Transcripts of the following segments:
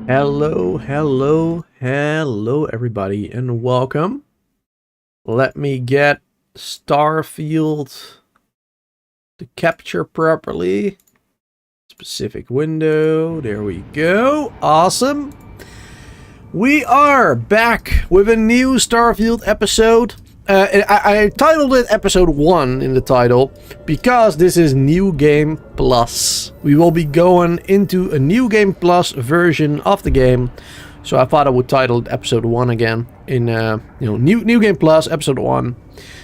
Hello, everybody, and welcome. Let me get Starfield to capture properly. Specific window, there we go. Awesome. We are back with a new Starfield episode. I titled it episode 1 in the title because this is New Game Plus. We will be going into a New Game Plus version of the game. So I thought I would title it episode 1 again in New Game Plus episode 1.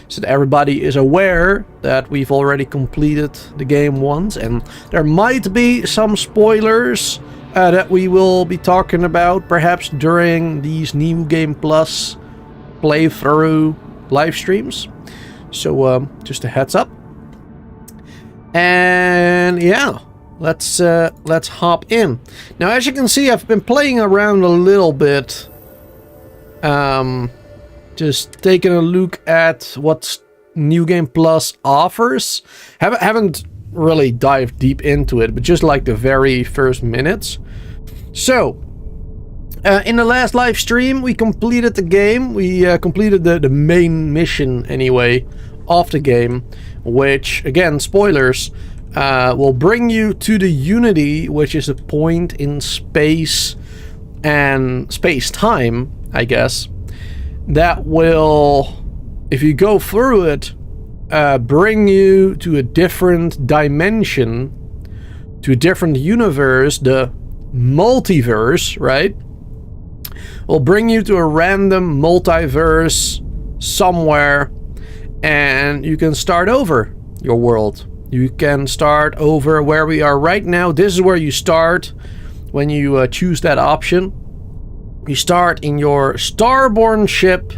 So that everybody is aware that we've already completed the game once, and there might be some spoilers that we will be talking about perhaps during these New Game Plus playthrough live streams. So just a heads up. And yeah, let's hop in. Now, as you can see, I've been playing around a little bit. Just taking a look at what New Game Plus offers. Haven't really dived deep into it, but just like the very first minutes. So in the last live stream, we completed the game. We completed the main mission anyway of the game, which, again, spoilers, will bring you to the Unity, which is a point in space and space-time, I guess, that will, if you go through it, bring you to a different dimension, to a different universe, the multiverse, right? Will bring you to a random multiverse somewhere, and you can start over your world. You can start over where we are right now. This is where you start when you choose that option. You start in your Starborn ship,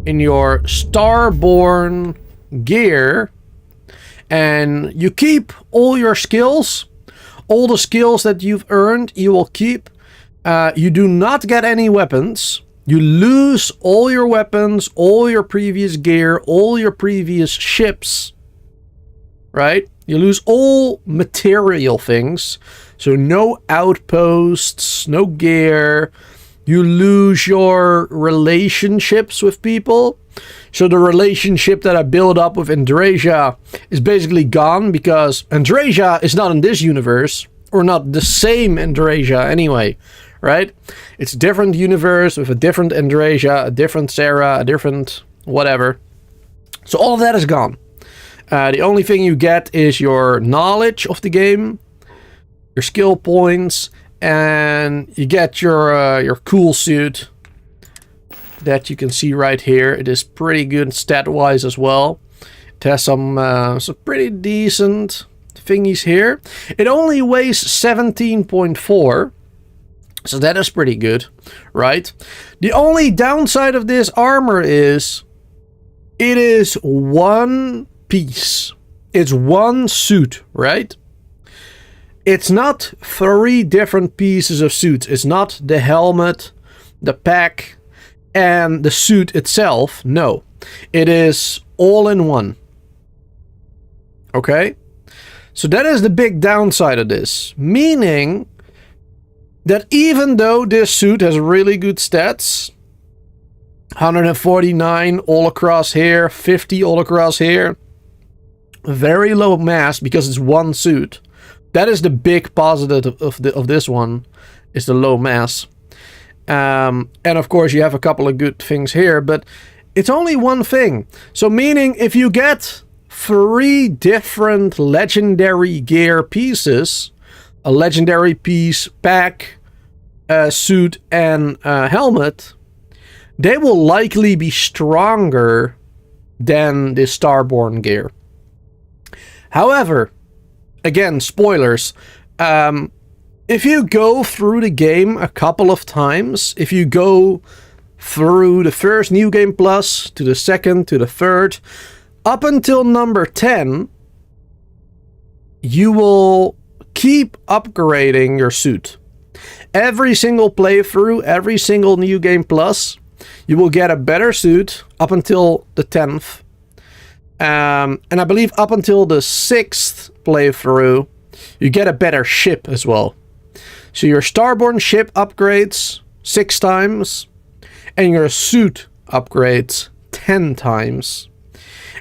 in your Starborn gear, and you keep all your skills. All the skills that you've earned, you will keep. You do not get any weapons. You lose all your weapons, all your previous gear, all your previous ships. Right? You lose all material things. So no outposts, no gear. You lose your relationships with people. So the relationship that I built up with Andreja is basically gone because Andreja is not in this universe, or not the same Andreja anyway, right? It's a different universe with a different Andreja, a different Sarah, a different whatever. So all of that is gone. The only thing you get is your knowledge of the game, your skill points, and you get your cool suit that you can see right here. It is pretty good stat-wise as well. It has some pretty decent thingies here. It only weighs 17.4, so that is pretty good, right? The only downside of this armor is it is one piece. It's one suit, right? It's not 3 different pieces of suits. It's not the helmet, the pack, and the suit itself. No, it is all in one. Okay? So that is the big downside of this. Meaning that even though this suit has really good stats, 149 all across here, 50 all across here, very low mass because it's one suit. That is the big positive of this one, is the low mass. And of course you have a couple of good things here, but it's only one thing. So meaning if you get 3 different legendary gear pieces, a legendary piece, pack, suit, and helmet, they will likely be stronger than the Starborn gear. However, again, spoilers, if you go through the game a couple of times, if you go through the first New Game Plus, to the second, to the third, up until number 10, you will keep upgrading your suit. Every single playthrough, every single New Game Plus, you will get a better suit up until the 10th. And I believe up until the 6th playthrough, you get a better ship as well. So your Starborn ship upgrades 6 times, and your suit upgrades 10 times.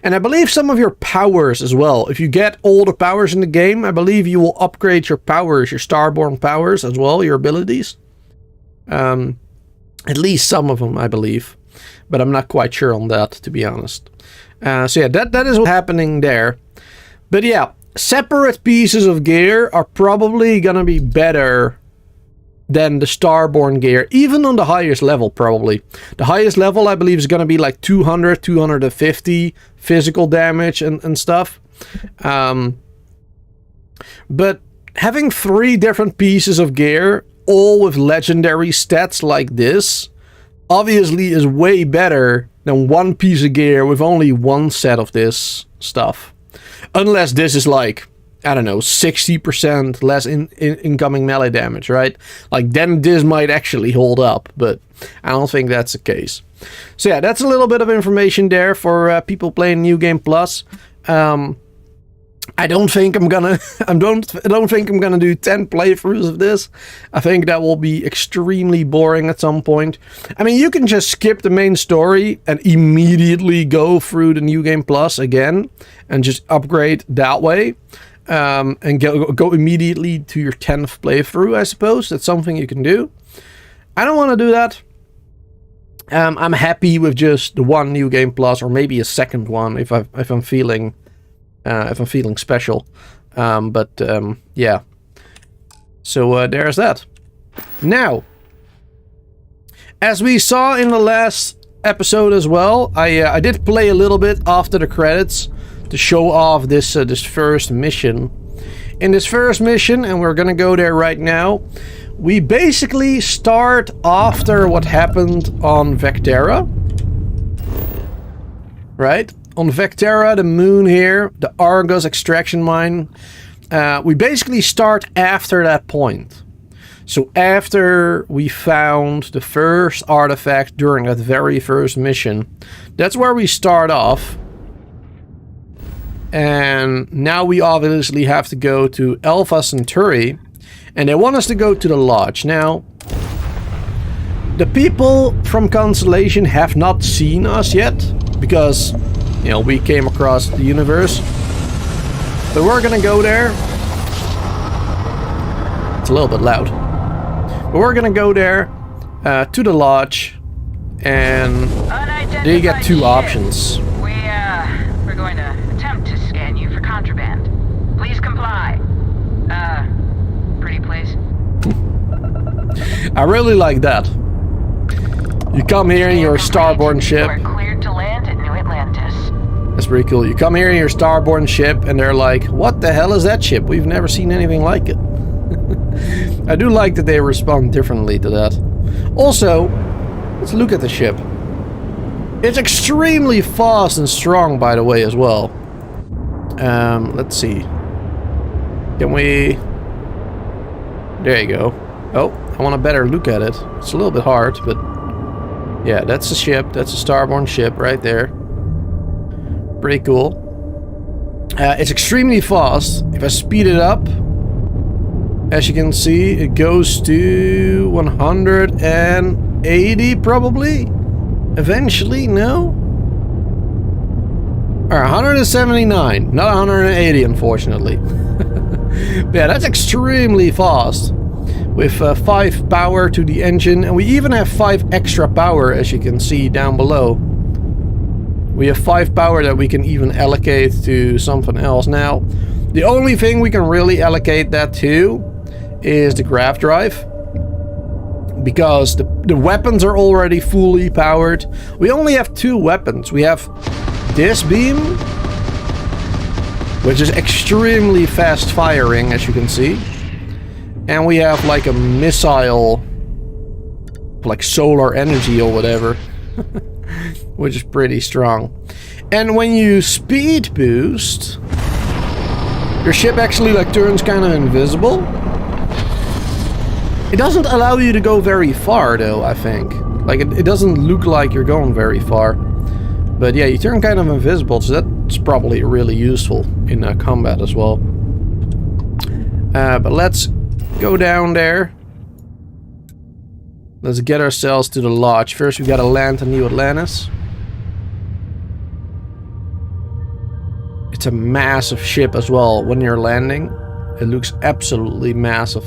And I believe some of your powers as well. If you get all the powers in the game, I believe you will upgrade your powers, your Starborn powers as well, your abilities. At least some of them, I believe. But I'm not quite sure on that, to be honest. So yeah, that is what's happening there. But yeah, separate pieces of gear are probably gonna be better than the Starborn gear, even on the highest level, probably. The highest level, I believe, is gonna be like 200, 250 physical damage and stuff. But having 3 different pieces of gear, all with legendary stats like this, obviously is way better than 1 piece of gear with only 1 set of this stuff. Unless this is like, I don't know, 60% less incoming melee damage, right? Like, then this might actually hold up, but I don't think that's the case. So yeah, that's a little bit of information there for people playing New Game Plus. I don't think I'm gonna do 10 playthroughs of this. I think that will be extremely boring at some point. I mean, you can just skip the main story and immediately go through the New Game Plus again and just upgrade that way. And go immediately to your 10th playthrough, I suppose. That's something you can do. I don't want to do that. I'm happy with just the 1 New Game Plus, or maybe a second one if I'm feeling special. Yeah. So there's that. Now, as we saw in the last episode as well, I did play a little bit after the credits to show off this first mission. In this first mission, and we're gonna go there right now, we basically start after what happened on Vectera. Right? On Vectera, the moon here, the Argos extraction mine, we basically start after that point. So after we found the first artifact during that very first mission, that's where we start off. And now we obviously have to go to Alpha Centauri, and they want us to go to the lodge. Now, the people from Constellation have not seen us yet, because, you know, we came across the universe. But we're gonna go there. It's a little bit loud. But we're gonna go there to the lodge, and there you get 2 options. We're going to attempt to scan you for contraband. Please comply. Pretty place. I really like that. You come here in your Starborn ship. You are cleared to land at New Atlantis. That's pretty cool. You come here in your Starborn ship, and they're like, what the hell is that ship? We've never seen anything like it. I do like that they respond differently to that. Also, let's look at the ship. It's extremely fast and strong, by the way, as well. Let's see. Can we... There you go. Oh, I want a better look at it. It's a little bit hard, but... Yeah, that's a ship. That's a Starborn ship right there. Pretty cool. It's extremely fast. If I speed it up, as you can see, it goes to 180 probably. Eventually, no? Alright, 179. Not 180, unfortunately. Yeah, that's extremely fast. With 5 power to the engine, and we even have 5 extra power, as you can see down below. We have 5 power that we can even allocate to something else. Now, the only thing we can really allocate that to is the grav drive, because the weapons are already fully powered. We only have 2 weapons. We have this beam, which is extremely fast firing, as you can see. And we have like a missile, like solar energy or whatever, which is pretty strong. And when you speed boost, your ship actually like turns kind of invisible. It doesn't allow you to go very far though, I think. Like it doesn't look like you're going very far. But yeah, you turn kind of invisible, so that's probably really useful in combat as well. But let's go down there. Let's get ourselves to the lodge. First, we gotta land on New Atlantis. It's a massive ship as well when you're landing. It looks absolutely massive.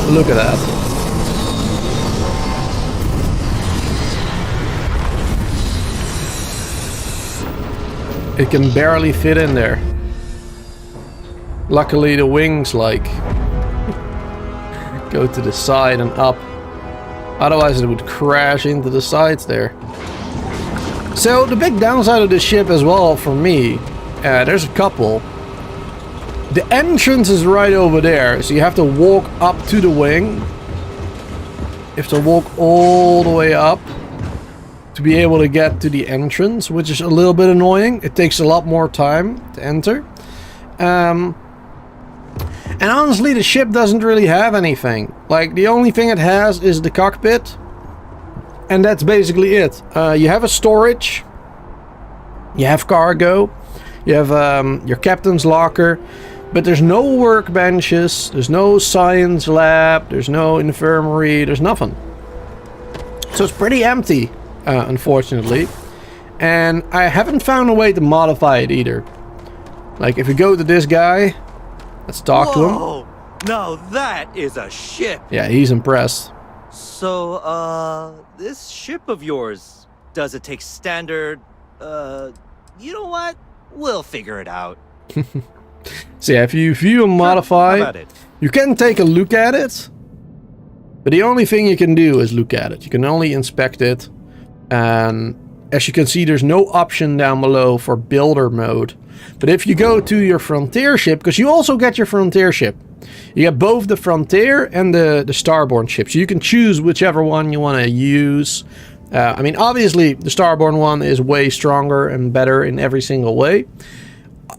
Look at that. It can barely fit in there. Luckily the wings like go to the side and up. Otherwise it would crash into the sides there. So the big downside of this ship as well for me, there's a couple. The entrance is right over there, so you have to walk up to the wing. You have to walk all the way up to be able to get to the entrance, which is a little bit annoying. It takes a lot more time to enter. And honestly, the ship doesn't really have anything. Like, the only thing it has is the cockpit. And that's basically it. You have a storage. You have cargo. You have your captain's locker. But there's no workbenches. There's no science lab. There's no infirmary. There's nothing. So it's pretty empty, unfortunately. And I haven't found a way to modify it either. Like, if you go to this guy, let's talk to him. Now that is a ship. Yeah, he's impressed. So, this ship of yours, does it take standard, you know what? We'll figure it out. So yeah, if you modify, you can take a look at it. But the only thing you can do is look at it. You can only inspect it. And as you can see, there's no option down below for builder mode. But if you go to your frontier ship, because you also get your frontier ship. You get both the frontier and the Starborn ship. So you can choose whichever one you want to use. I mean, obviously, the Starborn one is way stronger and better in every single way.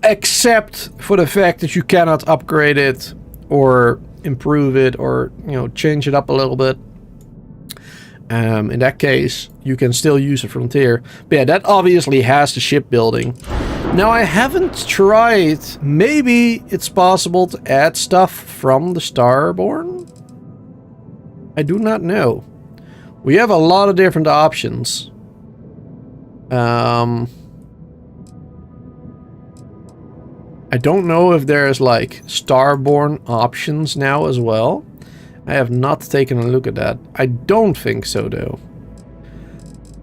Except for the fact that you cannot upgrade it or improve it or, you know, change it up a little bit. In that case, you can still use a frontier. But yeah, that obviously has the shipbuilding. Now, I haven't tried. Maybe it's possible to add stuff from the Starborn? I do not know. We have a lot of different options. I don't know if there's like Starborn options now as well. I have not taken a look at that. I don't think so though.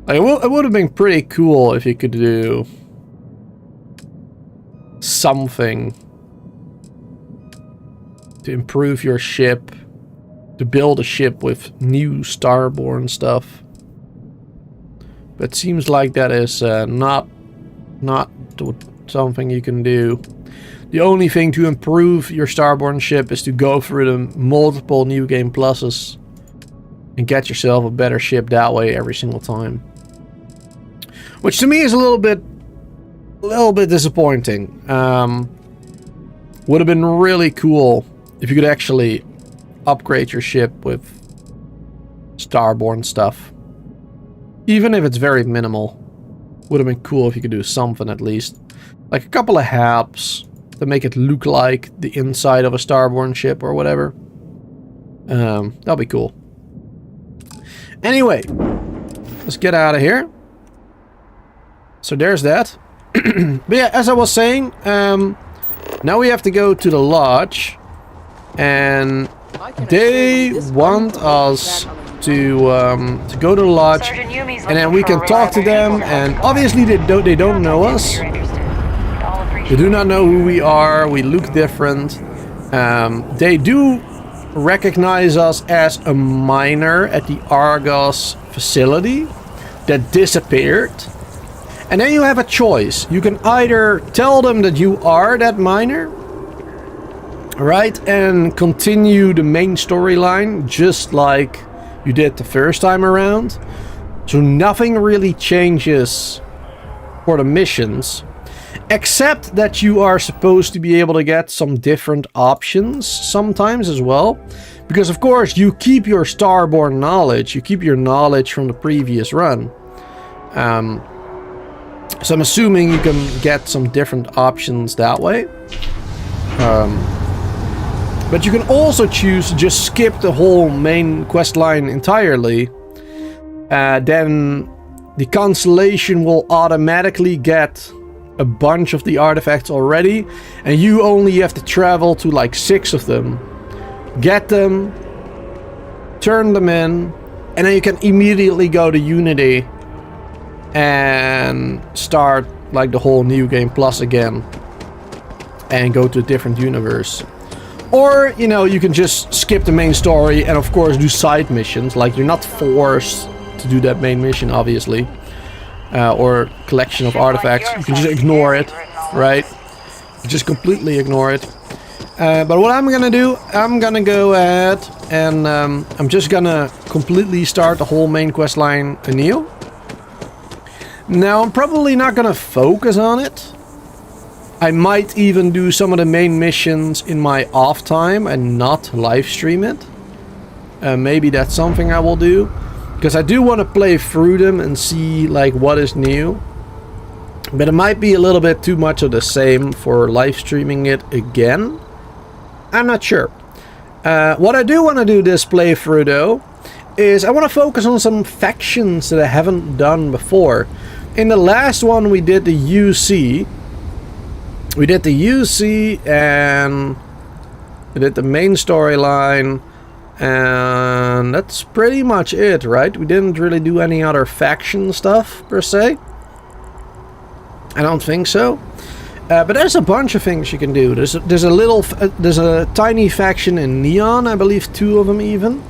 Like, it would have been pretty cool if you could do something to improve your ship, to build a ship with new Starborn stuff. But it seems like that is not something you can do. The only thing to improve your Starborn ship is to go through the multiple New Game Pluses and get yourself a better ship that way every single time. Which to me is a little bit disappointing. Would have been really cool if you could actually upgrade your ship with Starborn stuff. Even if it's very minimal. Would have been cool if you could do something at least. Like a couple of halves to make it look like the inside of a Starborn ship or whatever. That'll be cool. Anyway, let's get out of here. So there's that. But yeah, as I was saying, now we have to go to the lodge. And they want us to go to the lodge. And then we can talk to them. And obviously they don't know us. They do not know who we are. We look different. They do recognize us as a miner at the Argos facility that disappeared. And then you have a choice. You can either tell them that you are that miner, right, and continue the main storyline just like you did the first time around. So nothing really changes for the missions. Except that you are supposed to be able to get some different options sometimes as well. Because of course you keep your Starborn knowledge. You keep your knowledge from the previous run. So I'm assuming you can get some different options that way. But you can also choose to just skip the whole main quest line entirely. Then the Constellation will automatically get a bunch of the artifacts already, and you only have to travel to like 6 of them, get them, turn them in, and then you can immediately go to Unity and start like the whole New Game Plus again and go to a different universe. Or, you know, you can just skip the main story and of course do side missions. Like, you're not forced to do that main mission, obviously, or collection of artifacts. You can just ignore it, right? Just completely ignore it. But what I'm gonna do, I'm gonna go ahead and I'm just gonna completely start the whole main quest line anew. Now, I'm probably not gonna focus on it. I might even do some of the main missions in my off time and not live stream it. Maybe that's something I will do, because I do want to play through them and see like what is new. But it might be a little bit too much of the same for live streaming it again. I'm not sure. What I do want to do this playthrough though is I want to focus on some factions that I haven't done before. In the last one we did the UC. We did the UC and we did the main storyline, and that's pretty much it, right? We didn't really do any other faction stuff per se. I don't think so. But there's a bunch of things you can do. There's a tiny faction in Neon, I believe 2 of them even.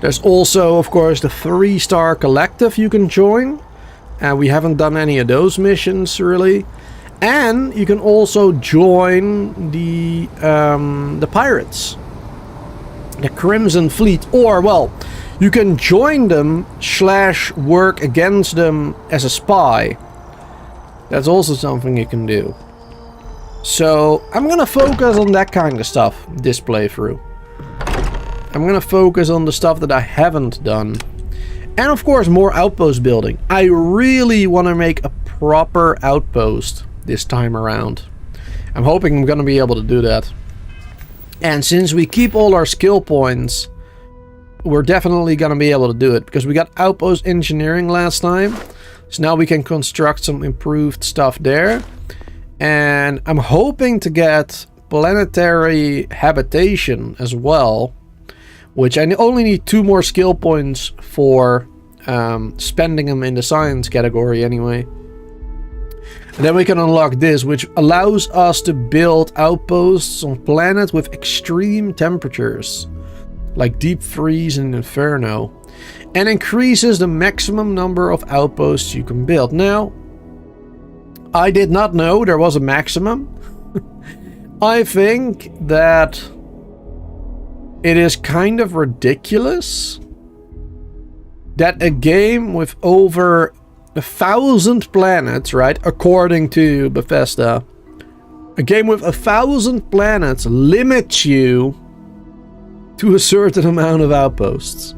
There's also, of course, the 3-star collective you can join. We haven't done any of those missions really. And you can also join the pirates, the Crimson Fleet, or well, you can join them / work against them as a spy. That's also something you can do. So I'm gonna focus on that kind of stuff this playthrough. I'm gonna focus on the stuff that I haven't done, and of course more outpost building. I really want to make a proper outpost this time around. I'm hoping I'm gonna be able to do that. And since we keep all our skill points, we're definitely gonna be able to do it, because we got outpost engineering last time. So now we can construct some improved stuff there. And I'm hoping to get planetary habitation as well, which I only need 2 more skill points for spending them in the science category anyway. And then we can unlock this, which allows us to build outposts on planets with extreme temperatures, like Deep Freeze and Inferno, and increases the maximum number of outposts you can build. Now, I did not know there was a maximum. I think that it is kind of ridiculous that a game with over 1,000 planets, right, according to Bethesda, a game with 1,000 planets limits you to a certain amount of outposts.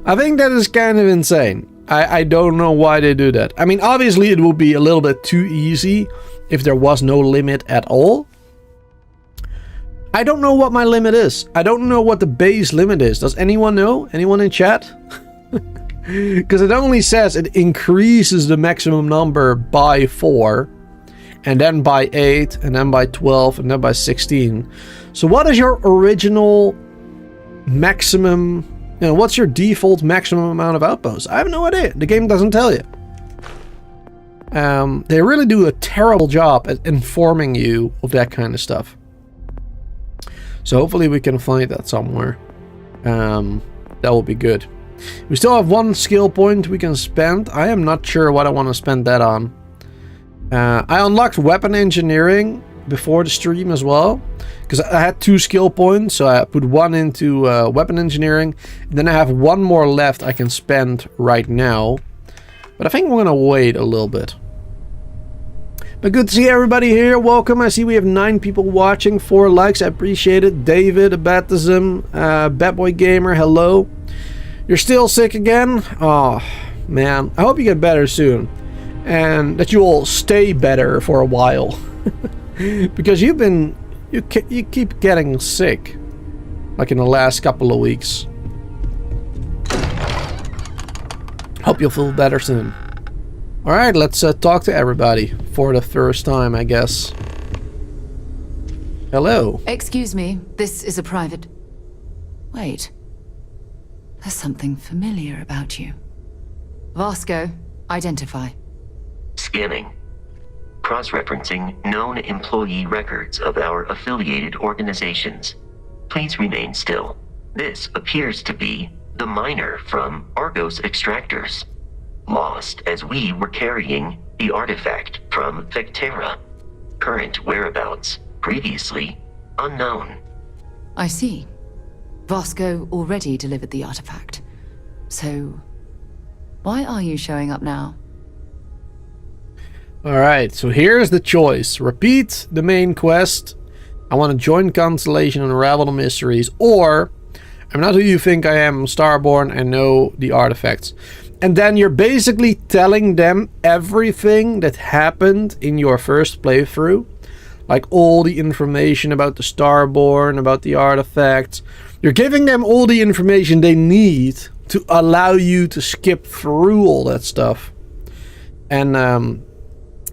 I think that is kind of insane. I don't know why they do that. I mean, obviously it would be a little bit too easy if there was no limit at all. I don't know what my limit is. I don't know what the base limit is. Does anyone know? Anyone in chat? Because it only says it increases the maximum number by 4, and then by 8, and then by 12, and then by 16. So what is your original maximum, you know, what's your default maximum amount of outposts? I have no idea. The game doesn't tell you. They really do a terrible job at informing you of that kind of stuff. So hopefully we can find that somewhere. That will be good. We still have 1 skill point we can spend. I am not sure what I want to spend that on. I unlocked weapon engineering before the stream as well, because I had 2 skill points, so I put 1 into weapon engineering. Then I have 1 more left I can spend right now, but I think we're gonna wait a little bit. But good to see everybody here. Welcome. I see we have 9 people watching, 4 likes. I appreciate it. David, Abatism, Batboy Gamer, hello. You're still sick again? Oh, man. I hope you get better soon. And that you will stay better for a while. Because you keep getting sick. Like in the last couple of weeks. Hope you'll feel better soon. Alright, let's talk to everybody. For the first time, I guess. Hello. Excuse me, this is a private... Wait. There's something familiar about you. Vasco, identify. Scanning. Cross-referencing known employee records of our affiliated organizations. Please remain still. This appears to be the miner from Argos Extractors. Lost as we were carrying the artifact from Vectera. Current whereabouts, previously unknown. I see. Vasco already delivered the artifact. So, why are you showing up now? Alright, so here's the choice. Repeat the main quest. I want to join Constellation and unravel the mysteries. Or, I'm not who you think I am, Starborn, and know the artifacts. And then you're basically telling them everything that happened in your first playthrough. Like all the information about the Starborn, about the artifacts. You're giving them all the information they need to allow you to skip through all that stuff. And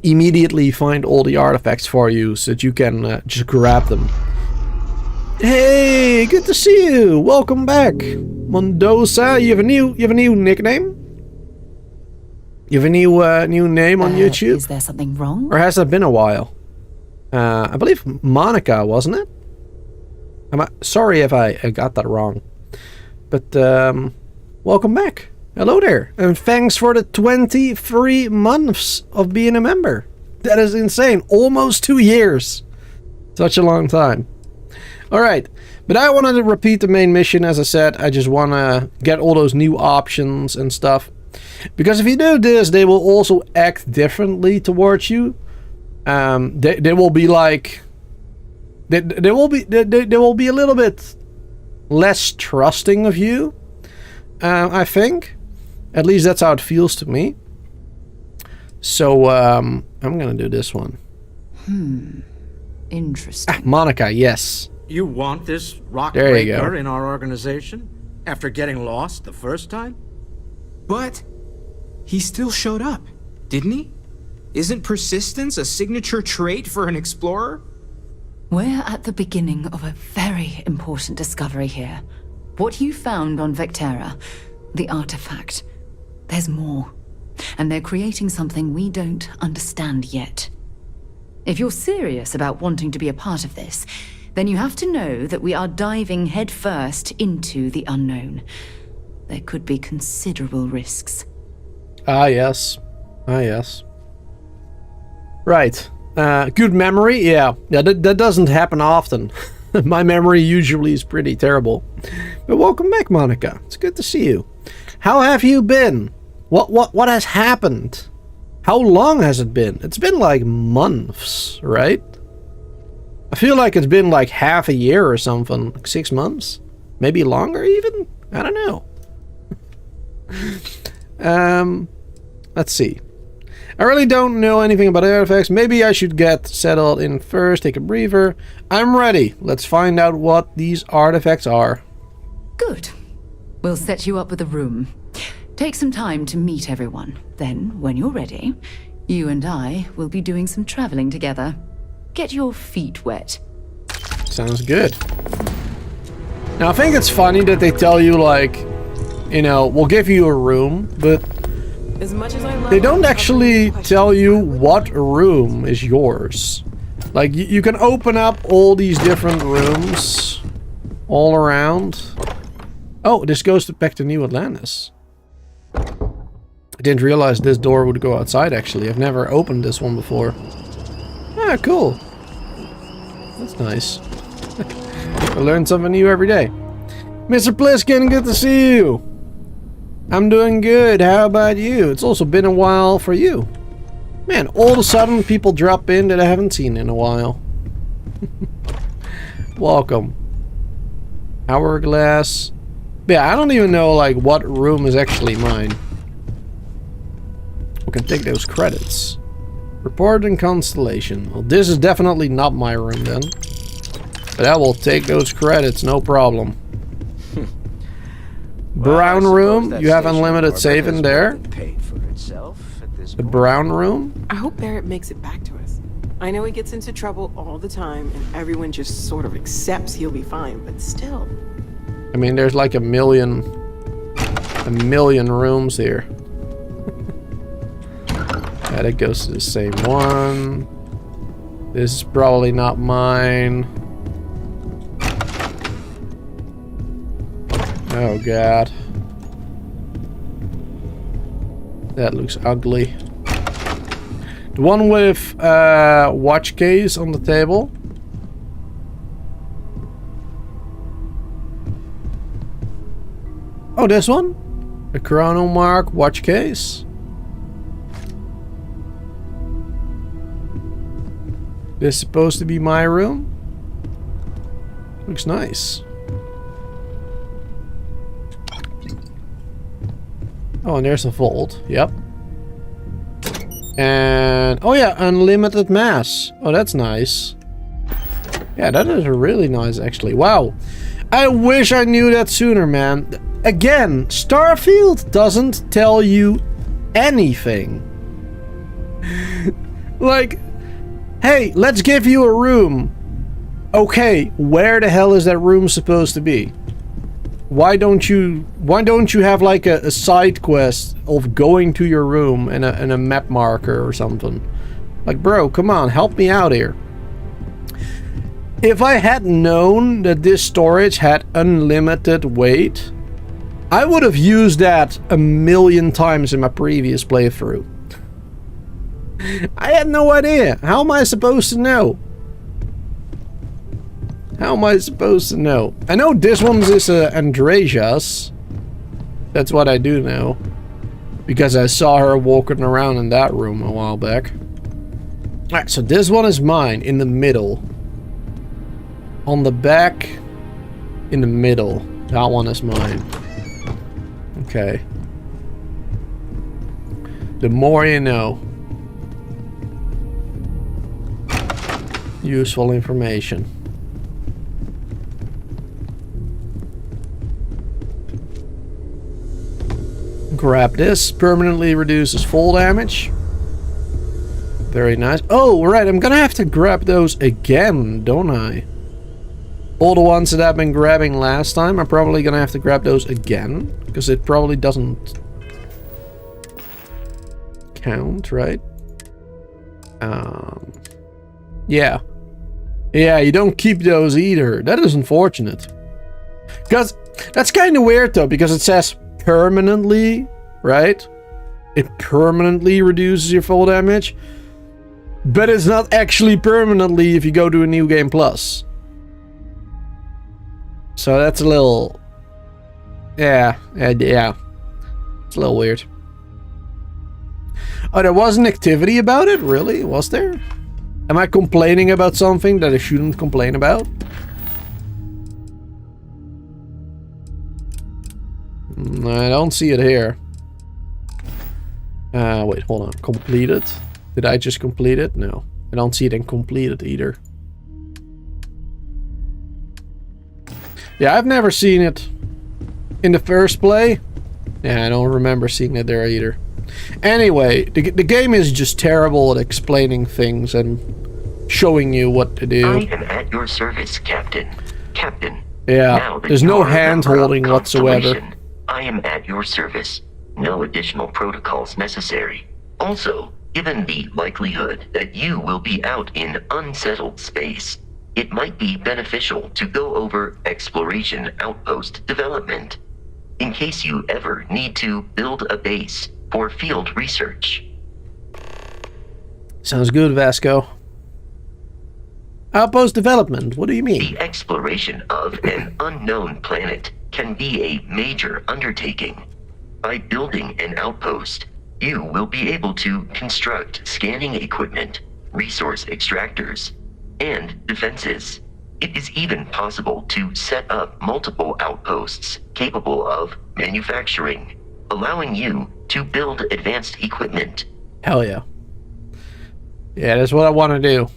immediately find all the artifacts for you so that you can just grab them. Hey, good to see you. Welcome back. Mendoza, you have a new nickname? You have a new name on YouTube? Is there something wrong? Or has that been a while? I believe Monica, wasn't it? Sorry if I got that wrong. But welcome back. Hello there. And thanks for the 23 months of being a member. That is insane. Almost 2 years. Such a long time. Alright. But I wanted to repeat the main mission. As I said, I just want to get all those new options and stuff. Because if you do this, they will also act differently towards you. They will be like... They will be a little bit less trusting of you. I think. At least that's how it feels to me. So, I'm gonna do this one. Interesting. Monica, yes. You want this rock There you breaker go. in our organization? After getting lost the first time? But he still showed up, didn't he? Isn't persistence a signature trait for an explorer? We're at the beginning of a very important discovery here. What you found on Vectera, the artifact, there's more. And they're creating something we don't understand yet. If you're serious about wanting to be a part of this, then you have to know that we are diving headfirst into the unknown. There could be considerable risks. Ah, yes. Ah, yes. Right. Good memory? Yeah, that doesn't happen often. My memory usually is pretty terrible. But welcome back, Monica. It's good to see you. How have you been? What has happened? How long has it been? It's been like months, right? I feel like it's been like half a year or something. Like 6 months? Maybe longer even? I don't know. Let's see. I really don't know anything about artifacts. Maybe I should get settled in first, take a breather. I'm ready. Let's find out what these artifacts are. Good. We'll set you up with a room. Take some time to meet everyone. Then, when you're ready, you and I will be doing some traveling together. Get your feet wet. Sounds good. Now, I think it's funny that they tell you, like, you know, we'll give you a room, but As much as I love they don't actually tell you what room is yours. Like, you can open up all these different rooms all around. Oh, this goes back to New Atlantis. I didn't realize this door would go outside, actually. I've never opened this one before. Ah, cool. That's nice. I learn something new every day. Mr. Pliskin, good to see you. I'm doing good. How about you? It's also been a while for you. Man, all of a sudden people drop in that I haven't seen in a while. Welcome. Hourglass. Yeah, I don't even know like what room is actually mine. We can take those credits. Report in Constellation. Well, this is definitely not my room then. But I will take those credits, no problem. Brown room, you have unlimited save in there. The brown room. I hope Barrett makes it back to us. I know he gets into trouble all the time, and everyone just sort of accepts he'll be fine, but still. I mean, there's like a million rooms here. Yeah, that goes to the same one. This is probably not mine. Oh god. That looks ugly. The one with watch case on the table. Oh, this one? A chrono mark watch case. This is supposed to be my room. Looks nice. Oh, and there's a vault. Yep. And oh yeah, unlimited mass. Oh, that's nice. Yeah, that is really nice actually. Wow. I wish I knew that sooner, man. Again, Starfield doesn't tell you anything. Like, hey, let's give you a room. Okay, where the hell is that room supposed to be? Why don't you have like a side quest of going to your room and a map marker or something? Like, bro, come on, help me out here. If I had known that this storage had unlimited weight, I would have used that a million times in my previous playthrough. I had no idea. How am I supposed to know? How am I supposed to know? I know this one's is Andresia's. That's what I do know. Because I saw her walking around in that room a while back. Alright, so this one is mine, in the middle. On the back, in the middle. That one is mine. Okay. The more you know. Useful information. Grab this. Permanently reduces fall damage. Very nice. Oh, right. I'm gonna have to grab those again, don't I? All the ones that I've been grabbing last time, I'm probably gonna have to grab those again. Because it probably doesn't count, right? Yeah. Yeah, you don't keep those either. That is unfortunate. Because that's kind of weird though, because it says permanently, right? It permanently reduces your fall damage. But it's not actually permanently if you go to a New Game Plus. So that's a little... Yeah. It's a little weird. Oh, there was an activity about it? Really? Was there? Am I complaining about something that I shouldn't complain about? I don't see it here. Wait, hold on. Completed? Did I just complete it? No. I don't see it in completed either. Yeah, I've never seen it in the first play. Yeah, I don't remember seeing it there either. Anyway, the game is just terrible at explaining things and showing you what to do. I am at your service, Captain. Captain. Yeah, there's no hand-holding whatsoever. I am at your service. No additional protocols necessary. Also, given the likelihood that you will be out in unsettled space, it might be beneficial to go over exploration outpost development, in case you ever need to build a base for field research. Sounds good, Vasco. Outpost development, what do you mean? The exploration of an unknown planet can be a major undertaking. By building an outpost, you will be able to construct scanning equipment, resource extractors, and defenses. It is even possible to set up multiple outposts capable of manufacturing, allowing you to build advanced equipment Hell yeah. Yeah, that's what I want to do.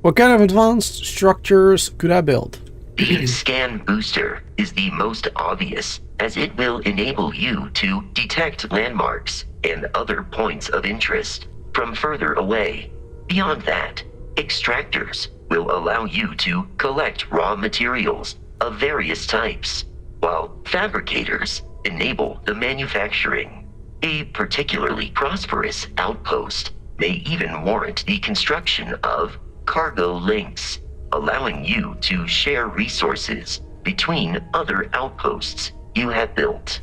What kind of advanced structures could I build? The scan booster is the most obvious, as it will enable you to detect landmarks and other points of interest from further away. Beyond that, extractors will allow you to collect raw materials of various types, while fabricators enable the manufacturing. A particularly prosperous outpost may even warrant the construction of cargo links, allowing you to share resources between other outposts you have built.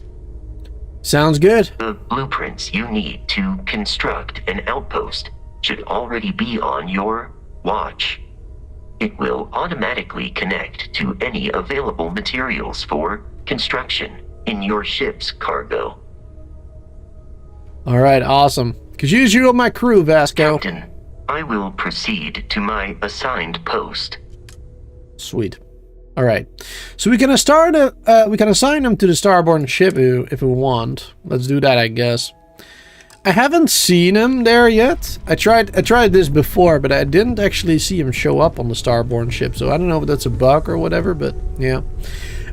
Sounds good. The blueprints you need to construct an outpost should already be on your watch. It will automatically connect to any available materials for construction in your ship's cargo. Alright, awesome. Could use you on my crew, Vasco. Captain, I will proceed to my assigned post. Sweet. Alright. So we can assign them to the Starborn ship if we want. Let's do that, I guess. I haven't seen him there yet. I tried this before, but I didn't actually see him show up on the Starborn ship. So I don't know if that's a bug or whatever, but yeah.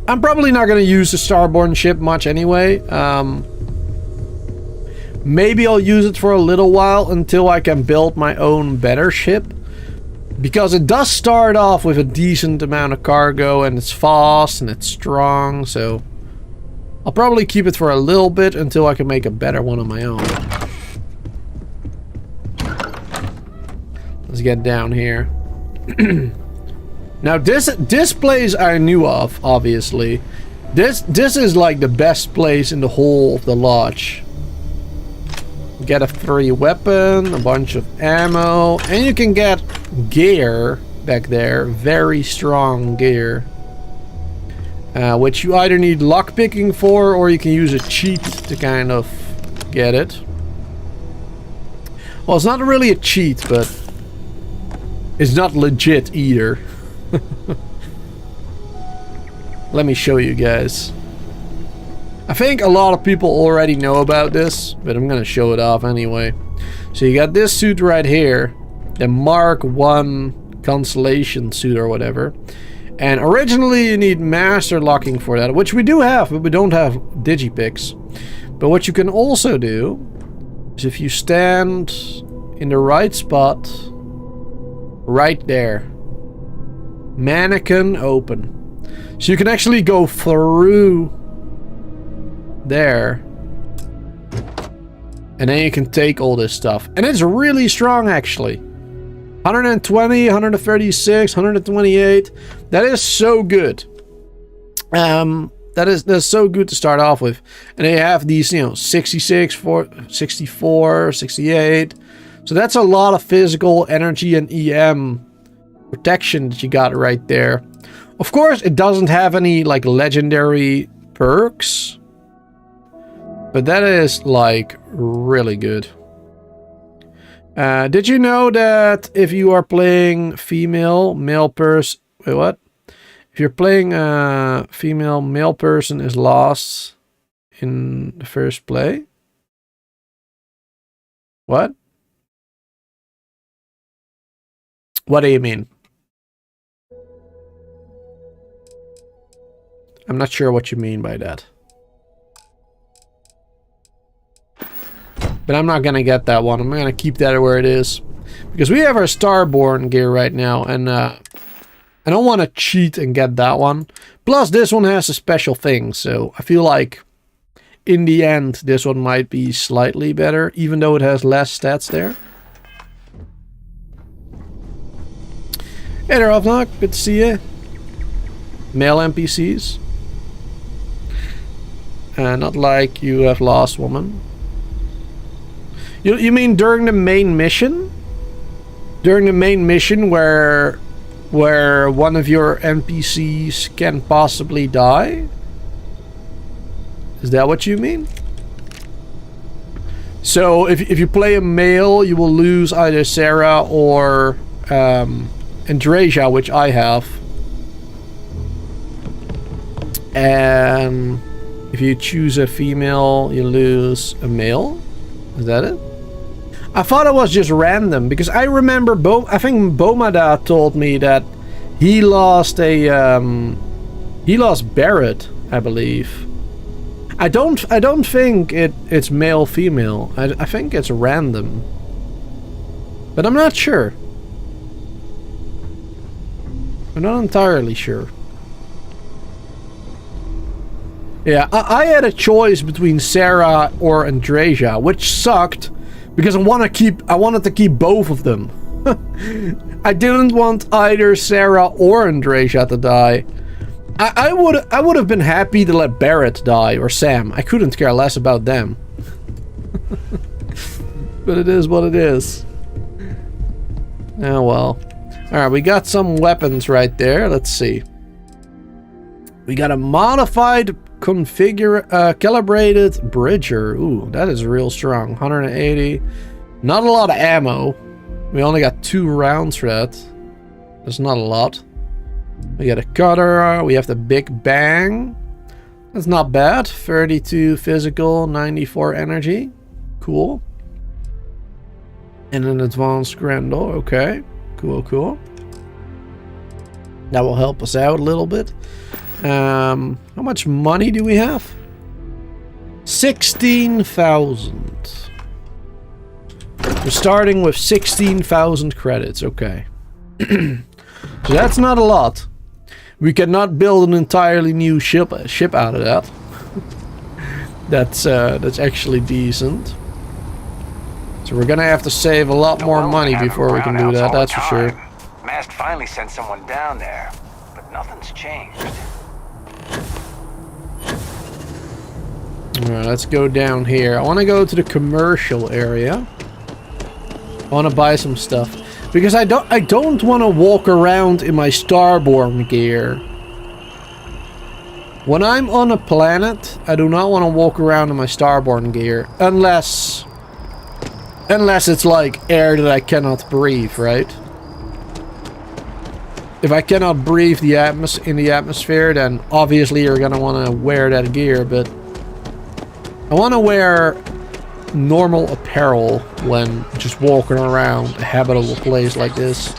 I'm probably not going to use the Starborn ship much anyway. Maybe I'll use it for a little while until I can build my own better ship. Because it does start off with a decent amount of cargo and it's fast and it's strong. So I'll probably keep it for a little bit until I can make a better one on my own. Let's get down here. Now this place I knew of, obviously. This is like the best place in the whole of the lodge. Get a free weapon, a bunch of ammo, and you can get gear back there. Very strong gear. Which you either need lockpicking for, or you can use a cheat to kind of get it. Well, it's not really a cheat, but it's not legit either. Let me show you guys. I think a lot of people already know about this, but I'm gonna show it off anyway. So you got this suit right here, the Mark 1 Constellation suit or whatever. And originally you need master locking for that, which we do have, but we don't have digipicks. But what you can also do is if you stand in the right spot, right there, mannequin open. So you can actually go through there, and then you can take all this stuff, and it's really strong actually. 120, 136, 128. That is so good. That's so good to start off with. And they have these, 66, 64, 68. So that's a lot of physical energy and EM protection that you got right there. Of course, it doesn't have any like legendary perks, but that is like really good. Did you know that if you are playing male person, wait, what? If you're playing male person is lost in the first play? What? What do you mean? I'm not sure what you mean by that. But I'm not gonna get that one. I'm gonna keep that where it is. Because we have our Starborn gear right now, and I don't want to cheat and get that one. Plus, this one has a special thing, so I feel like in the end, this one might be slightly better, even though it has less stats there. Hey there, Ovnok. Good to see you. Male NPCs. Not like you have lost, woman. You mean during the main mission? During the main mission where one of your NPCs can possibly die? Is that what you mean? So if you play a male, you will lose either Sarah or Andreja, which I have. And if you choose a female, you lose a male. Is that it? I thought it was just random because I remember I think Bomada told me that he lost Barrett, I believe. I don't think it's male female. I think it's random. But I'm not sure. I'm not entirely sure. Yeah, I had a choice between Sarah or Andreja, which sucked because I wanted to keep both of them. I didn't want either Sarah or Andreja to die. I would have been happy to let Barrett die or Sam. I couldn't care less about them. But it is what it is. Oh well. Alright, we got some weapons right there. Let's see. We got a modified calibrated Bridger. Ooh, that is real strong. 180. Not a lot of ammo. We only got 2 rounds for that. That's not a lot. We got a cutter. We have the Big Bang. That's not bad. 32 physical, 94 energy. Cool. And an advanced Grendel. Okay. Cool. That will help us out a little bit. How much money do we have? 16,000. We're starting with 16,000 credits. Okay. So that's not a lot. We cannot build an entirely new ship out of that. That's actually decent. So we're gonna have to save a lot more money before we can do that. That's for sure. Mast finally sent someone down there, but nothing's changed. Alright, let's go down here. I want to go to the commercial area. I want to buy some stuff. Because I don't want to walk around in my Starborn gear. When I'm on a planet, I do not want to walk around in my Starborn gear. Unless it's like air that I cannot breathe, right? If I cannot breathe in the atmosphere, then obviously you're gonna want to wear that gear, but I want to wear normal apparel when just walking around a habitable place like this.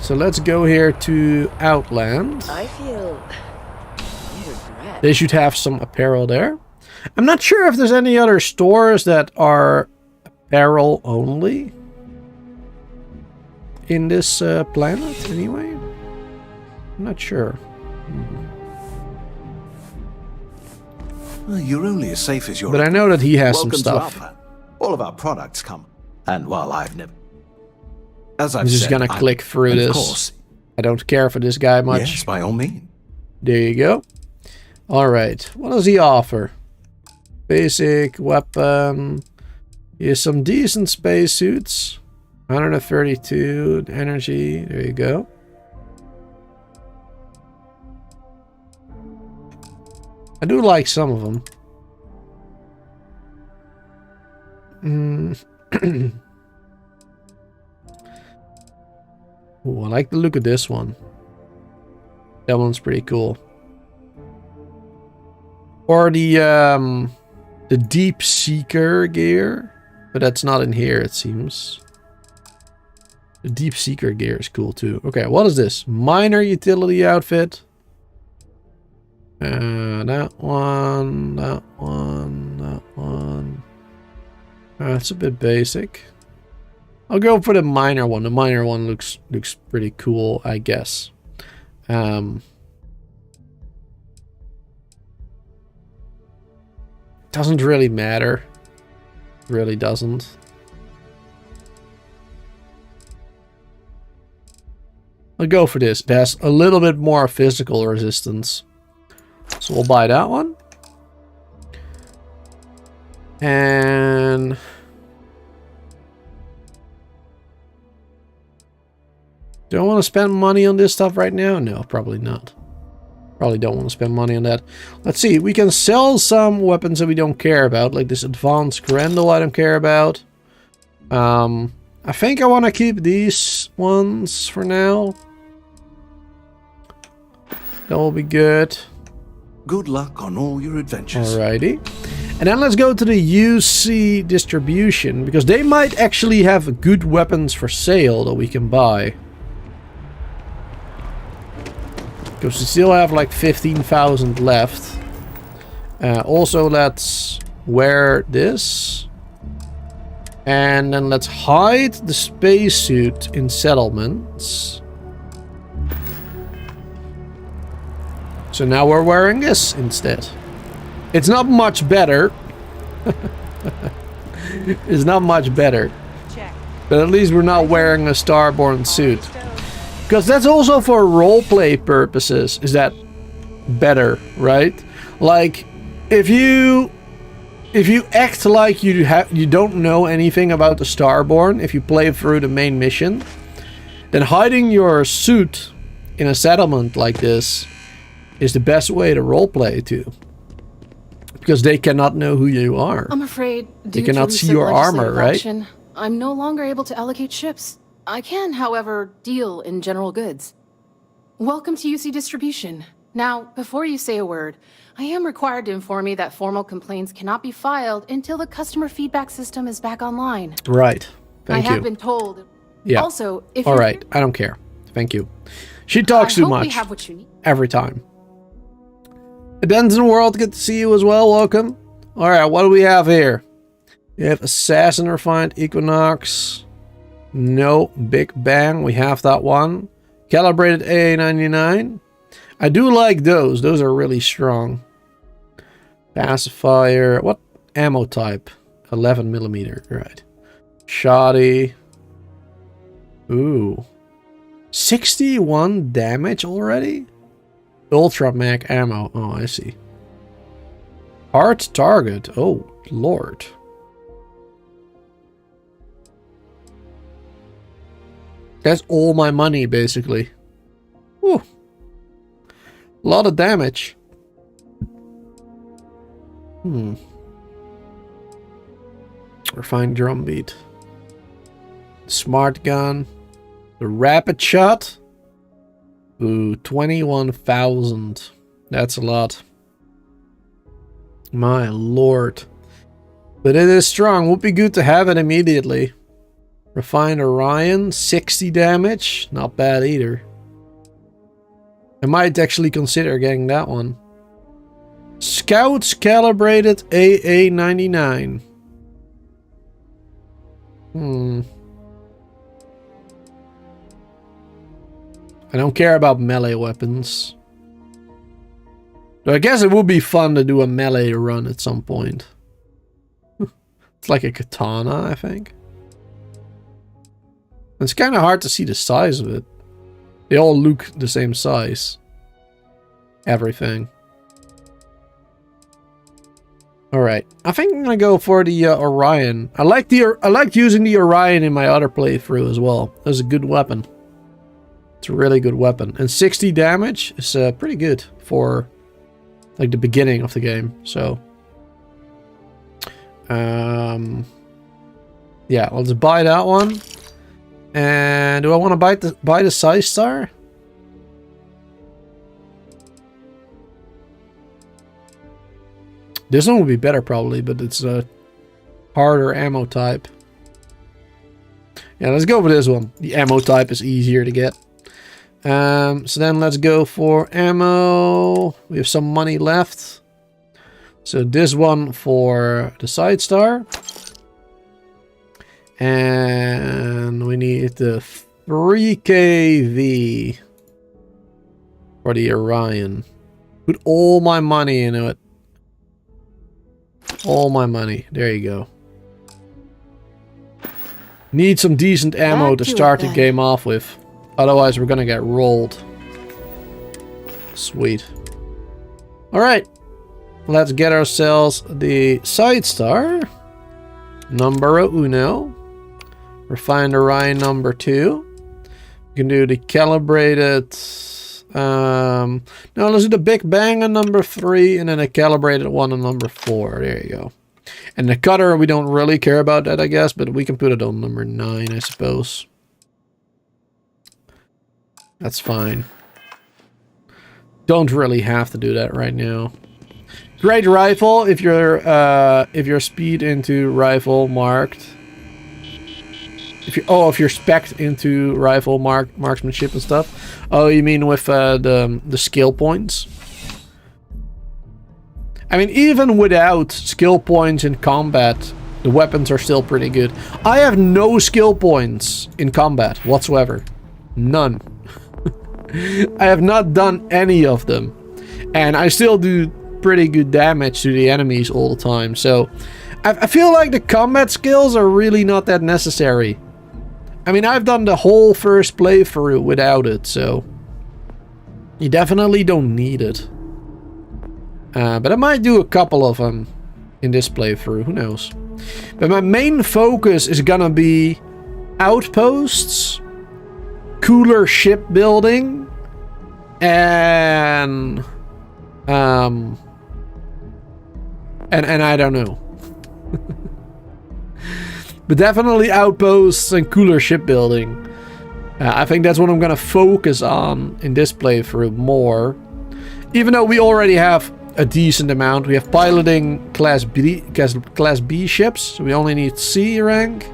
So let's go here to Outland. I feel regret. They should have some apparel there. I'm not sure if there's any other stores that are apparel only in this planet anyway. I'm not sure. Well, you're only as safe as your... But I know that he has Welcome some stuff. To our plan. All of our products come. And while I've never... As I've I'm just said, gonna click through this. Course. I don't care for this guy much. Yes, by all means. There you go. Alright. What does he offer? Basic weapon. Here's some decent spacesuits. 132 energy. There you go. I do like some of them. Ooh, I like the look of this one. That one's pretty cool. Or the Deep Seeker gear, but that's not in here, it seems. The Deep Seeker gear is cool too. Okay, what is this? Minor utility outfit. That one. That's a bit basic. I'll go for the minor one. The minor one looks pretty cool, I guess. Doesn't really matter. Really doesn't. I'll go for this. It has a little bit more physical resistance. So we'll buy that one. And do I want to spend money on this stuff right now? No, probably not. Probably don't want to spend money on that. Let's see. We can sell some weapons that we don't care about, like this advanced Grendel I don't care about. I think I want to keep these ones for now. That will be good. Good luck on all your adventures. Alrighty. And then let's go to the UC distribution, because they might actually have good weapons for sale that we can buy. Because we still have like 15,000 left. Also, let's wear this. And then let's hide the spacesuit in settlements. So now we're wearing this instead. It's not much better. It's not much better. But at least we're not wearing a Starborn suit. Because that's also for roleplay purposes. Is that better, right? Like, if you act like you don't know anything about the Starborn, if you play through the main mission, then hiding your suit in a settlement like this is the best way to roleplay too. Because they cannot know who you are. I'm afraid they cannot see your armor, right? Action, I'm no longer able to allocate ships. I can, however, deal in general goods. Welcome to UC Distribution. Now, before you say a word, I am required to inform you that formal complaints cannot be filed until the customer feedback system is back online. Right. Thank you. I have been told. Yeah. Also, if all right, I don't care. Thank you. She talks too much. We have what you need. Every time. Denton World, good to see you as well. Welcome. All right, what do we have here? We have Assassin Refined Equinox. No, Big Bang. We have that one. Calibrated AA99. I do like those. Those are really strong. Pacifier. What ammo type? 11mm. Right. Shoddy. Ooh. 61 damage already? Ultra mag ammo. Oh, I see. Hard target. Oh, Lord. That's all my money, basically. Whew. A lot of damage. Refined drum beat. Smart gun. The rapid shot. Ooh, 21,000. That's a lot. My lord. But it is strong. Would be good to have it immediately. Refined Orion, 60 damage. Not bad either. I might actually consider getting that one. Scouts calibrated AA99. I don't care about melee weapons. But I guess it would be fun to do a melee run at some point. It's like a katana, I think. It's kind of hard to see the size of it. They all look the same size. Everything. Alright. I think I'm gonna go for the Orion. I like using the Orion in my other playthrough as well. That's a good weapon. It's a really good weapon. And 60 damage is pretty good for like the beginning of the game. So yeah, let's buy that one. And do I want to buy the Side Star? This one would be better probably, but it's a harder ammo type. Yeah, let's go for this one. The ammo type is easier to get. So then let's go for ammo. We have some money left. So this one for the Side Star. And we need the 3KV for the Orion. Put all my money into it. All my money. There you go. Need some decent ammo to start the game off with. Otherwise, we're gonna get rolled. Sweet. Alright. Let's get ourselves the Side Star. Numero uno. Refined Orion number 2. We can do the calibrated... no, let's do the Big Bang on number 3. And then a calibrated one on number 4. There you go. And the cutter, we don't really care about that, I guess. But we can put it on number 9, I suppose. That's fine. don't really have to do that right now. Great rifle if you're speed into rifle marked. If you're spec'd into rifle marksmanship and stuff. Oh, you mean with the skill points? I mean, even without skill points in combat, the weapons are still pretty good. I have no skill points in combat whatsoever. None. I have not done any of them. And I still do pretty good damage to the enemies all the time. So I feel like the combat skills are really not that necessary. I mean, I've done the whole first playthrough without it, so you definitely don't need it. But I might do a couple of them in this playthrough, who knows. But my main focus is gonna be outposts, cooler shipbuilding, and I don't know. But definitely outposts and cooler shipbuilding. I think that's what I'm gonna focus on in this playthrough more. Even though we already have a decent amount. We have piloting class B ships. So we only need C rank.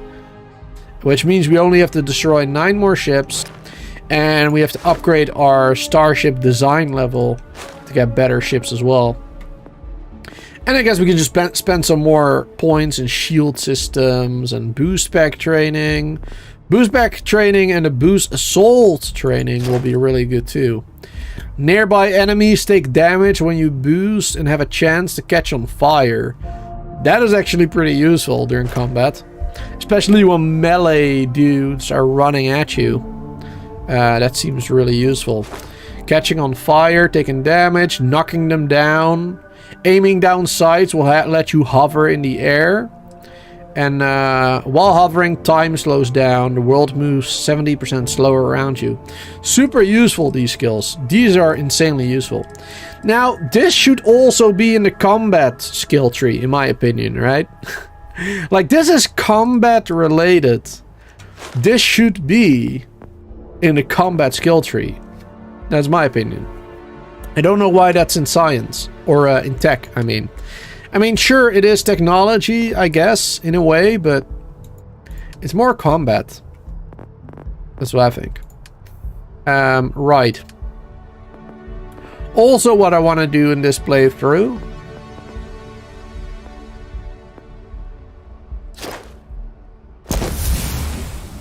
Which means we only have to destroy 9 more ships. And we have to upgrade our starship design level to get better ships as well. And I guess we can just spend some more points in shield systems and boost pack training. Boost pack training and the boost assault training will be really good too. Nearby enemies take damage when you boost and have a chance to catch on fire. That is actually pretty useful during combat. Especially when melee dudes are running at you. That seems really useful. Catching on fire, taking damage, knocking them down. Aiming down sights will let you hover in the air. And while hovering, time slows down. The world moves 70% slower around you. Super useful, these skills. These are insanely useful. Now, this should also be in the combat skill tree, in my opinion, right? Like, this is combat related. This should be in the combat skill tree. That's my opinion. I don't know why that's in science. Or in tech, I mean. I mean, sure, it is technology, I guess, in a way, but it's more combat. That's what I think. Right. Also, what I want to do in this playthrough...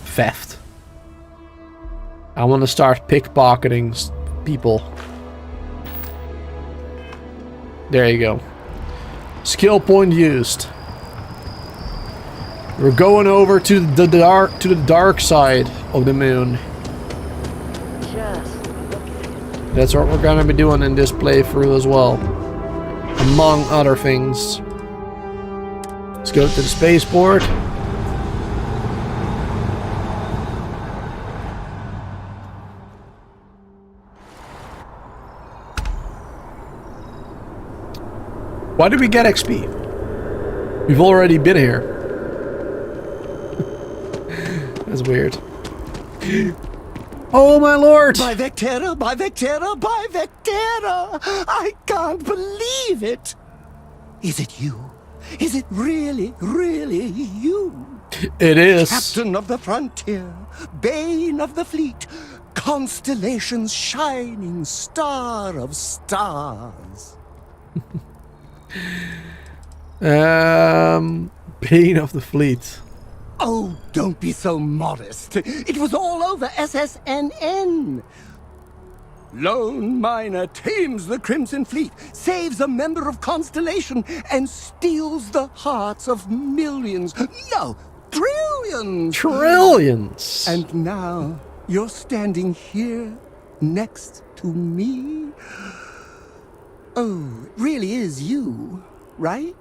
theft. I want to start pickpocketing people. There you go. Skill point used. We're going over to the dark side of the moon. That's what we're gonna be doing in this playthrough as well, among other things. Let's go to the spaceport. Why did we get XP? We've already been here. That's weird. Oh my lord! By Vectera, by Vectera, by Vectera! I can't believe it! Is it you? Is it really, really you? It is. Captain of the frontier, bane of the fleet, Constellation's shining star of stars. Bane of the fleet. Oh, don't be so modest. It was all over SSNN. Lone miner tames the Crimson Fleet, saves a member of Constellation, and steals the hearts of millions. No, trillions. Trillions. And now you're standing here next to me. Oh, it really is you, right?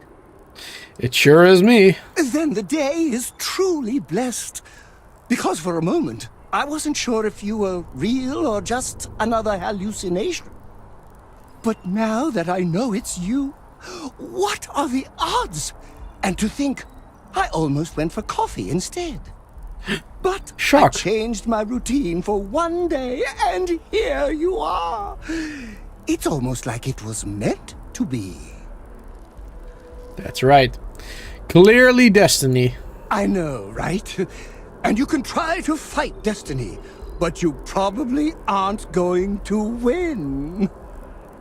It sure is me. Then the day is truly blessed. Because for a moment, I wasn't sure if you were real or just another hallucination. But now that I know it's you, what are the odds? And to think, I almost went for coffee instead. But Shock. I changed my routine for one day, and here you are. It's almost like it was meant to be. That's right. Clearly destiny. I know, right? And you can try to fight destiny, but you probably aren't going to win.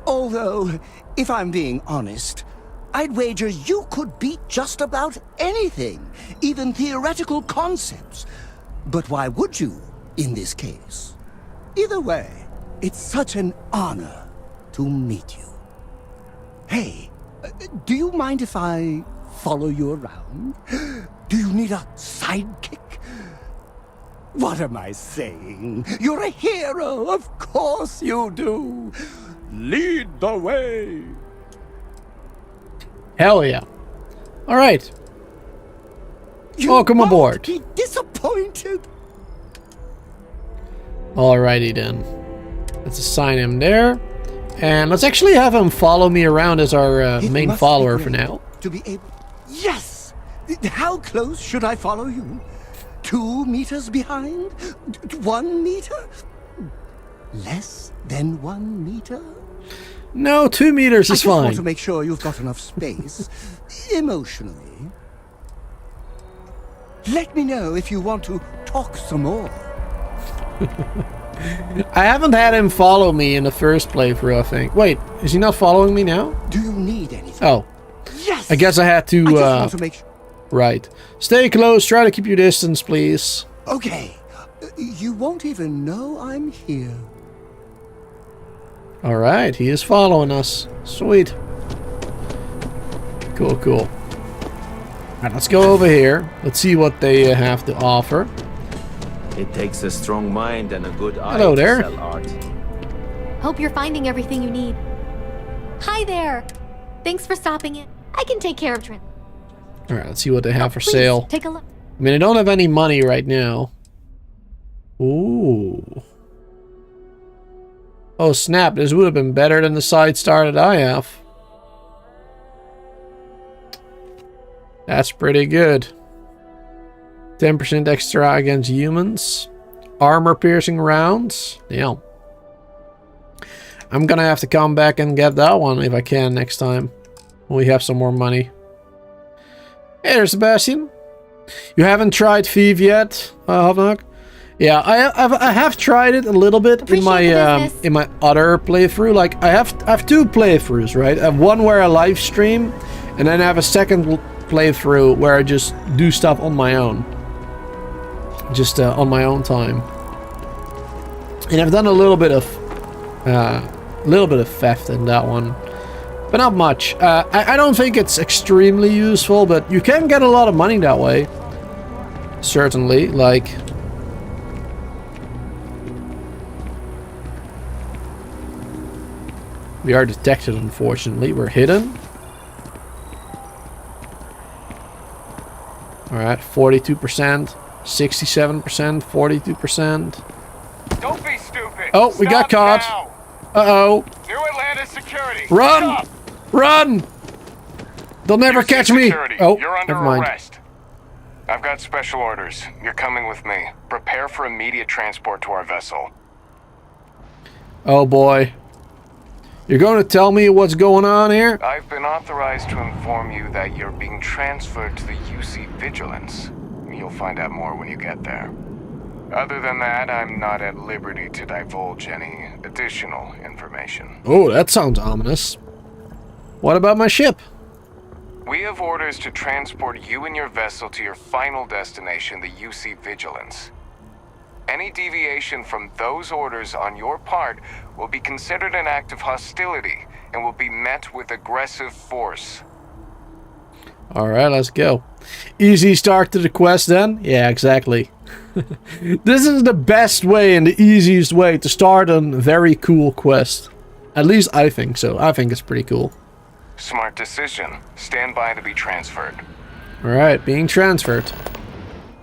Although, if I'm being honest, I'd wager you could beat just about anything, even theoretical concepts. But why would you, in this case? Either way, it's such an honor to meet you. Hey, do you mind if I follow you around? Do you need a sidekick? What am I saying? You're a hero, of course you do. Lead the way. Hell yeah. All right. You Welcome won't aboard. be disappointed. Alrighty then. Let's assign him there. And let's actually have him follow me around as our main follower for now. To be able... Yes! How close should I follow you? 2 meters behind? 1 meter? Less than 1 meter? No, 2 meters is I just fine. want to make sure you've got enough space, emotionally. Let me know if you want to talk some more. I haven't had him follow me in the first playthrough, I think. Wait, is he not following me now? Do you need anything? Oh. Yes! I guess I had to, I just want to make sure. Right. Stay close, try to keep your distance, please. Okay. You won't even know I'm here. Alright, he is following us. Sweet. Cool, cool. Alright, let's go over here. Let's see what they have to offer. It takes a strong mind and a good eye Hello there. to sell art. Hope you're finding everything you need. Hi there. Thanks for stopping in. I can take care of Trent. Alright, let's see what they have for Please, sale. take a look. I mean, I don't have any money right now. Ooh. Oh snap, this would have been better than the side star that I have. That's pretty good. 10% extra against humans. Armor piercing rounds. Damn. I'm gonna have to come back and get that one if I can next time. When we have some more money. Hey there, Sebastian. You haven't tried Thief yet, Hovnok? Yeah, I have tried it a little bit in my other playthrough. Like I have 2 playthroughs, right? I have one where I live stream, and then I have a second playthrough where I just do stuff on my own, just on my own time. And I've done a little bit of theft in that one, but not much. I don't think it's extremely useful, but you can get a lot of money that way. Certainly, like. We are detected, unfortunately. We're hidden. Alright, 42%, 67%, 42%. Don't be stupid. Oh, we got caught. Now. Uh-oh. New Atlanta security. Run! Stop. Run! They'll never catch me. Security. Oh, You're under never mind. arrest. I've got special orders. You're coming with me. Prepare for immediate transport to our vessel. Oh boy. You're going to tell me what's going on here? I've been authorized to inform you that you're being transferred to the UC Vigilance. You'll find out more when you get there. Other than that, I'm not at liberty to divulge any additional information. Oh, that sounds ominous. What about my ship? We have orders to transport you and your vessel to your final destination, the UC Vigilance. Any deviation from those orders on your part will be considered an act of hostility and will be met with aggressive force. Alright, let's go. Easy start to the quest then? Yeah, exactly. This is the best way and the easiest way to start a very cool quest. At least I think so. I think it's pretty cool. Smart decision. Stand by to be transferred. Alright, being transferred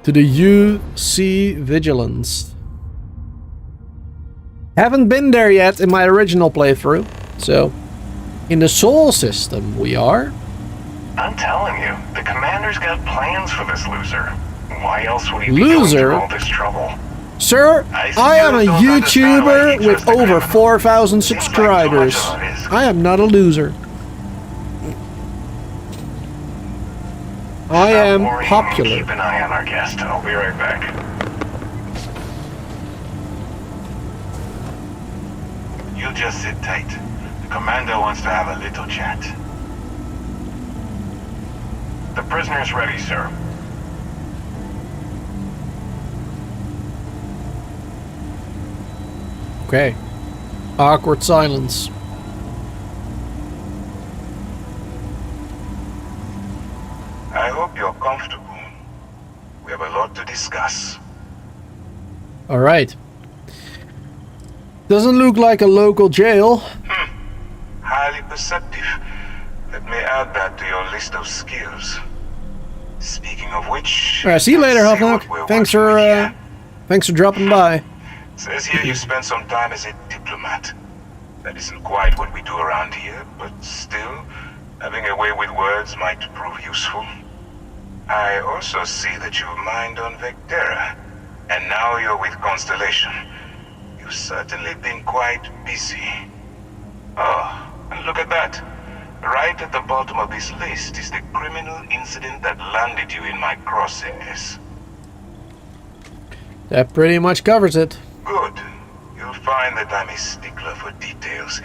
to the UC Vigilance. Haven't been there yet in my original playthrough. So, in the Sol system we are. I'm telling you, the commander's got plans for this loser. Why else would he be going through all this trouble? Sir, I am a YouTuber with over 4,000 subscribers. I am not a loser. I am popular. Keep an eye on our guest. I'll be right back. You just sit tight. The commander wants to have a little chat. The prisoner's ready, sir. Okay. Awkward silence. I hope you're comfortable. We have a lot to discuss. Alright. Doesn't look like a local jail. Highly perceptive. Let me add that to your list of skills. Speaking of which... Alright, see you later, Huffnock. Thanks for dropping by. Says here you spent some time as a diplomat. That isn't quite what we do around here, but still, having a way with words might prove useful. I also see that you've mined on Vectera, and now you're with Constellation. You've certainly been quite busy. Oh, and look at that. Right at the bottom of this list is the criminal incident that landed you in my crosshairs. That pretty much covers it. Good. You'll find that I'm a stickler for details,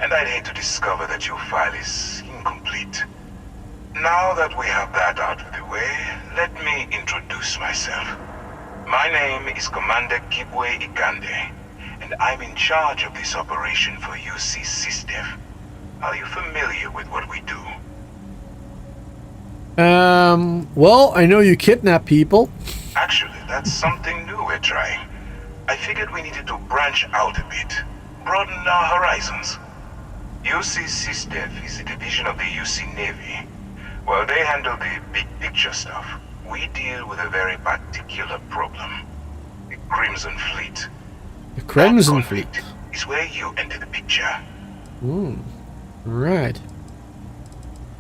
and I'd hate to discover that your file is incomplete. Now that we have that out of the way, let me introduce myself. My name is Commander Kibwe Ikande, and I'm in charge of this operation for UC SysDev. Are you familiar with what we do? Well, I know you kidnap people. Actually, that's something new we're trying. I figured we needed to branch out a bit, broaden our horizons. UC SysDev is a division of the UC Navy. While they handle the big picture stuff, we deal with a very particular problem. The Crimson Fleet. The Crimson Fleet is where you enter the picture. Right.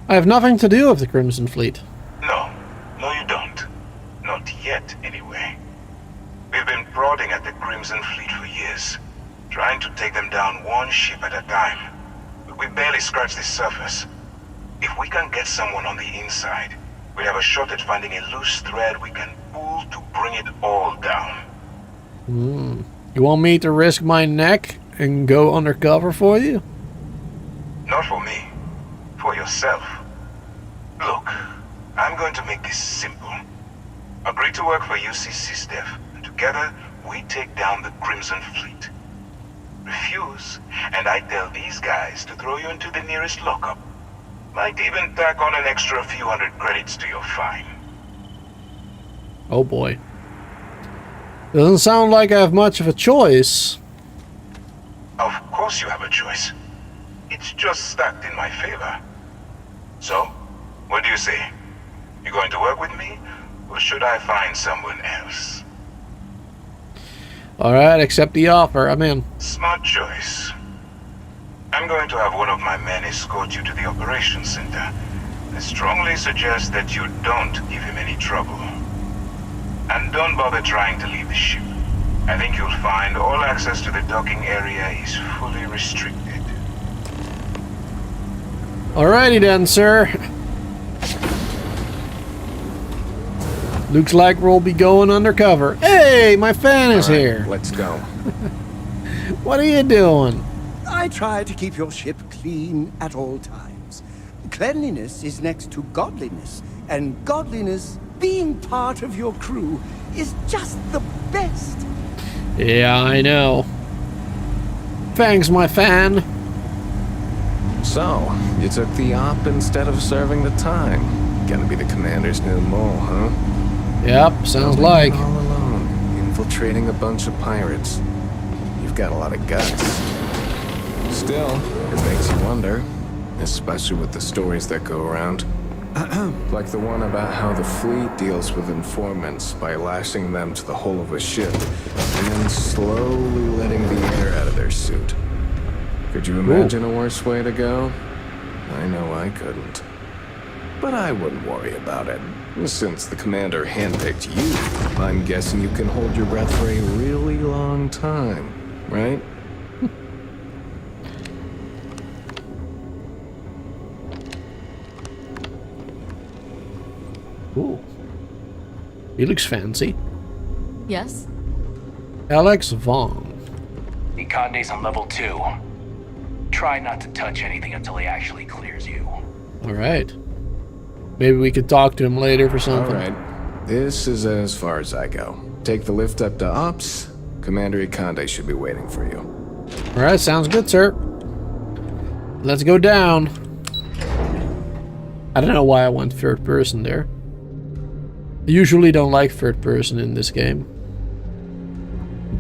I have nothing to do with the Crimson Fleet. No, you don't. Not yet, anyway. We've been prodding at the Crimson Fleet for years, trying to take them down one ship at a time. But we barely scratched the surface. If we can get someone on the inside, we have a shot at finding a loose thread we can pull to bring it all down. You want me to risk my neck and go undercover for you? Not for me. For yourself. Look, I'm going to make this simple. Agree to work for UC SysDev, and together we take down the Crimson Fleet. Refuse, and I tell these guys to throw you into the nearest lockup. Might even tack on an extra few hundred credits to your fine. Oh boy. Doesn't sound like I have much of a choice. Of course you have a choice. It's just stacked in my favor. So, what do you say? You going to work with me, or should I find someone else? Alright, accept the offer. I'm in. Smart choice. I'm going to have one of my men escort you to the operations center. I strongly suggest that you don't give him any trouble. And don't bother trying to leave the ship. I think you'll find all access to the docking area is fully restricted. Alrighty then, sir. Looks like we'll be going undercover. Hey, my fan is here. Let's go. What are you doing? I try to keep your ship clean at all times. Cleanliness is next to godliness, and godliness, being part of your crew, is just the best. Yeah, I know. Thanks, my fan. So, you took the op instead of serving the time. Gonna be the commander's new mole, huh? Yep, sounds like. All alone, infiltrating a bunch of pirates. You've got a lot of guts. Still, it makes you wonder, especially with the stories that go around. Like the one about how the fleet deals with informants by lashing them to the hull of a ship and then slowly letting the air out of their suit. Could you imagine a worse way to go? I know I couldn't. but I wouldn't worry about it. Since the commander handpicked you, I'm guessing you can hold your breath for a really long time, right? Cool. He looks fancy. Yes? Alex Vaughn. The Conde's on level 2. Try not to touch anything until he actually clears you. Alright. Maybe we could talk to him later for something. Alright. This is as far as I go. Take the lift up to Ops. Commander Conde should be waiting for you. Alright, sounds good, sir. Let's go down. I don't know why I went third person there. I usually don't like third person in this game.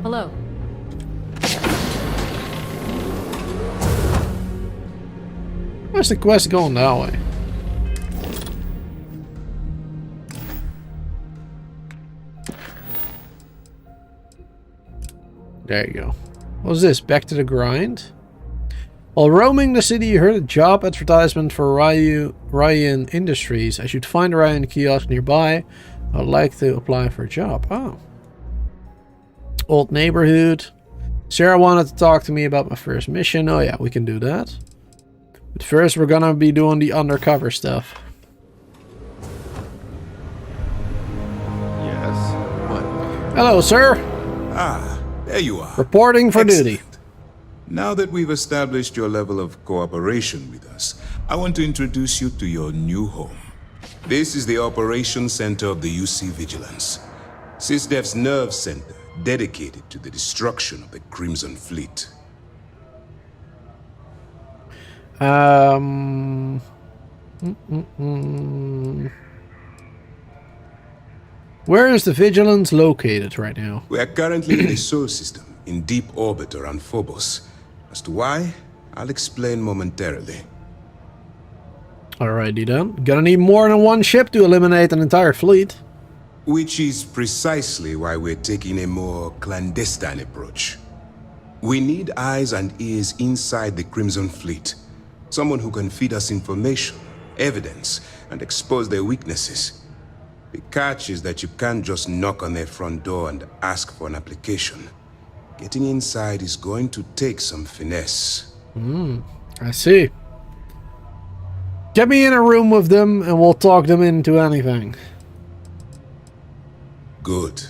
Hello. Where's the quest going that way? There you go. What's this? Back to the grind? While roaming the city, you heard a job advertisement for Ryan Industries. I should find a Ryan kiosk nearby. I'd like to apply for a job. Oh. Old neighborhood. Sarah wanted to talk to me about my first mission. Oh yeah, we can do that. But first we're gonna be doing the undercover stuff. Yes? What? Hello, sir. Ah, there you are. Reporting for duty. Now that we've established your level of cooperation with us, I want to introduce you to your new home. This is the Operations Center of the UC Vigilance. SysDef's nerve center, dedicated to the destruction of the Crimson Fleet. Where is the Vigilance located right now? We are currently in the Sol system, in deep orbit around Phobos. As to why, I'll explain momentarily. Alrighty then. Gonna need more than one ship to eliminate an entire fleet. Which is precisely why we're taking a more clandestine approach. We need eyes and ears inside the Crimson Fleet. Someone who can feed us information, evidence, and expose their weaknesses. The catch is that you can't just knock on their front door and ask for an application. Getting inside is going to take some finesse. I see. Get me in a room with them and we'll talk them into anything. Good.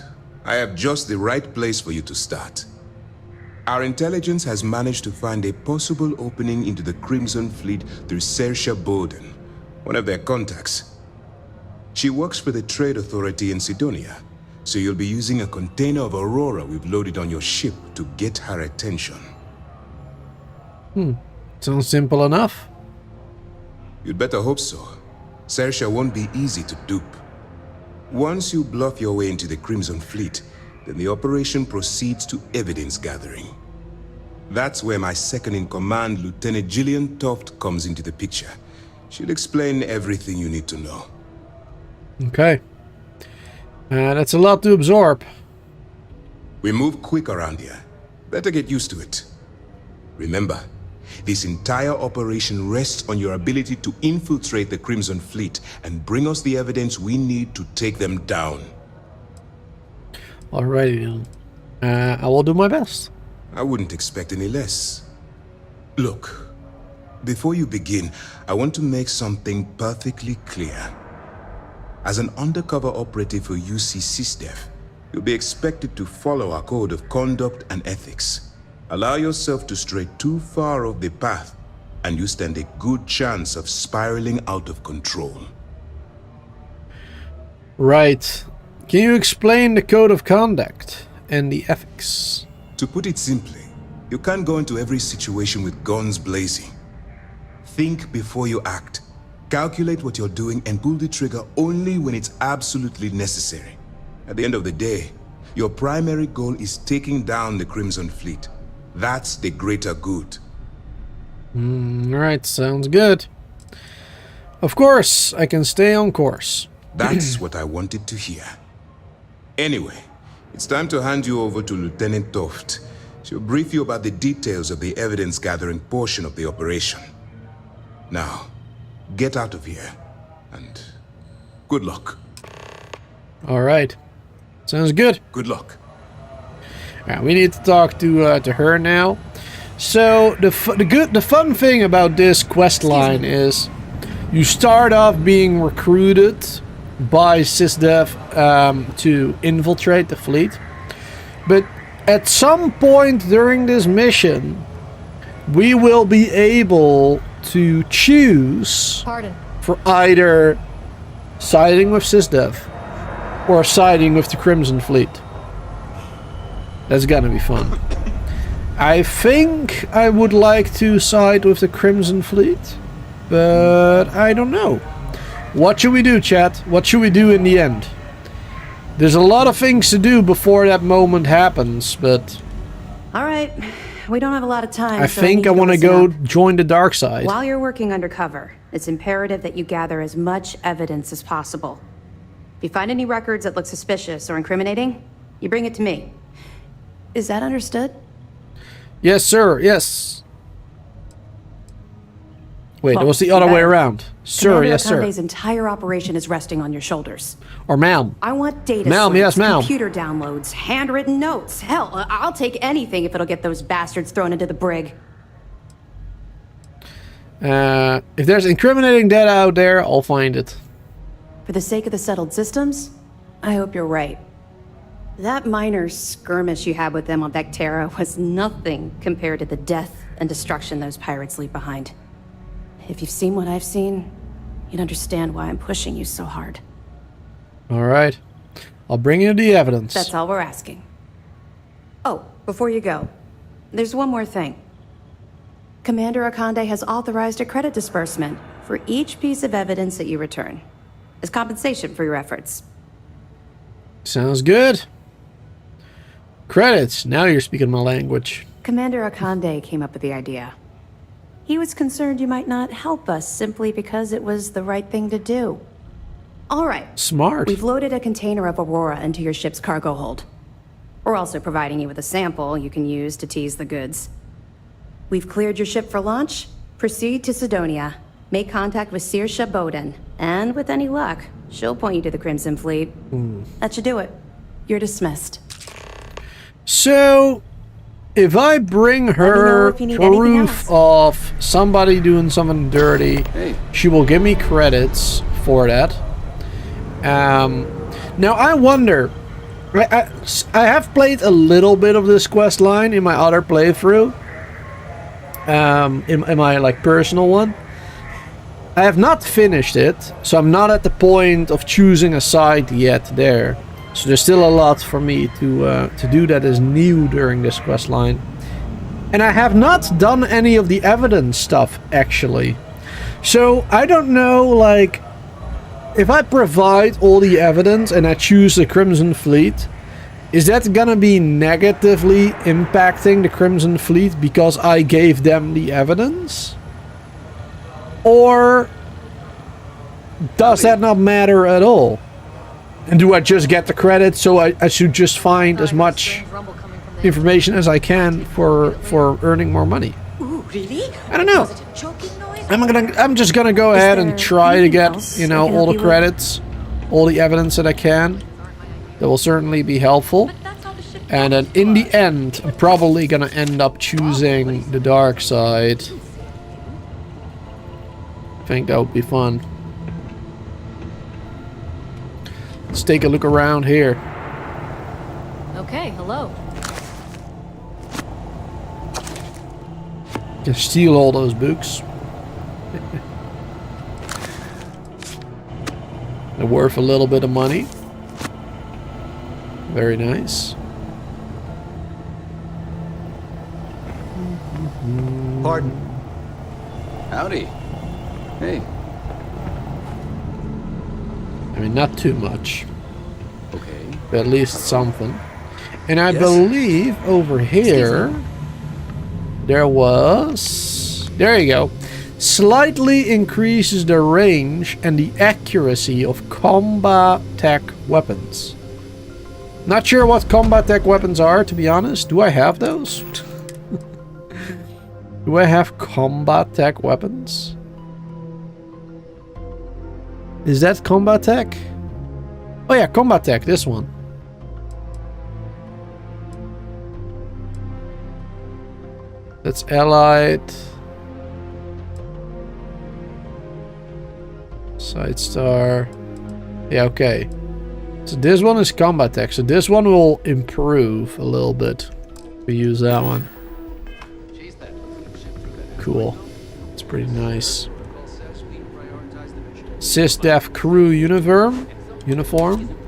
I have just the right place for you to start. Our intelligence has managed to find a possible opening into the Crimson Fleet through Saoirse Bowden, one of their contacts. She works for the Trade Authority in Sidonia, so you'll be using a container of Aurora we've loaded on your ship to get her attention. Sounds simple enough. You'd better hope so. Saoirse won't be easy to dupe. Once you bluff your way into the Crimson Fleet, then the operation proceeds to evidence gathering. That's where my second-in-command, Lieutenant Gillian Toft, comes into the picture. She'll explain everything you need to know. Okay. That's a lot to absorb. We move quick around here. Better get used to it. Remember, this entire operation rests on your ability to infiltrate the Crimson Fleet and bring us the evidence we need to take them down. Alrighty then. I will do my best. I wouldn't expect any less. Look, before you begin, I want to make something perfectly clear. As an undercover operative for UC SysDef, you'll be expected to follow our code of conduct and ethics. Allow yourself to stray too far off the path, and you stand a good chance of spiraling out of control. Right. Can you explain the code of conduct and the ethics? To put it simply, you can't go into every situation with guns blazing. Think before you act. Calculate what you're doing and pull the trigger only when it's absolutely necessary. At the end of the day, your primary goal is taking down the Crimson Fleet. That's the greater good. Alright, sounds good. Of course, I can stay on course. That's what I wanted to hear. Anyway, it's time to hand you over to Lieutenant Toft. She'll brief you about the details of the evidence-gathering portion of the operation. Now, get out of here. And good luck. All right. Sounds good. Good luck. Yeah, we need to talk to her now. So the fun thing about this quest line is you start off being recruited by SysDev to infiltrate the fleet, but at some point during this mission, we will be able to choose for either siding with SysDev or siding with the Crimson Fleet. That's gonna be fun. I think I would like to side with the Crimson Fleet, but I don't know. What should we do, chat? What should we do in the end? There's a lot of things to do before that moment happens, but... Alright, we don't have a lot of time, I so think I want to go join the dark side. While you're working undercover, it's imperative that you gather as much evidence as possible. If you find any records that look suspicious or incriminating, you bring it to me. Is that understood? Yes, sir, yes. Wait, it was the other way around. Sir, yes, sir. Commander's entire operation is resting on your shoulders. Or ma'am. I want data ma'am, yes, ma'am. computer downloads, handwritten notes. Hell, I'll take anything if it'll get those bastards thrown into the brig. If there's incriminating data out there, I'll find it. For the sake of the settled systems, I hope you're right. That minor skirmish you had with them on Vectera was nothing compared to the death and destruction those pirates leave behind. If you've seen what I've seen, you'd understand why I'm pushing you so hard. All right. I'll bring you the evidence. That's all we're asking. Oh, before you go, there's one more thing. Commander Akande has authorized a credit disbursement for each piece of evidence that you return, as compensation for your efforts. Sounds good. Credits. Now you're speaking my language. Commander Akande came up with the idea. He was concerned you might not help us simply because it was the right thing to do. All right. Smart. We've loaded a container of Aurora into your ship's cargo hold. We're also providing you with a sample you can use to tease the goods. We've cleared your ship for launch. Proceed to Sidonia. Make contact with Saoirse Bowden. And with any luck, she'll point you to the Crimson Fleet. That should do it. You're dismissed. So... if I bring her proof of somebody doing something dirty, she will give me credits for that. Now I wonder, I have played a little bit of this quest line in my other playthrough, in my like personal one. I have not finished it, so I'm not at the point of choosing a side yet there. So there's still a lot for me to do that is new during this quest line. And I have not done any of the evidence stuff, actually. So I don't know, like, if I provide all the evidence and I choose the Crimson Fleet, is that gonna be negatively impacting the Crimson Fleet because I gave them the evidence? Or does that not matter at all? And do I just get the credit, so I should just find as much information as I can for earning more money? Ooh, really? I don't know. I'm just gonna go ahead and try to get, you know, all the credits, all the evidence that I can. That will certainly be helpful. And then in the end, I'm probably gonna end up choosing the dark side. I think that would be fun. Let's take a look around here. Okay, hello. Just steal all those books. They're worth a little bit of money. Very nice. Pardon. Howdy. Hey. I mean, not too much. Okay. But at least something. And I believe over here there was... there you go. Slightly increases the range and the accuracy of combat tech weapons. Not sure what combat tech weapons are, to be honest. Do I have those? Do I have combat tech weapons? Is that combat tech? Oh yeah, combat tech, this one. That's allied. Side star. Yeah, okay. So this one is combat tech. So this one will improve a little bit. We use that one. Cool. It's pretty nice. SysDef crew uniform.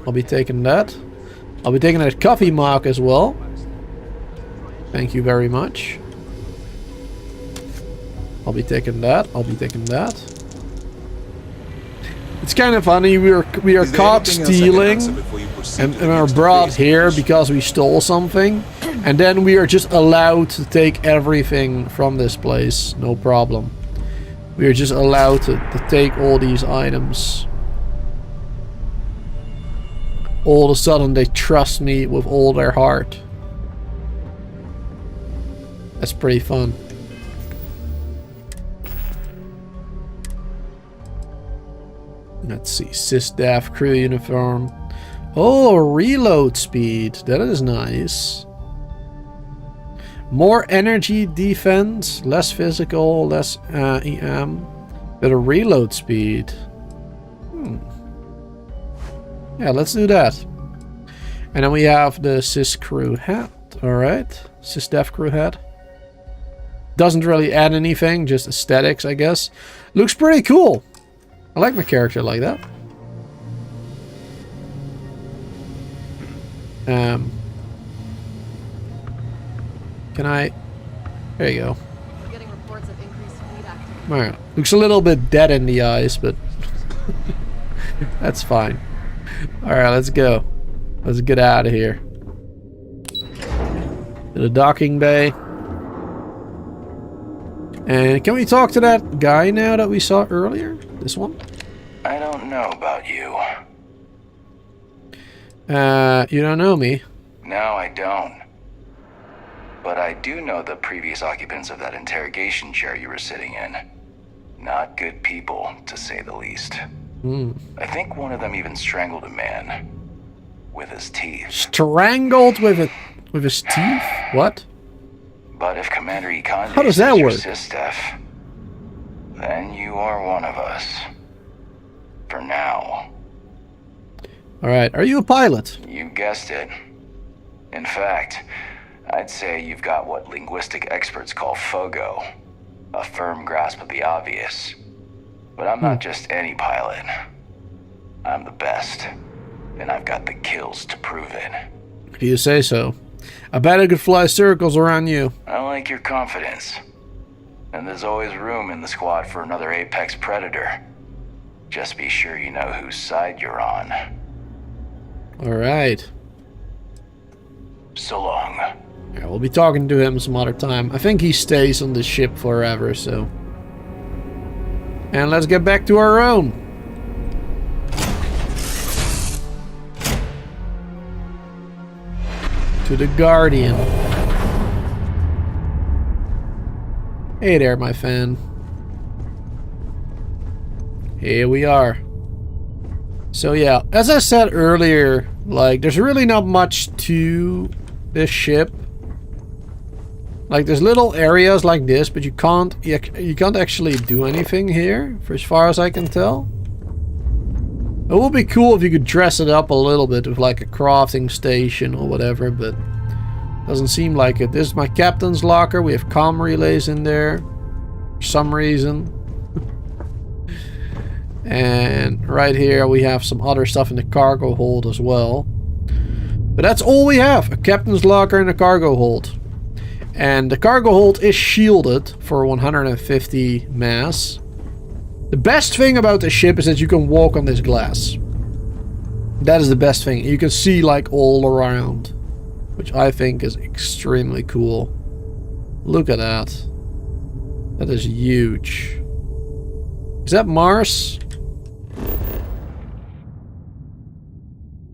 I'll be taking that. I'll be taking that coffee mug as well. Thank you very much. I'll be taking that. I'll be taking that. It's kind of funny. We are caught stealing and are brought here because we stole something, and then we are just allowed to take everything from this place. No problem. We are just allowed to take all these items. All of a sudden they trust me with all their heart. That's pretty fun. Let's see, SysDef crew uniform. Oh, reload speed. That is nice. More energy defense, less physical, less EM, better reload speed. Yeah, let's do that. And then we have the Sys crew hat. Alright, SysDef crew hat. Doesn't really add anything, just aesthetics, I guess. Looks pretty cool. I like my character like that. Can I... There you go. We're getting reports of increased fleet activity. Alright. Looks a little bit dead in the eyes, but... that's fine. Alright, let's go. Let's get out of here. To the docking bay. And can we talk to that guy now that we saw earlier? This one? I don't know about you. You don't know me. No, I don't. But I do know the previous occupants of that interrogation chair you were sitting in. Not good people, to say the least. I think one of them even strangled a man. With his teeth. Strangled with his teeth? What? But if Commander Econde How does that work? SysDef, then you are one of us. For now. Alright, are you a pilot? You guessed it. In fact, I'd say you've got what linguistic experts call FOGO. A firm grasp of the obvious. But I'm not just any pilot. I'm the best. And I've got the kills to prove it. If you say so. I bet I could fly circles around you. I like your confidence. And there's always room in the squad for another apex predator. Just be sure you know whose side you're on. Alright. So long. Yeah, we'll be talking to him some other time. I think he stays on the ship forever, so... And let's get back to our own. To the Guardian. Hey there, my fan. Here we are. So yeah, as I said earlier, like, there's really not much to this ship. Like, there's little areas like this, but you can't actually do anything here, for as far as I can tell. It would be cool if you could dress it up a little bit with like a crafting station or whatever, but doesn't seem like it. This is my captain's locker. We have comm relays in there for some reason. And right here we have some other stuff in the cargo hold as well. But that's all we have. A captain's locker and a cargo hold. And the cargo hold is shielded for 150 mass. The best thing about this ship is that you can walk on this glass. That is the best thing. You can see like all around, which I think is extremely cool. Look at that. That is huge. Is that Mars?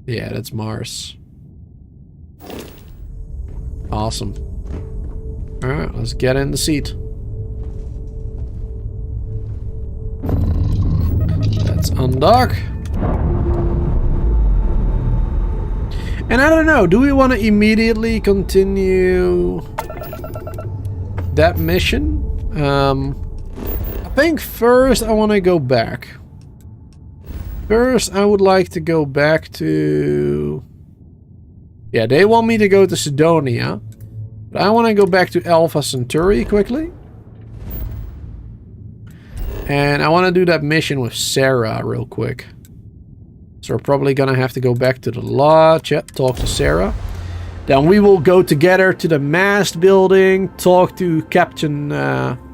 Yeah, that's Mars. Awesome. Alright, let's get in the seat. That's undock. And I don't know, do we want to immediately continue that mission? I think first I want to go back. First I would like to go back to... Yeah, they want me to go to Sidonia. But I want to go back to Alpha Centauri quickly. And I want to do that mission with Sarah real quick. So we're probably going to have to go back to the lodge. Yeah, talk to Sarah. Then we will go together to the mast building. Talk to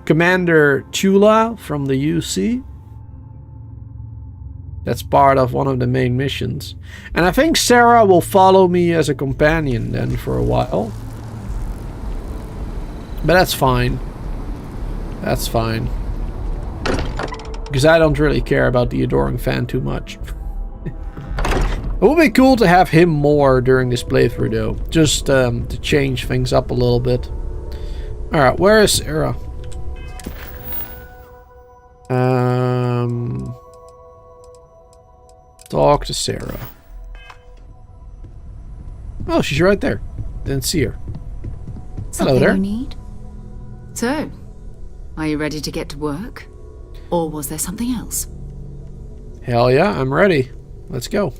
Commander Chula from the UC. That's part of one of the main missions. And I think Sarah will follow me as a companion then for a while. But that's fine. That's fine. Because I don't really care about the Adoring Fan too much. It would be cool to have him more during this playthrough though. Just to change things up a little bit. Alright, where is Sarah? Talk to Sarah. Oh, she's right there. Didn't see her. Hello there. You need? So, are you ready to get to work? Or was there something else? Hell yeah, I'm ready. Let's go.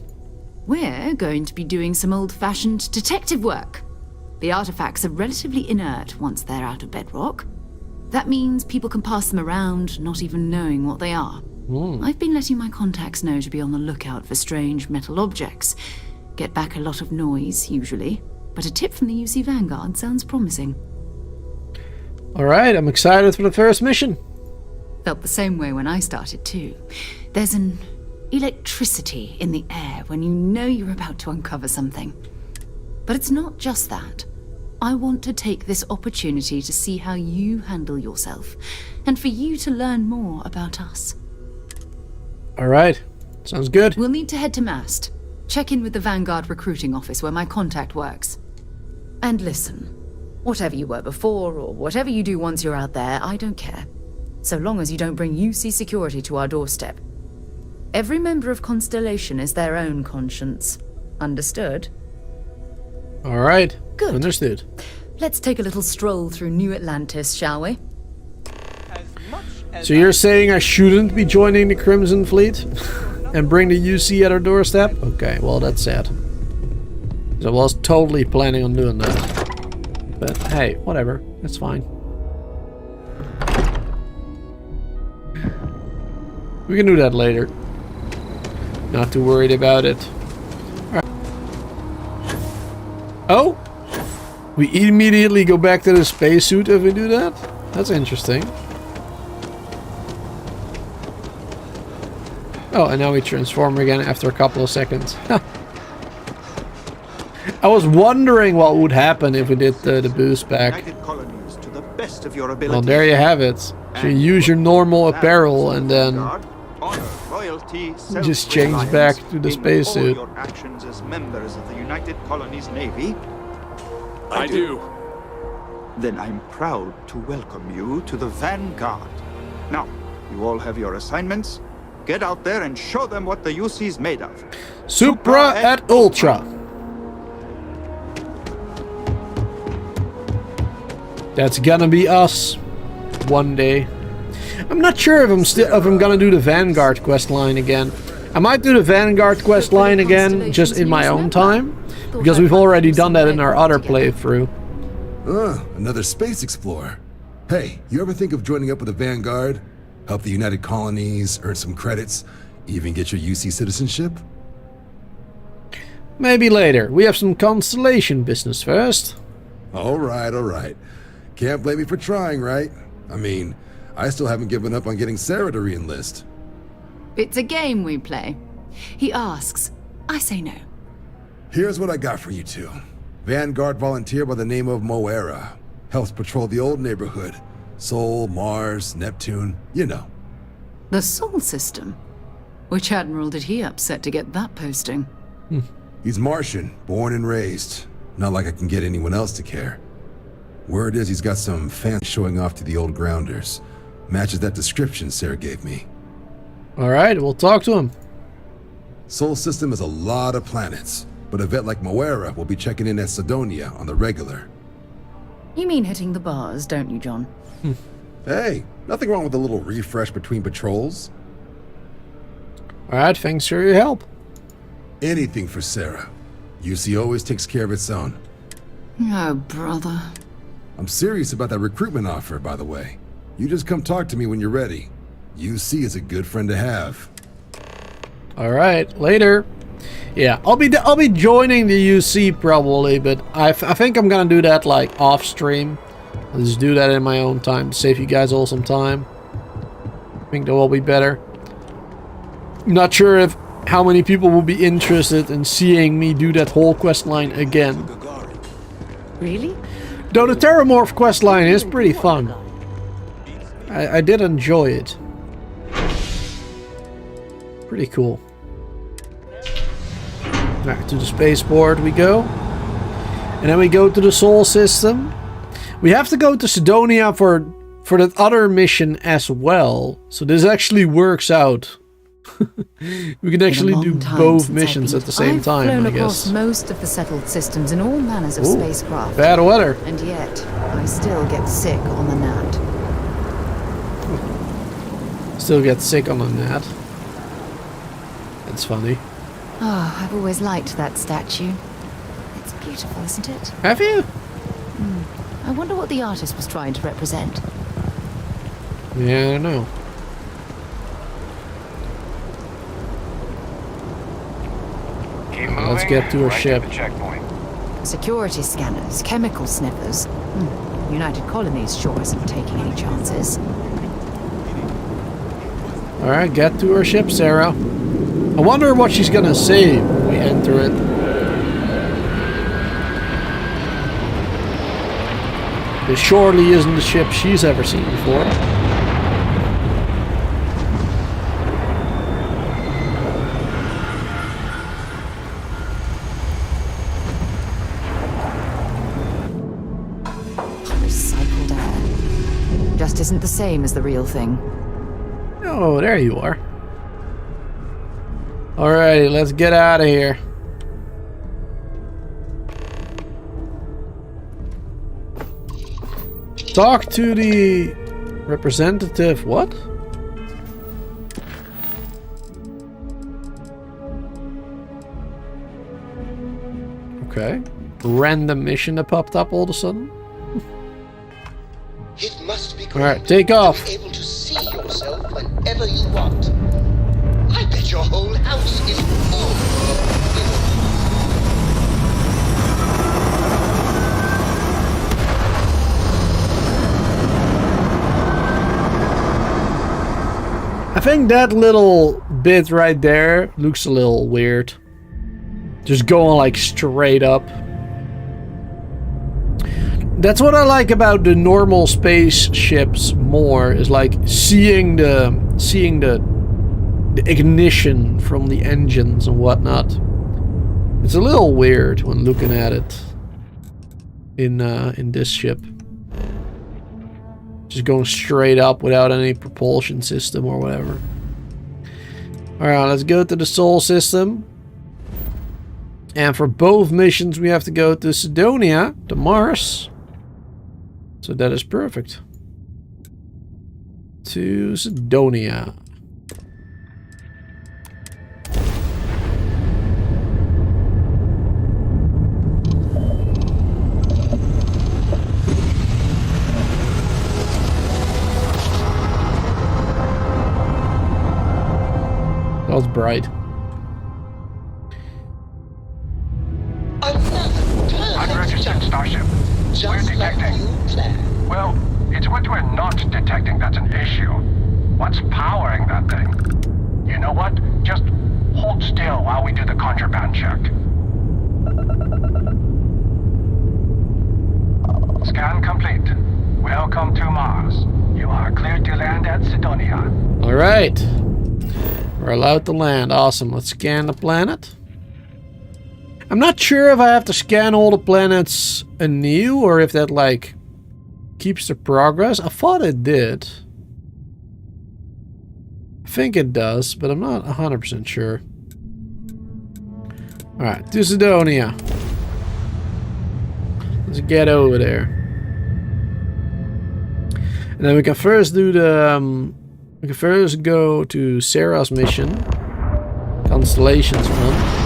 We're going to be doing some old-fashioned detective work. The artifacts are relatively inert once they're out of bedrock. That means people can pass them around, not even knowing what they are. I've been letting my contacts know to be on the lookout for strange metal objects. Get back a lot of noise, usually. But a tip from the UC Vanguard sounds promising. Alright, I'm excited for the first mission. Felt the same way when I started too. There's an electricity in the air when you know you're about to uncover something. But it's not just that. I want to take this opportunity to see how you handle yourself, and for you to learn more about us. Alright, sounds good. We'll need to head to Mast. Check in with the Vanguard recruiting office where my contact works. And listen, whatever you were before, or whatever you do once you're out there, I don't care. So long as you don't bring UC security to our doorstep. Every member of Constellation is their own conscience. Understood? Alright, good. Understood. Let's take a little stroll through New Atlantis, shall we? So you're saying I shouldn't be joining the Crimson Fleet? And bring the UC at our doorstep? Okay, well that's sad. I was totally planning on doing that. But hey, whatever. That's fine. We can do that later. Not too worried about it. Right. Oh! We immediately go back to the spacesuit if we do that? That's interesting. Oh, and now we transform again after a couple of seconds. I was wondering what would happen if we did the boost back. To the best of your ability. Well, there you have it. So you use your normal apparel and then just change back to the spacesuit. Your actions as members of the United Colonies Navy. I do. Then I'm proud to welcome you to the Vanguard. Now, you all have your assignments. Get out there and show them what the UC's made of. Supra et Ultra. That's gonna be us one day. I'm not sure if I'm gonna do the Vanguard quest line again. I might do the Vanguard quest line again just in my own time, because we've already done that in our other playthrough. Another space explorer. Hey, you ever think of joining up with the Vanguard? Help the United Colonies, earn some credits, even get your UC citizenship? Maybe later. We have some Constellation business first. Alright. Can't blame me for trying, right? I mean, I still haven't given up on getting Sarah to re-enlist. It's a game we play. He asks, I say no. Here's what I got for you two. Vanguard volunteer by the name of Moera. Helps patrol the old neighborhood. Sol, Mars, Neptune, you know. The Sol system? Which admiral did he upset to get that posting? He's Martian, born and raised. Not like I can get anyone else to care. Word is he's got some fans showing off to the old grounders. Matches that description Sarah gave me. Alright, we'll talk to him. Sol system has a lot of planets, but a vet like Moera will be checking in at Sidonia on the regular. You mean hitting the bars, don't you, John? Hey, nothing wrong with a little refresh between patrols. Alright, thanks for your help. Anything for Sarah. UC always takes care of its own. Oh, brother. I'm serious about that recruitment offer, by the way. You just come talk to me when you're ready. UC is a good friend to have. Alright, later. Yeah, I'll be joining the UC probably, but I think I'm gonna do that like off stream. I'll just do that in my own time to save you guys all some time. I think that will be better. Not sure if how many people will be interested in seeing me do that whole quest line again. Really? Though the Terramorph quest line is pretty fun. I did enjoy it. Pretty cool. Back to the spaceport we go. And then we go to the Sol system. We have to go to Sidonia for that other mission as well. So this actually works out. We can actually do both missions at the same time, I I've flown guess. across most of the settled systems in all manners of spacecraft. Bad weather. And yet, I still get sick on the gnat. Still get sick on the gnat. That's funny. Oh, I've always liked that statue. It's beautiful, isn't it? Have you? I wonder what the artist was trying to represent. Yeah, I don't know. Let's get to our ship. Security scanners, chemical sniffers. United Colonies sure isn't taking any chances. Alright, get to our ship, Sarah. I wonder what she's gonna say when we enter it. This surely isn't the ship she's ever seen before. Recycled air. Just isn't the same as the real thing. Oh, there you are. Alrighty, let's get out of here. Talk to the representative. What? Okay. Random mission that popped up all of a sudden. It must be Alright, take off. able to see yourself whenever you want. I bet your whole house is full. I think that little bit right there looks a little weird. Just going like straight up. That's what I like about the normal spaceships more, is like seeing the ignition from the engines and whatnot. It's a little weird when looking at it in this ship. Just going straight up without any propulsion system or whatever. Alright, let's go to the Sol system. And for both missions we have to go to Sidonia, to Mars. So that is perfect. To Sidonia. That was bright. Unregistered starship. We're detecting. Well, it's what we're not detecting that's an issue. What's powering that thing? You know what? Just hold still while we do the contraband check. Scan complete. Welcome to Mars. You are cleared to land at Sidonia. Alright. We're allowed to land. Awesome. Let's scan the planet. I'm not sure if I have to scan all the planets anew or if that like keeps the progress. I thought it did. I think it does, but I'm not 100% sure. Alright, to Sidonia. Let's get over there. And then we can first do the... we can first go to Sarah's mission. Constellation's one.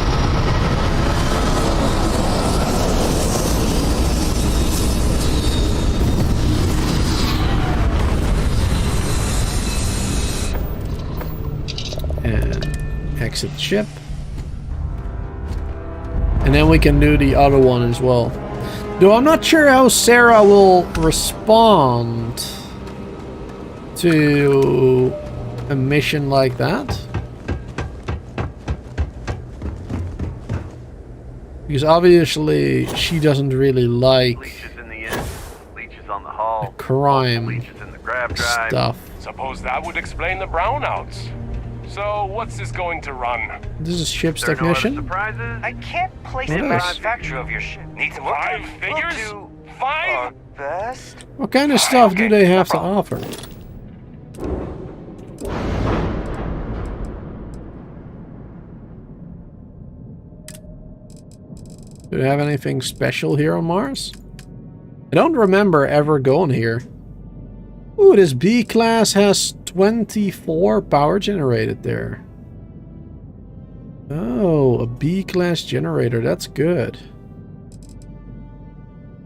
Exit the ship. And then we can do the other one as well. Though I'm not sure how Sarah will respond to a mission like that. Because obviously she doesn't really like the crime stuff. Suppose that would explain the brownouts. So, what's this going to run? This is ship's technician. I can't place the manufacturer of your ship. Need to 5 figures? 5? Best. What kind of stuff do they have to offer? Do they have anything special here on Mars? I don't remember ever going here. Ooh, this B class has 24 power generated there. Oh, a B class generator. That's good.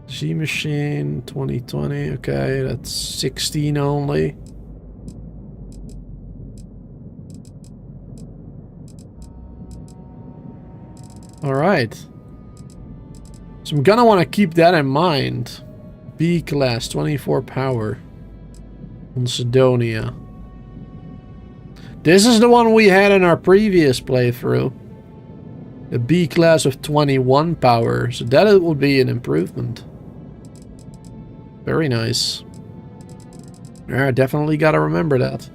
G machine 2020. Okay, that's 16 only. All right. So I'm gonna want to keep that in mind. B class 24 power on Sidonia. This is the one we had in our previous playthrough. The B class of 21 power. So that will be an improvement. Very nice. Alright, definitely gotta remember that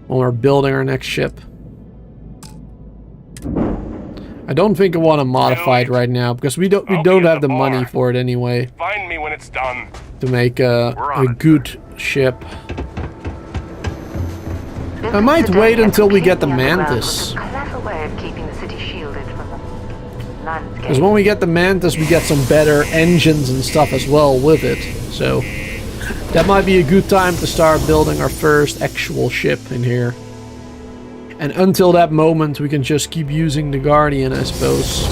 when we're building our next ship. I don't think I want to modify it right now because we don't have the money for it anyway. Find me when it's done. To make a good ship. I might wait until we get the Mantis. Because when we get the Mantis, we get some better engines and stuff as well with it. So that might be a good time to start building our first actual ship in here. And until that moment, we can just keep using the Guardian, I suppose.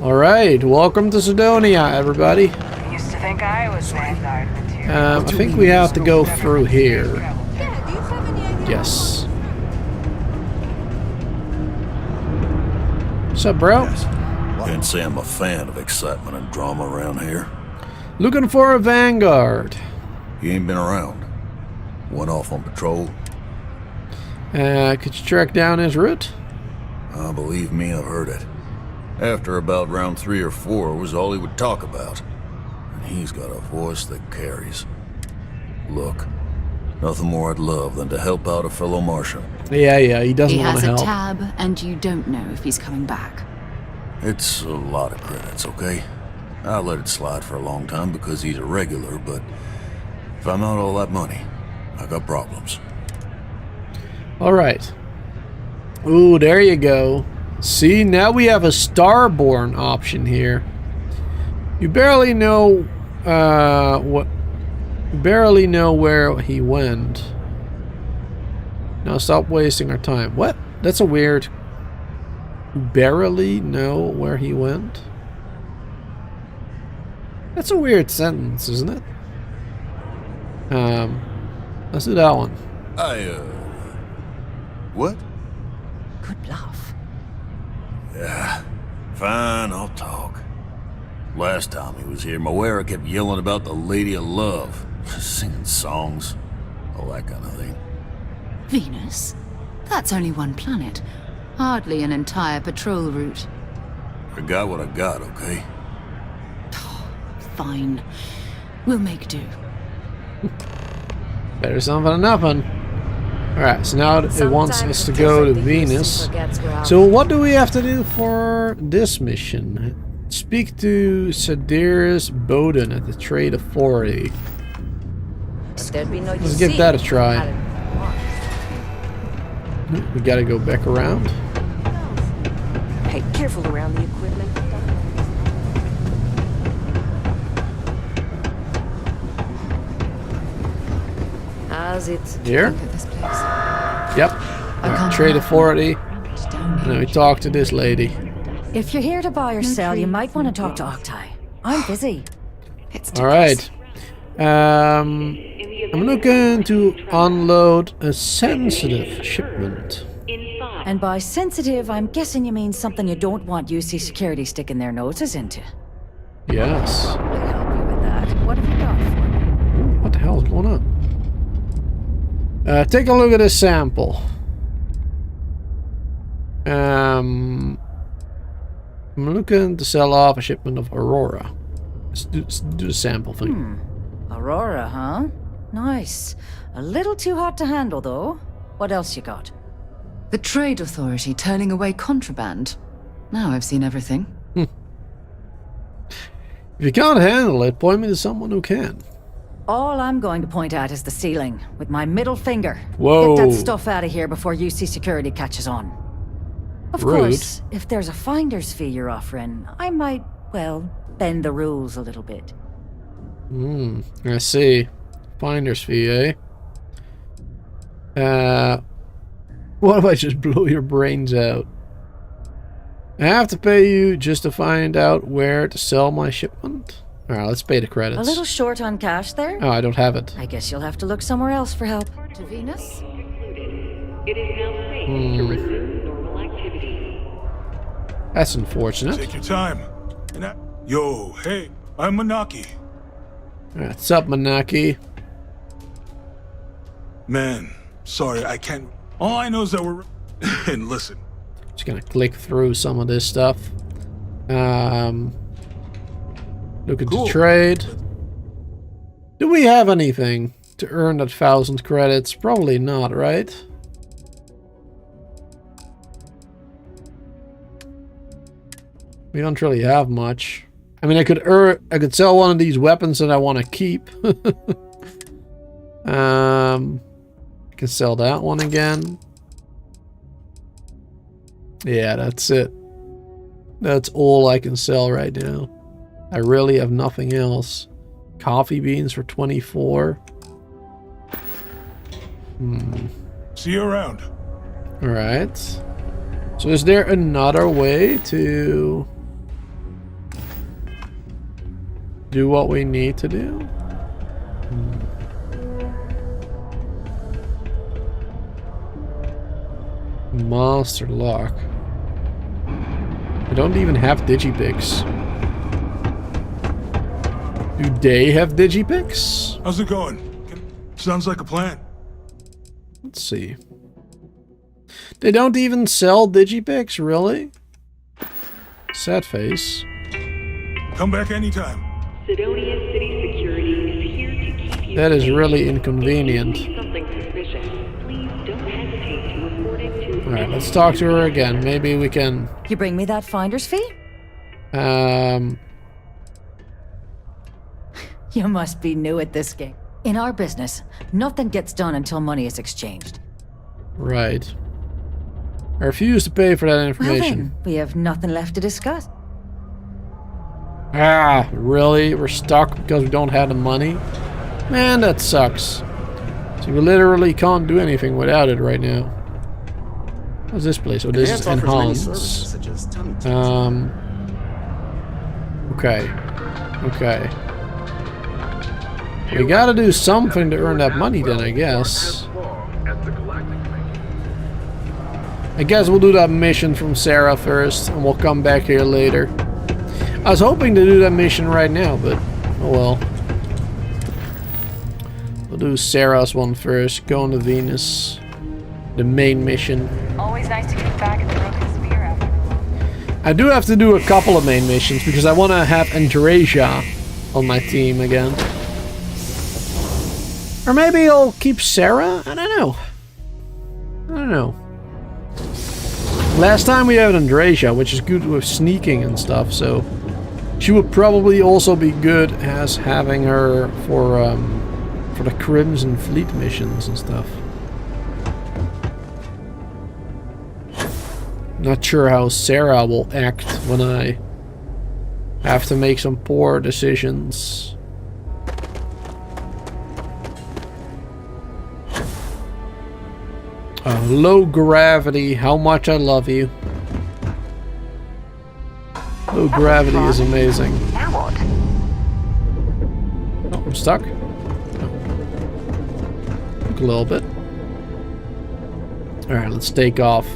Alright, welcome to Sidonia, everybody. Used to think I was Vanguard material. I think we have to go through here. Yes. What's up, bro? Can't say I'm a fan of excitement and drama around here. Looking for a Vanguard. He ain't been around. Went off on patrol. Could you track down his route? Believe me, I've heard it. After about round 3 or 4 was all he would talk about. And he's got a voice that carries. Look, nothing more I'd love than to help out a fellow Martian. Yeah, he doesn't want to help. He has a tab, and you don't know if he's coming back. It's a lot of credits, okay? I let it slide for a long time because he's a regular, but if I'm out all that money, I got problems. Alright. Ooh, there you go. See, now we have a Starborn option here. You barely know barely know where he went. Now stop wasting our time. What? That's a weird... Barely know where he went? That's a weird sentence, isn't it? Let's do that one. What? Good bluff. Yeah, fine, I'll talk. Last time he was here, Moira kept yelling about the Lady of Love, singing songs, all that kind of thing. Venus? That's only one planet. Hardly an entire patrol route. I got what I got, okay? Fine. We'll make do. Better something than nothing. Alright, so now it wants us to go to Venus. So what do we have to do for this mission? Speak to Sadiris Bowden at the Trade Authority. But there'd be no Let's give that a try. We gotta go back around. Hey, careful around the equipment. How's it? Here? Yep. Trade authority. And then we talk to this lady. If you're here to buy or sell, you might want to talk to Octai. I'm busy. Alright. I'm looking to unload a sensitive shipment. And by sensitive, I'm guessing you mean something you don't want UC security sticking their noses into. Yes. I'll help you with that. What have you got for me? Ooh, what the hell is going on? Take a look at this sample. I'm looking to sell off a shipment of Aurora. Let's do the sample thing. Aurora, huh? Nice. A little too hot to handle, though. What else you got? The Trade Authority turning away contraband. Now I've seen everything. If you can't handle it, point me to someone who can. All I'm going to point at is the ceiling, with my middle finger. Whoa. Get that stuff out of here before UC security catches on. Of course, if there's a finder's fee you're offering, I might, well, bend the rules a little bit. I see. Finder's fee, eh? What if I just blow your brains out? I have to pay you just to find out where to sell my shipment? Alright, let's pay the credits. A little short on cash there? Oh, I don't have it. I guess you'll have to look somewhere else for help. To Venus? It is now safe to resume normal activity. That's unfortunate. Take your time. Yo, hey, I'm Manaki. What's up, Manaki? Man, sorry, I can't. All I know is that we're. And listen. Just gonna click through some of this stuff. Looking to trade. Do we have anything to earn that 1,000 credits? Probably not, right? We don't really have much. I mean, I could sell one of these weapons that I want to keep. I can sell that one again. Yeah, that's it. That's all I can sell right now. I really have nothing else. Coffee beans for 24. See you around. Alright. So is there another way to do what we need to do? Monster lock. I don't even have digipicks. Do they have digipicks? How's it going? Sounds like a plan. Let's see. They don't even sell digipicks, really? Sad face. Come back anytime. Sidonia City Security is here to keep you That is safe. really inconvenient. Something suspicious. Please don't hesitate to report it to. Alright, let's talk to her again. Maybe we can... You bring me that finder's fee? You must be new at this game. In our business, nothing gets done until money is exchanged. Right. I refuse to pay for that Well information. then, we have nothing left to discuss. Ah, really? We're stuck because we don't have the money? Man, that sucks. So we literally can't do anything without it right now. What's this place? Oh, this is Enhance. Okay. Okay. We gotta do something to earn that money then, I guess. I guess we'll do that mission from Sarah first, and we'll come back here later. I was hoping to do that mission right now, but oh well. We'll do Sarah's one first, go on to Venus. The main mission. Always nice to get back at the broken sphere after a while. I do have to do a couple of main missions because I want to have Andreja on my team again. Or maybe I'll keep Sarah? I don't know. I don't know. Last time we had Andreja, which is good with sneaking and stuff, so she would probably also be good as having her for For the Crimson Fleet missions and stuff. Not sure how Sarah will act when I have to make some poor decisions. Low gravity, how much I love you. Low gravity is amazing. Now what? Oh, I'm stuck. A little bit. Alright, let's take off.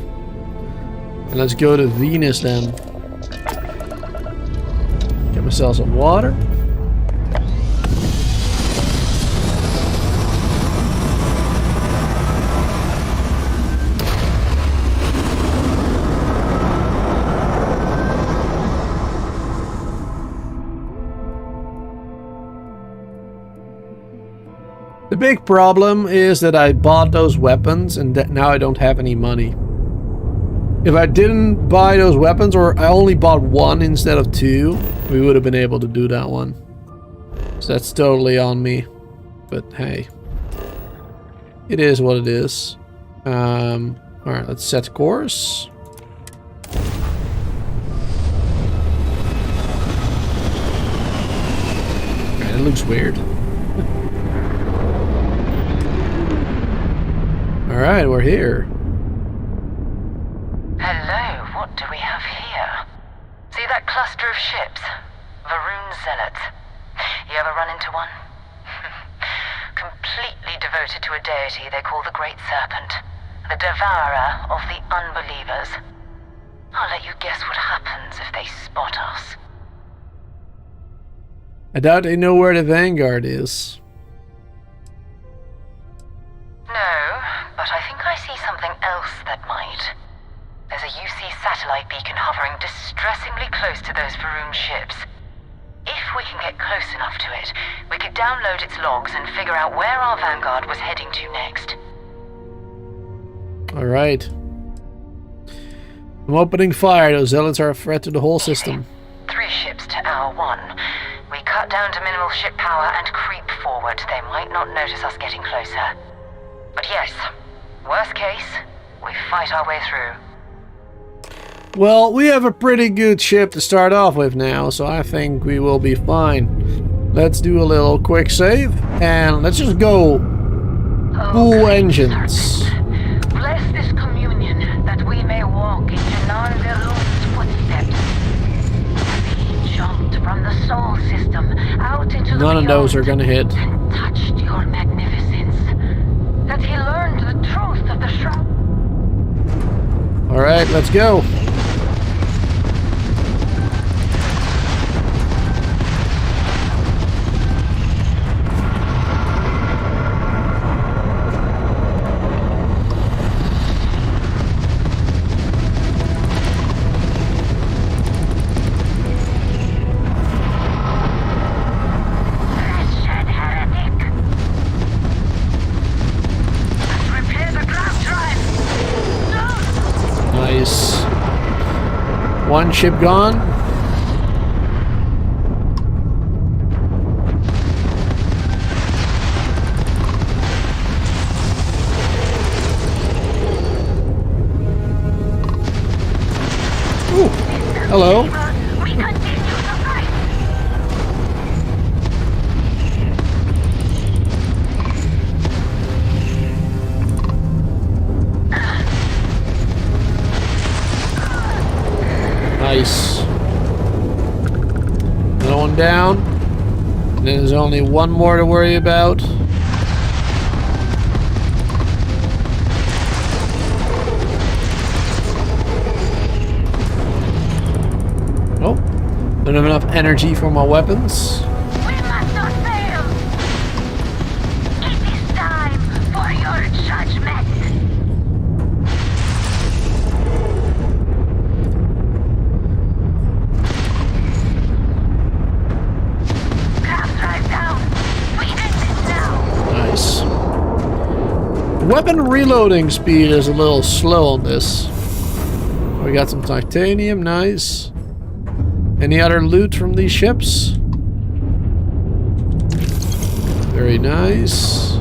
And let's go to Venus then. Get myself some water. The big problem is that I bought those weapons and that now I don't have any money. If I didn't buy those weapons, or I only bought one instead of two, we would have been able to do that one. So that's totally on me. But hey, it is what it is. Alright, let's set course. Alright, it looks weird. Alright, we're here. Hello, what do we have here? See that cluster of ships? Varun Zealots. You ever run into one? Completely devoted to a deity they call the Great Serpent. The devourer of the unbelievers. I'll let you guess what happens if they spot us. I doubt they know where the Vanguard is. No, but I think I see something else that might. There's a UC satellite beacon hovering distressingly close to those Varun ships. If we can get close enough to it, we could download its logs and figure out where our Vanguard was heading to next. Alright. I'm opening fire. Those zealots are a threat to the whole system. 3 ships to our 1. We cut down to minimal ship power and creep forward. They might not notice us getting closer. But yes, worst case, we fight our way through. Well, we have a pretty good ship to start off with now, so I think we will be fine. Let's do a little quick save, and let's just go full engines. Bless this communion that we may walk into non-Verun's footsteps. He jumped from the Sol system out into the None of those are gonna hit. and touched your magnificence. That he learned the truth of the shroud. Alright, let's go. Nice. One ship gone. Ooh, hello. Nice. Another one down. And there's only one more to worry about. Oh, don't have enough energy for my weapons. We must not fail. It is time for your judgment. Nice. Weapon reloading speed is a little slow on this. We got some titanium, nice. Any other loot from these ships? Very nice.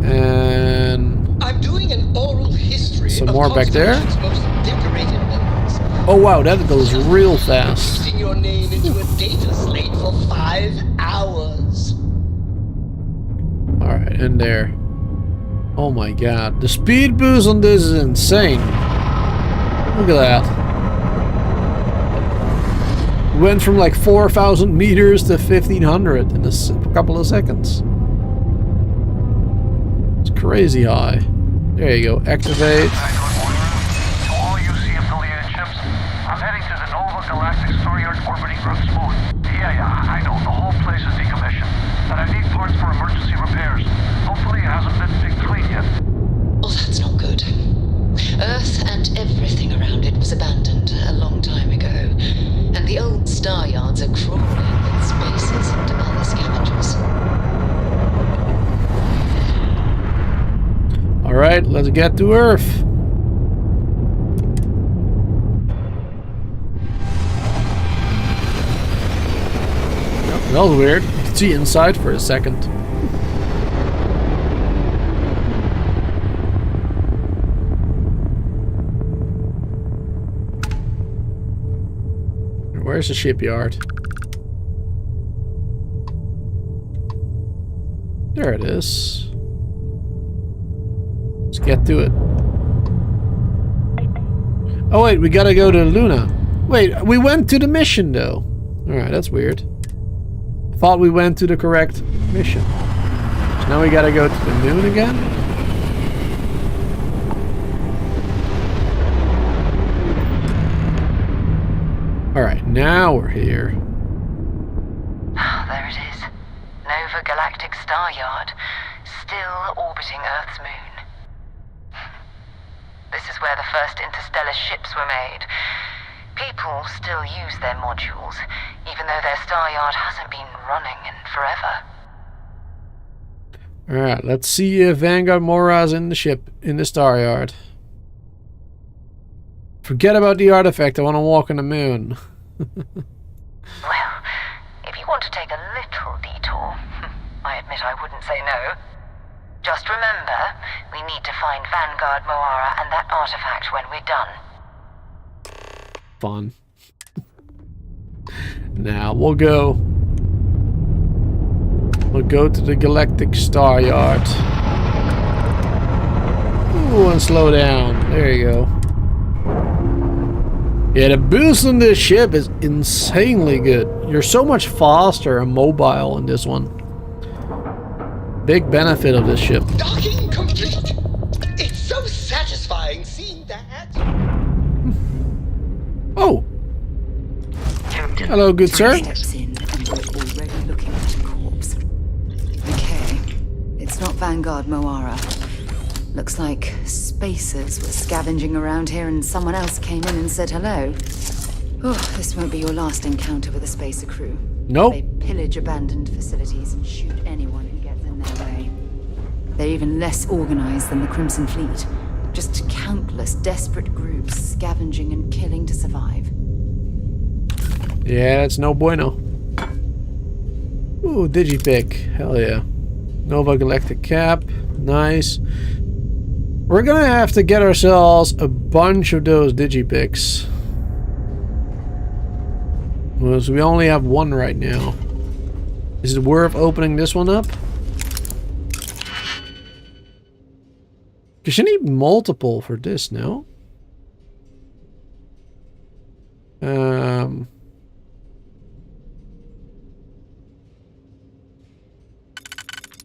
And I'm doing an oral history some of more back there. Constellation's most decorated members. Oh wow, that goes real fast. Posting your name into a data slate for 5 hours. Alright, and there. Oh my god. The speed boost on this is insane. Look at that. Went from like 4,000 meters to 1,500 in a couple of seconds. It's crazy high. There you go. Activate. To all UC affiliated ships, I'm heading to the Nova Galactic Storyard orbiting Group's moon. Yeah, I know. The whole place is decommissioned. But I need parts for emergency repairs. Hopefully it hasn't been picked clean yet. Oh, that's not good. Earth and everything around it was abandoned a long time ago. And the old star yards are crawling with spaces and other scavengers. Alright, let's get to Earth. Oh, that was weird. You could see inside for a second. Where's the shipyard? There it is. Let's get to it. Oh wait, we gotta go to Luna. Wait, we went to the mission though. Alright, that's weird. Thought we went to the correct mission. So now we gotta go to the moon again? Alright, now we're here. There it is. Nova Galactic Star Yard, still orbiting Earth's moon. This is where the first interstellar ships were made. People still use their modules, even though their star yard hasn't been running in forever. Alright, let's see if Vanguard Mora's in the ship, in the star yard. Forget about the artifact, I want to walk on the moon. Well, if you want to take a little detour, I admit I wouldn't say no. Just remember, we need to find Vanguard Moara and that artifact when we're done. Fun. Now we'll go to the Galactic Star Yard. Ooh, and slow down. There you go. Yeah, the boost on this ship is insanely good. You're so much faster and mobile in this one. Big benefit of this ship. Docking complete. It's so satisfying seeing that. Oh. Hello, good sir. Steps in and we're already looking at a corpse. Okay, it's not Vanguard Moara. Looks like spacers were scavenging around here and someone else came in and said hello. Oh, this won't be your last encounter with a spacer crew. Nope. They pillage abandoned facilities and shoot anyone who gets in their way. They're even less organized than the Crimson Fleet. Just countless desperate groups scavenging and killing to survive. Yeah, that's no bueno. Ooh, Digipick. Hell yeah. Nova Galactic Cap. Nice. We're gonna have to get ourselves a bunch of those Digipicks. Because we only have one right now. Is it worth opening this one up? Because you need multiple for this, no? Yeah,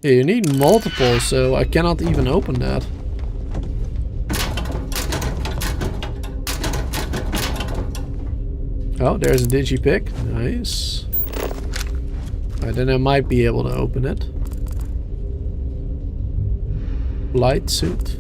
you need multiple, so I cannot even open that. Oh, there's a Digipick. Nice. Alright, then I might be able to open it. Light suit.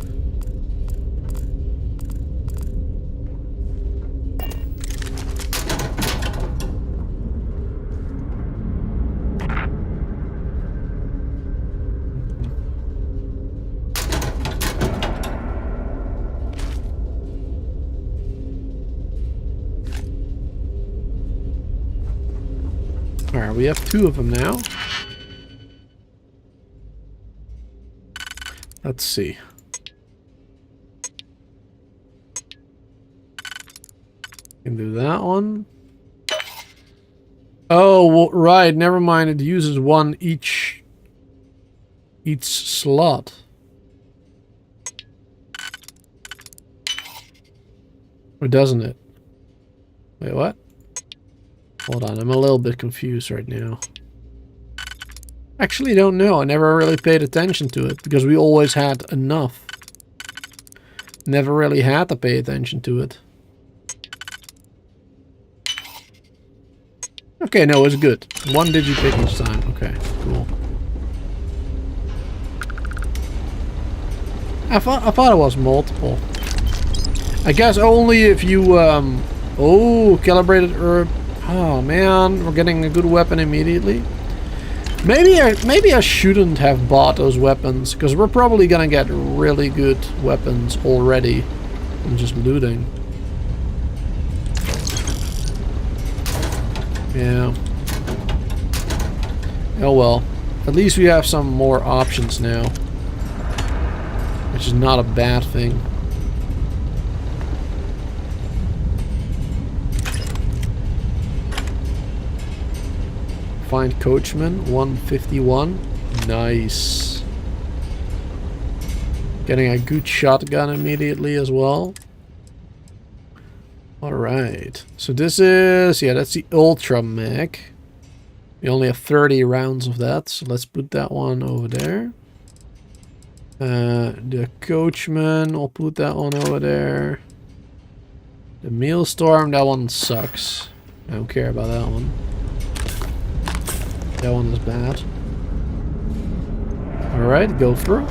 Alright, we have two of them now. Let's see. Can do that one. Oh, well, right. Never mind. It uses one each slot. Or doesn't it? Wait, what? Hold on. I'm a little bit confused right now. Actually, don't know. I never really paid attention to it because we always had enough. Never really had to pay attention to it. Okay, no, it's good. One digipick each time. Okay, cool. I thought it was multiple. I guess only if you oh, calibrated herb. Oh man, we're getting a good weapon immediately. Maybe I shouldn't have bought those weapons because we're probably gonna get really good weapons already from just looting. Yeah. Oh well. At least we have some more options now. Which is not a bad thing. Find coachman, 151. Nice. Getting a good shotgun immediately as well. Alright, so this is, yeah, that's the Ultra Mech. We only have 30 rounds of that, so let's put that one over there. The Coachman, I'll put that one over there. The Mealstorm, that one sucks. I don't care about that one. That one is bad. Alright, go through.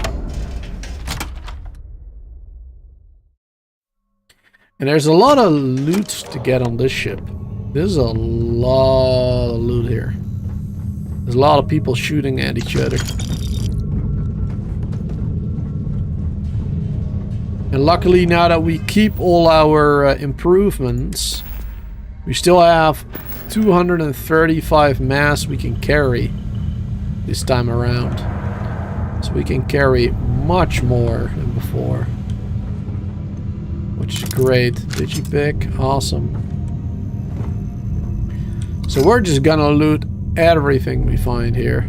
And there's a lot of loot to get on this ship. There's a lot of loot here. There's a lot of people shooting at each other. And luckily now that we keep all our improvements, we still have 235 mass we can carry this time around. So we can carry much more than before. Which is great. Digipick, awesome. So we're just gonna loot everything we find here.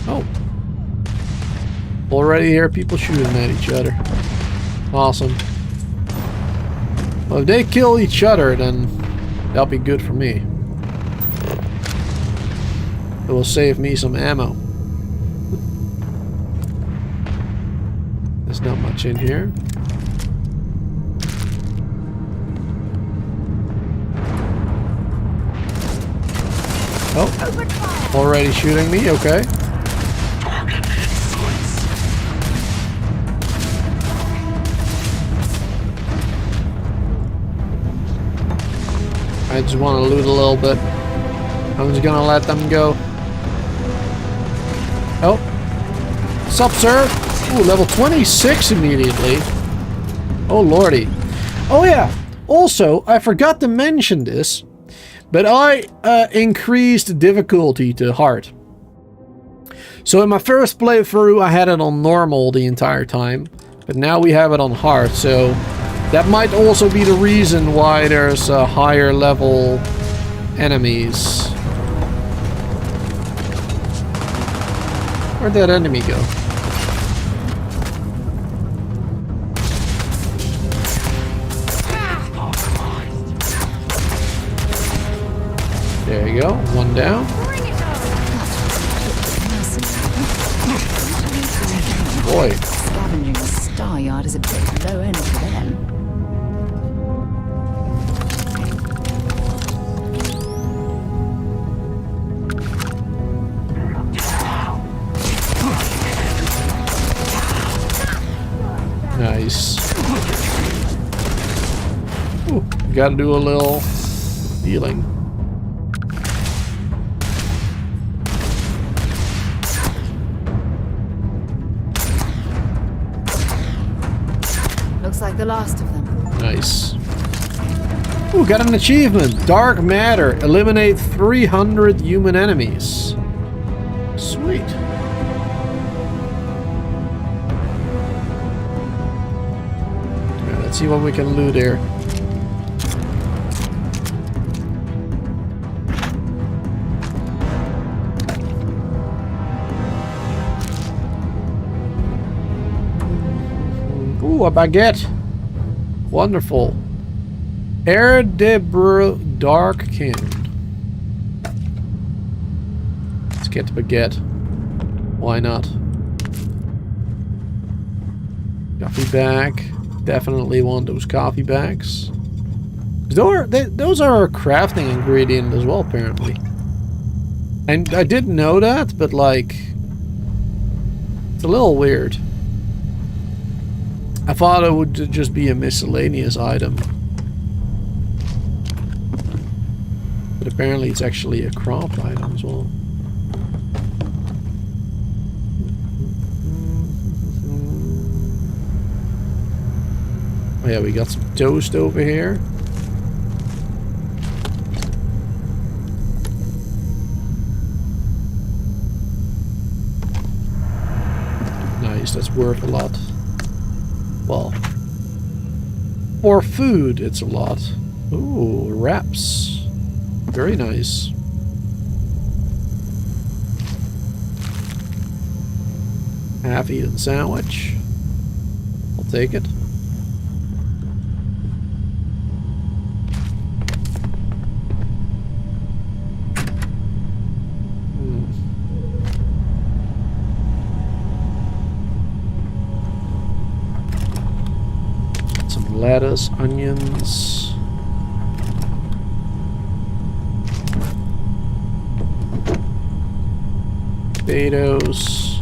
Oh. Already hear people shooting at each other. Awesome. Well, if they kill each other, then that'll be good for me. It will save me some ammo. There's not much in here. Oh, already shooting me, okay. I just want to loot a little bit. I'm just gonna let them go. Oh. What's up, sir? Ooh, level 26 immediately. Oh, lordy. Oh, yeah. Also, I forgot to mention this, but I increased the difficulty to hard. So in my first playthrough, I had it on normal the entire time, but now we have it on hard, so that might also be the reason why there's higher level enemies. Where'd that enemy go? There you go, one down. Boy. Scavenging a star yard is a bit low end for them. Nice. Ooh, gotta do a little healing. Looks like the last of them. Nice. Ooh, got an achievement. Dark Matter. Eliminate 300 human enemies. Let's see what we can loot here. Ooh, a baguette. Wonderful. Air de Dark King. Let's get the baguette. Why not? Coffee bag. Definitely want those coffee bags. Those are a crafting ingredient as well, apparently. And I didn't know that, but like, it's a little weird. I thought it would just be a miscellaneous item. But apparently it's actually a craft item as well. Oh yeah, we got some toast over here. Nice, that's worth a lot. Well, for food, it's a lot. Ooh, wraps. Very nice. Half-eaten sandwich. I'll take it. Lettuce, onions. Potatoes.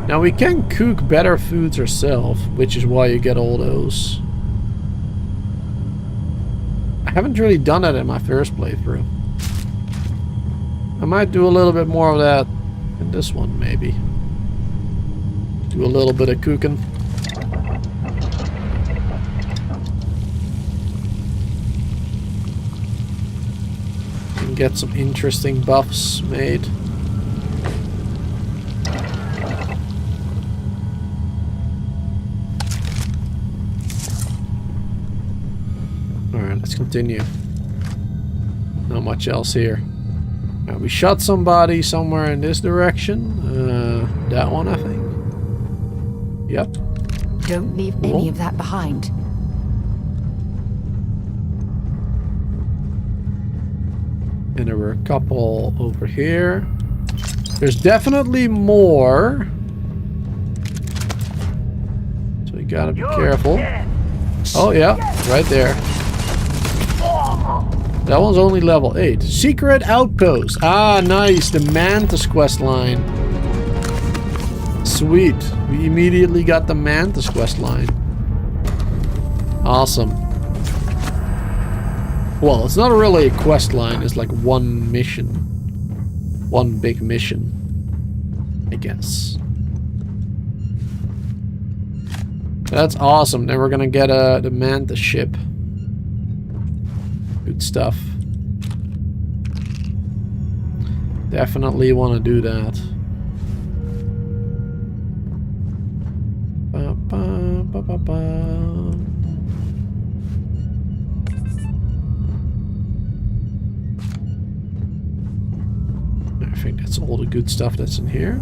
Now we can cook better foods ourselves, which is why you get all those. I haven't really done that in my first playthrough. I might do a little bit more of that in this one, maybe. Do a little bit of cooking. Get some interesting buffs made. Alright, let's continue. Not much else here. Right, we shot somebody somewhere in this direction. That one, I think. Yep. Don't leave any of that behind. And there were a couple over here. There's definitely more. So you gotta be careful. Oh yeah, right there. That one's only level 8. Secret outpost. Ah, nice. The Mantis quest line. Sweet. We immediately got the Mantis quest line. Awesome. Well, it's not really a quest line, it's like one mission. One big mission, I guess. That's awesome. Then we're gonna get the Mantis ship. Good stuff. Definitely want to do that. Ba, ba, ba, ba, ba. I think that's all the good stuff that's in here.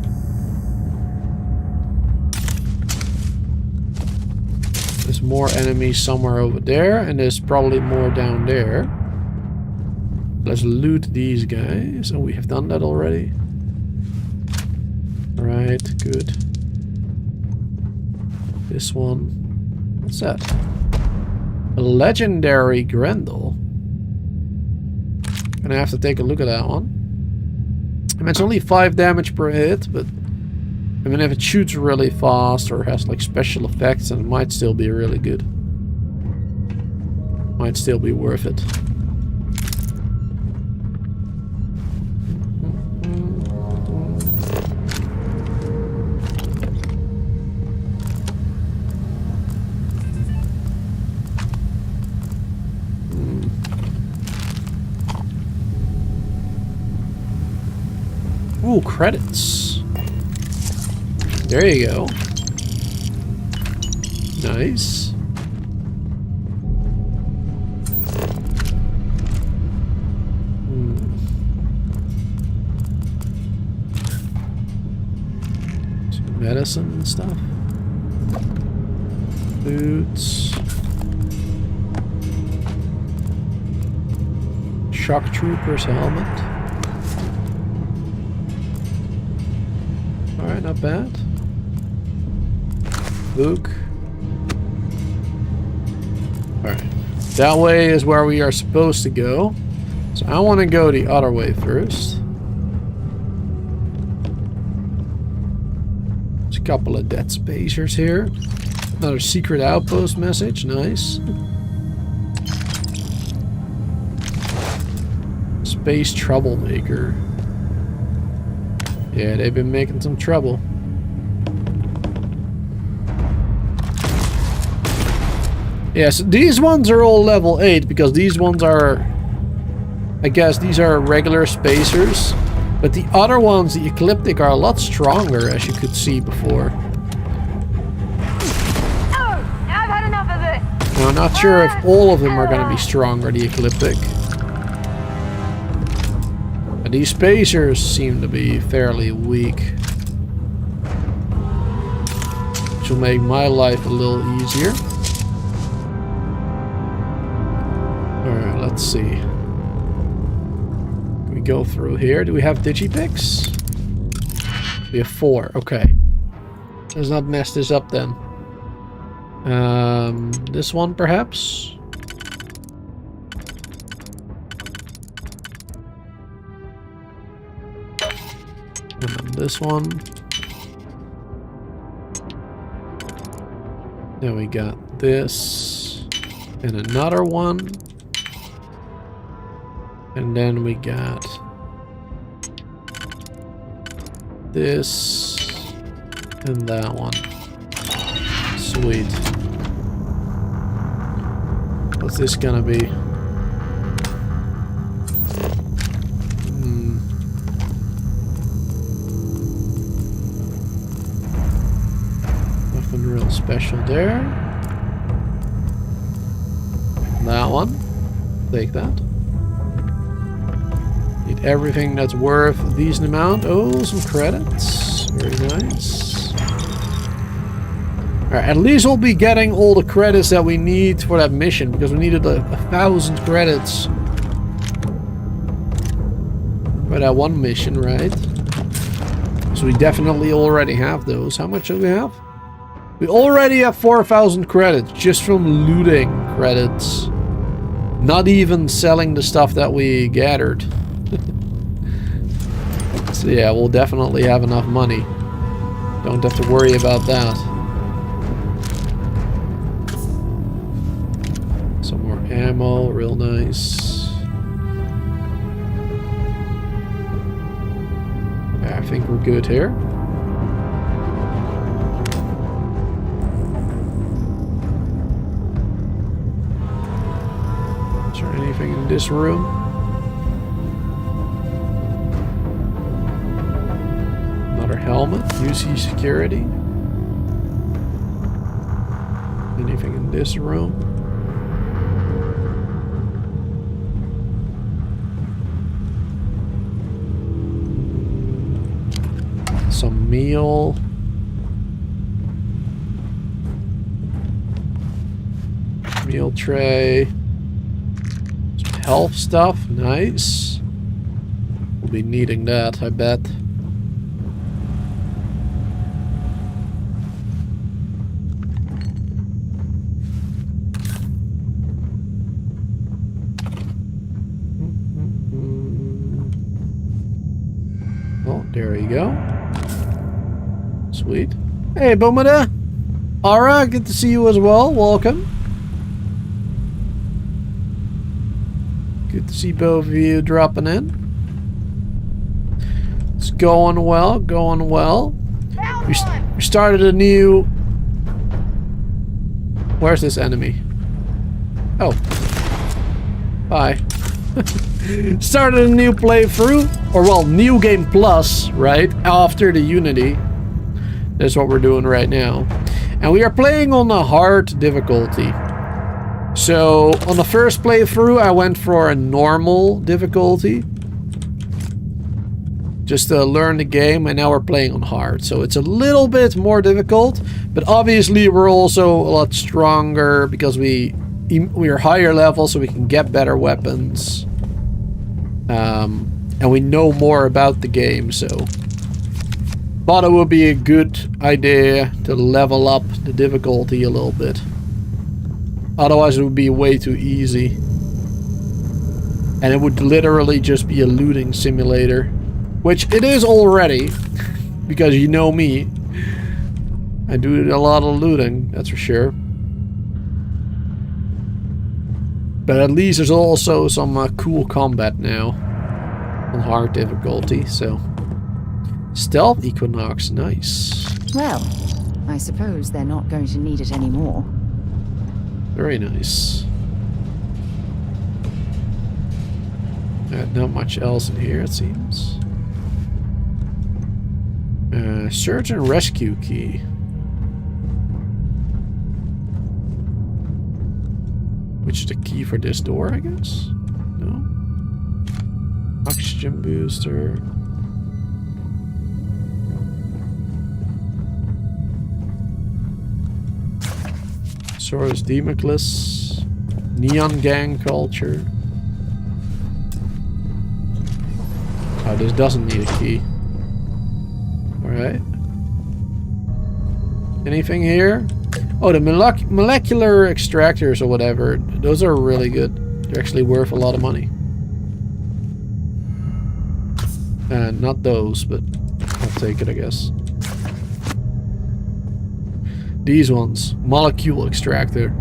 There's more enemies somewhere over there, and there's probably more down there. Let's loot these guys. Oh, we have done that already. Right, good. This one. What's that? A legendary Grendel. Gonna have to take a look at that one. I mean, it's only 5 damage per hit, but I mean, if it shoots really fast or has like special effects, then it might still be really good. Might still be worth it. Ooh, credits. There you go. Nice. Some medicine and stuff. Boots. Shock trooper's helmet. Alright, not bad. Book. Alright. That way is where we are supposed to go. So I want to go the other way first. There's a couple of dead spacers here. Another secret outpost message. Nice. Space troublemaker. Yeah, they've been making some trouble. Yes, these ones are all level 8 because these ones are, I guess these are regular spacers. But the other ones, the ecliptic, are a lot stronger, as you could see before. Oh, I've had enough of this. Now, I'm not sure if all of them are going to be stronger, the ecliptic. But these spacers seem to be fairly weak. Which will make my life a little easier. Alright, let's see. Can we go through here? Do we have digipicks? We have 4. Okay. Let's not mess this up then. This one perhaps? And then this one. Then we got this. And another one. And then we got this and that one. Sweet. What's this gonna be? Nothing real special there. That one. Take that. Need everything that's worth a decent amount. Oh, some credits. Very nice. Alright, at least we'll be getting all the credits that we need for that mission, because we needed 1,000 credits for that one mission, right? So we definitely already have those. How much do we have? We already have 4,000 credits just from looting credits. Not even selling the stuff that we gathered. So yeah, we'll definitely have enough money. Don't have to worry about that. Some more ammo, real nice. Yeah, I think we're good here. Is there anything in this room? Helmet, UC security. Anything in this room? Some meal. Meal tray. Some health stuff, nice. We'll be needing that, I bet. There you go. Sweet. Hey, Bomada. Ara, good to see you as well. Welcome. Good to see both of you dropping in. It's going well, going well. We started a new... Where's this enemy? Oh. Bye. Started a new playthrough, or well, New Game Plus, right? After the Unity. That's what we're doing right now. And we are playing on a hard difficulty. So, on the first playthrough, I went for a normal difficulty. Just to learn the game, and now we're playing on hard. So it's a little bit more difficult, but obviously we're also a lot stronger because we are higher level, so we can get better weapons. And we know more about the game, so thought it would be a good idea to level up the difficulty a little bit. Otherwise it would be way too easy. And it would literally just be a looting simulator. Which it is already. Because you know me. I do a lot of looting, that's for sure. But at least there's also some cool combat now. On hard difficulty, so. Stealth Equinox, nice. Well, I suppose they're not going to need it anymore. Very nice. Not much else in here, it seems. Search and rescue key. Which is the key for this door, I guess? No? Oxygen booster. Soros Democles. Neon gang culture. Oh, this doesn't need a key. Alright. Anything here? Oh, the molecular extractors or whatever. Those are really good. They're actually worth a lot of money. Not those, but I'll take it, I guess. These ones. Molecule extractor.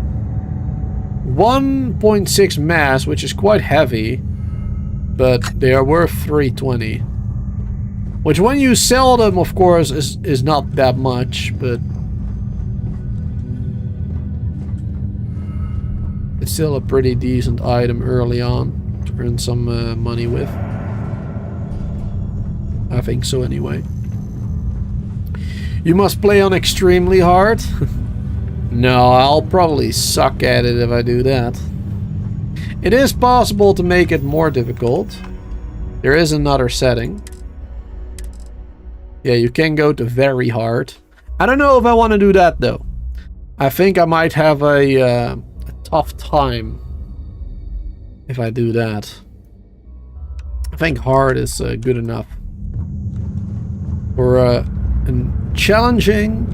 1.6 mass, which is quite heavy. But they are worth 320. Which when you sell them, of course, is not that much, but it's still a pretty decent item early on to earn some money with. I think so anyway. You must play on extremely hard? No, I'll probably suck at it if I do that. It is possible to make it more difficult. There is another setting. Yeah, you can go to very hard. I don't know if I want to do that though. I think I might have a tough time if I do that. I think hard is good enough for a challenging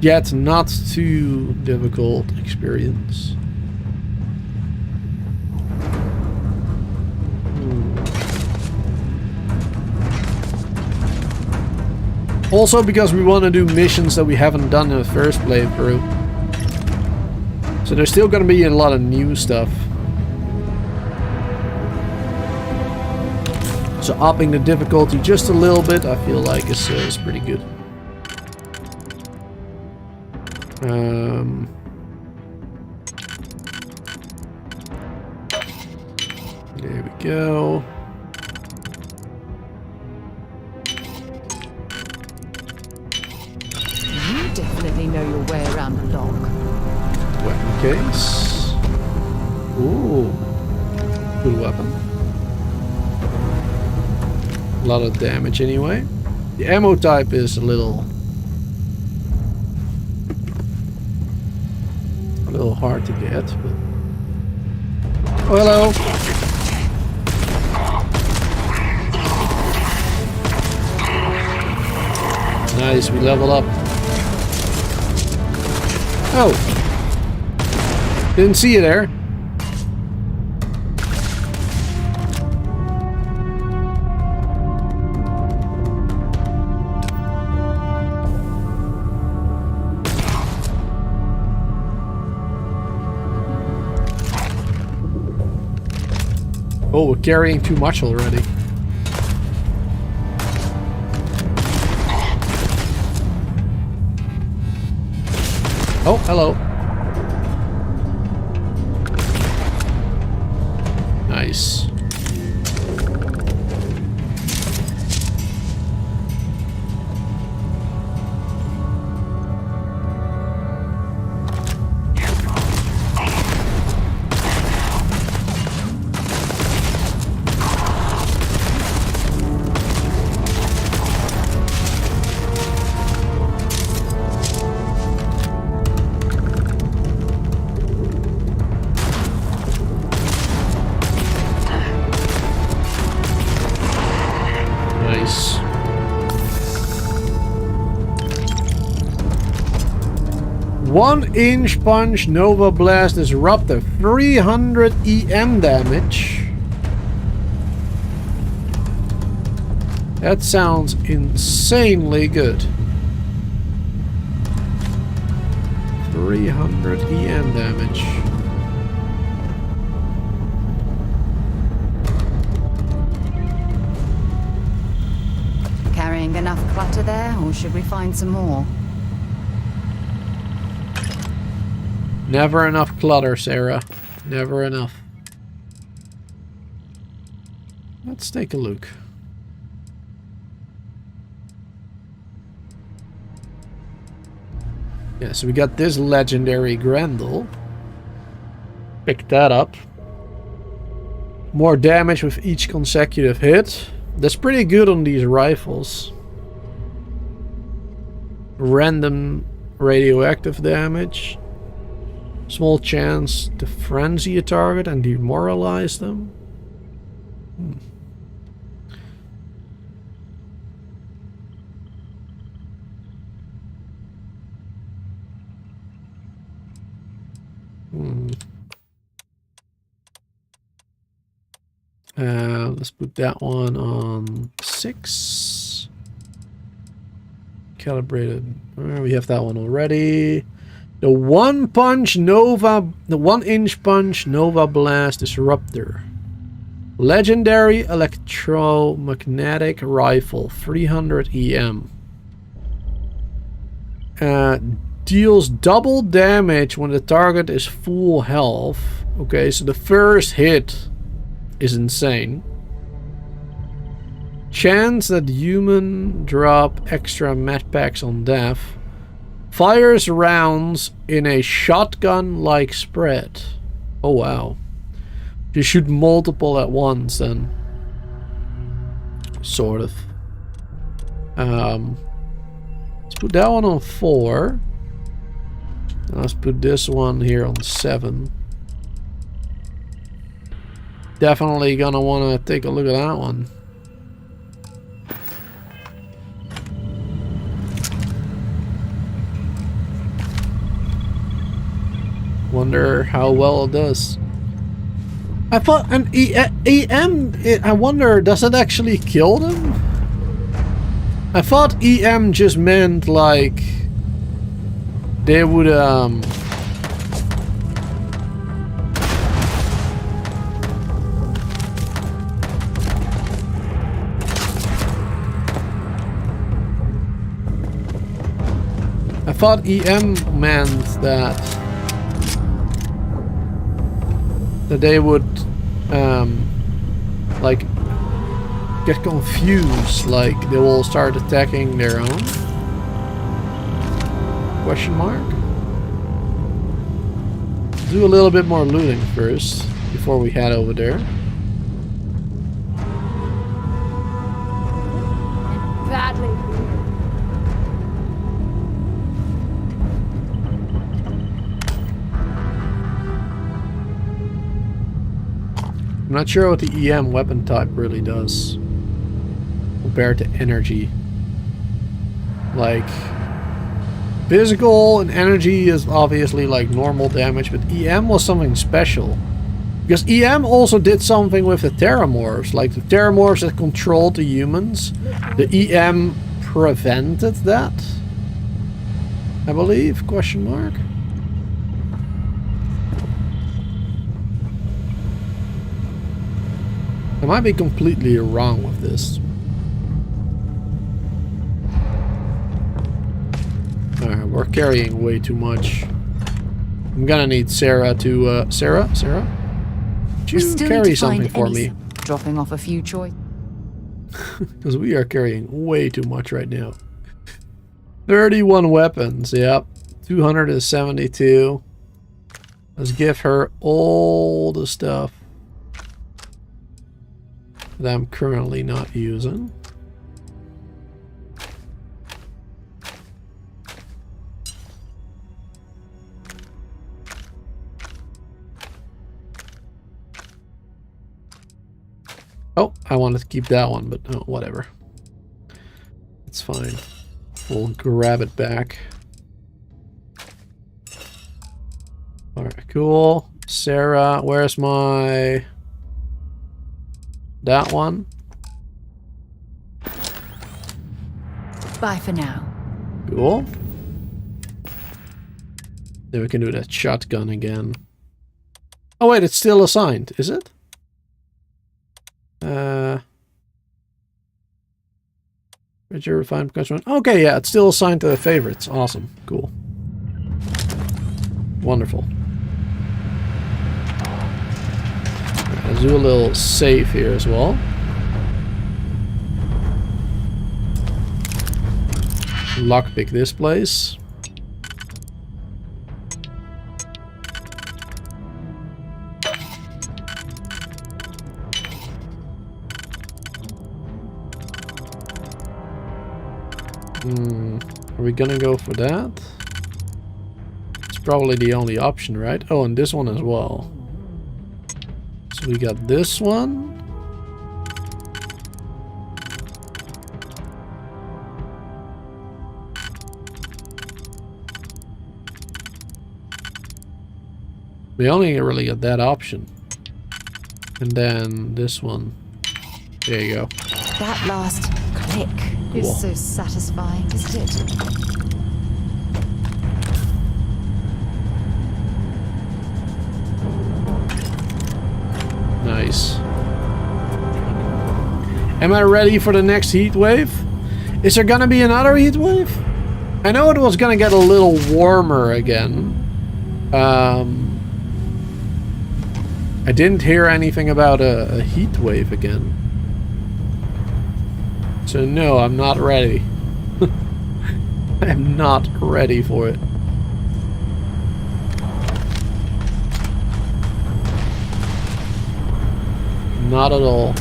yet not too difficult experience. Also because we want to do missions that we haven't done in the first playthrough. So there's still going to be a lot of new stuff. So upping the difficulty just a little bit, I feel like is pretty good. There we go. You definitely know your way around the lock. Weapon case. Ooh. Good weapon. A lot of damage anyway. The ammo type is a little hard to get, but oh, hello. Nice, we level up. Oh. Didn't see you there. Oh, we're carrying too much already. Oh, hello. Nice. 1-inch punch Nova Blast Disruptor. 300 EM damage. That sounds insanely good. 300 EM damage. Carrying enough clutter there, or should we find some more? Never enough clutter, Sarah. Never enough. Let's take a look. Yeah, so we got this legendary Grendel. Pick that up. More damage with each consecutive hit. That's pretty good on these rifles. Random radioactive damage. Small chance to frenzy a target and demoralize them. Let's put that one on 6. Calibrated. We have that one already. The 1-inch punch Nova Blast Disruptor. Legendary electromagnetic rifle. 300 EM. Deals double damage when the target is full health. Okay, so the first hit is insane. Chance that human drop extra med packs on death. Fires rounds in a shotgun-like spread. Oh wow. You shoot multiple at once then. Sort of. Let's put that one on 4. Let's put this one here on 7. Definitely gonna want to take a look at that one. Wonder how well it does. I thought an EM, I wonder, does it actually kill them? I thought EM just meant like they would I thought EM meant that they would like get confused, like they will start attacking their own? Question mark? Do a little bit more looting first before we head over there. Badly. I'm not sure what the EM weapon type really does compared to energy. Like, physical and energy is obviously like normal damage, but EM was something special. Because EM also did something with the Terramorphs. Like the Terramorphs that controlled the humans. The EM prevented that, I believe, question mark. I might be completely wrong with this. Alright, we're carrying way too much. I'm gonna need Sarah to, Sarah? Would you carry something for me? Dropping off a few choice. Because we are carrying way too much right now. 31 weapons, yep. 272. Let's give her all the stuff that I'm currently not using. Oh, I wanted to keep that one, but oh, whatever. It's fine. We'll grab it back. Alright, cool. Sarah, where's my... that one? Bye for now. Cool. Then we can do that shotgun again. Oh wait, it's still assigned, is it? Richard refined customer. Okay, yeah, it's still assigned to the favorites. Awesome. Cool. Wonderful. Right, let's do a little save here as well. Lockpick this place. Are we gonna go for that? It's probably the only option, right? Oh, and this one as well. So we got this one. We only really got that option. And then this one. There you go. That last click is so satisfying, isn't it? Nice. Am I ready for the next heat wave? Is there gonna be another heat wave? I know it was gonna get a little warmer again. I didn't hear anything about a heat wave again. So no, I'm not ready. I'm not ready for it. Not at all.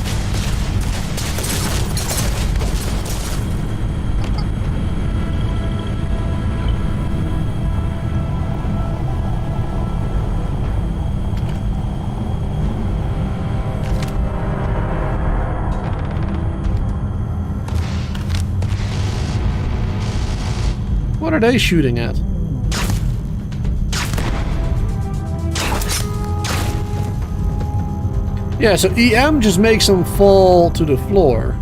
What are they shooting at? Yeah, so EM just makes them fall to the floor.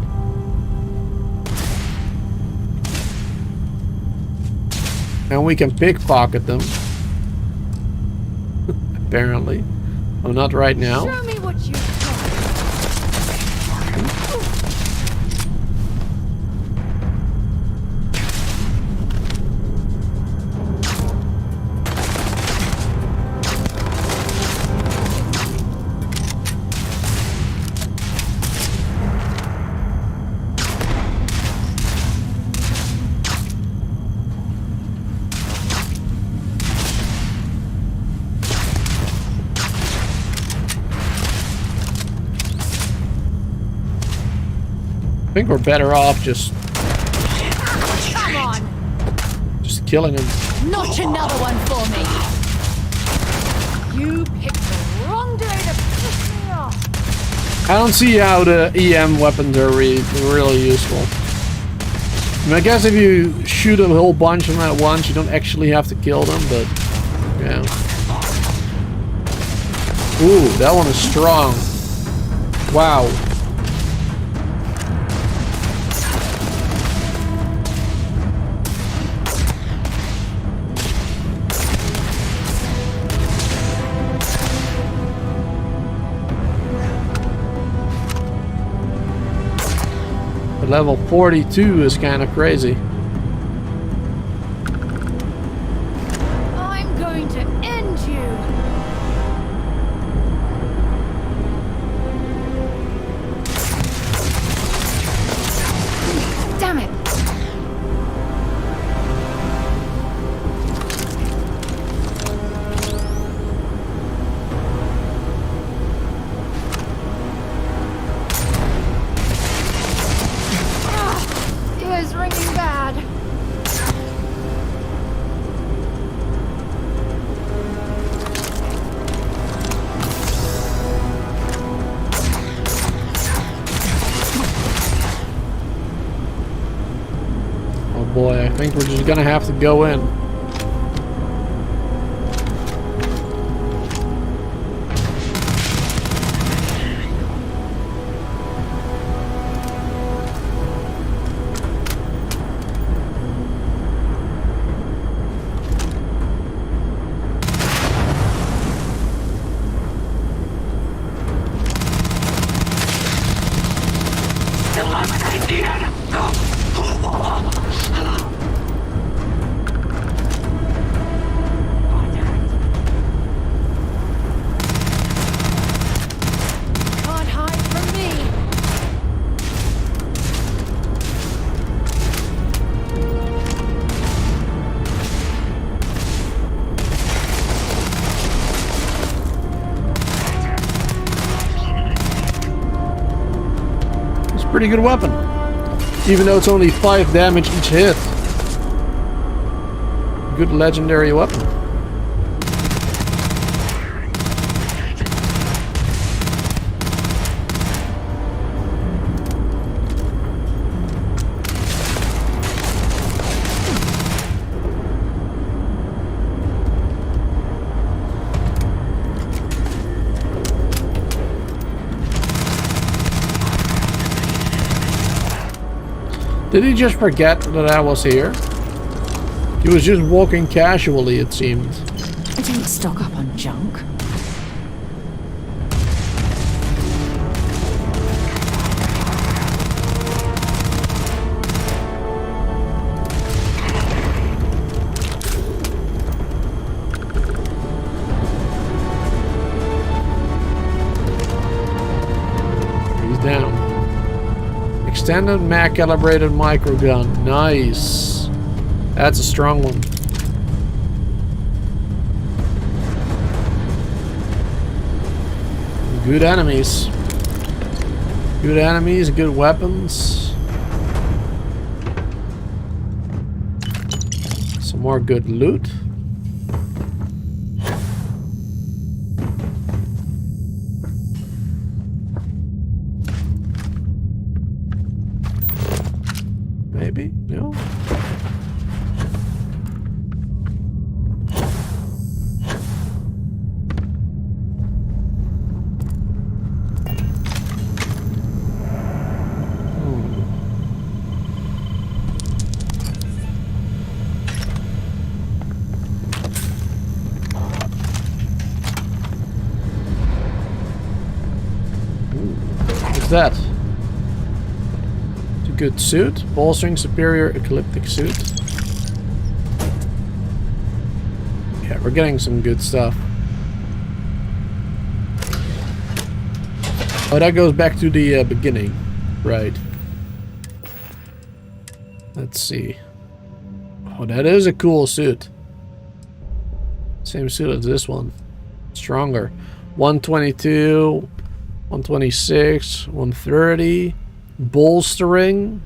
And we can pickpocket them. Apparently. Oh, not right now. Show me what you I think we're better off just Come on! killing him. Notch another one for me! You picked the wrong day to piss me off! I don't see how the EM weapons are really useful. I mean, I guess if you shoot a whole bunch of them at once, you don't actually have to kill them, but yeah. Ooh, that one is strong. Wow. Level 42 is kind of crazy. I'm going to end you! Damn it! Ears ringing bad. Oh boy, I think we're just gonna have to go in. pretty good weapon. Even though it's only 5 damage each hit. Good legendary weapon. Did he just forget that I was here? He was just walking casually, it seemed. I didn't stock up on junk. He's down. Extended mag calibrated microgun. Nice. That's a strong one. Good enemies. Good enemies, good weapons. Some more good loot. Maybe? No? What's that? It's a good suit. Bolstering superior ecliptic suit. Yeah, we're getting some good stuff. Oh, that goes back to the beginning. Right. Let's see. Oh, that is a cool suit. Same suit as this one. Stronger. 122, 126, 130. Bolstering.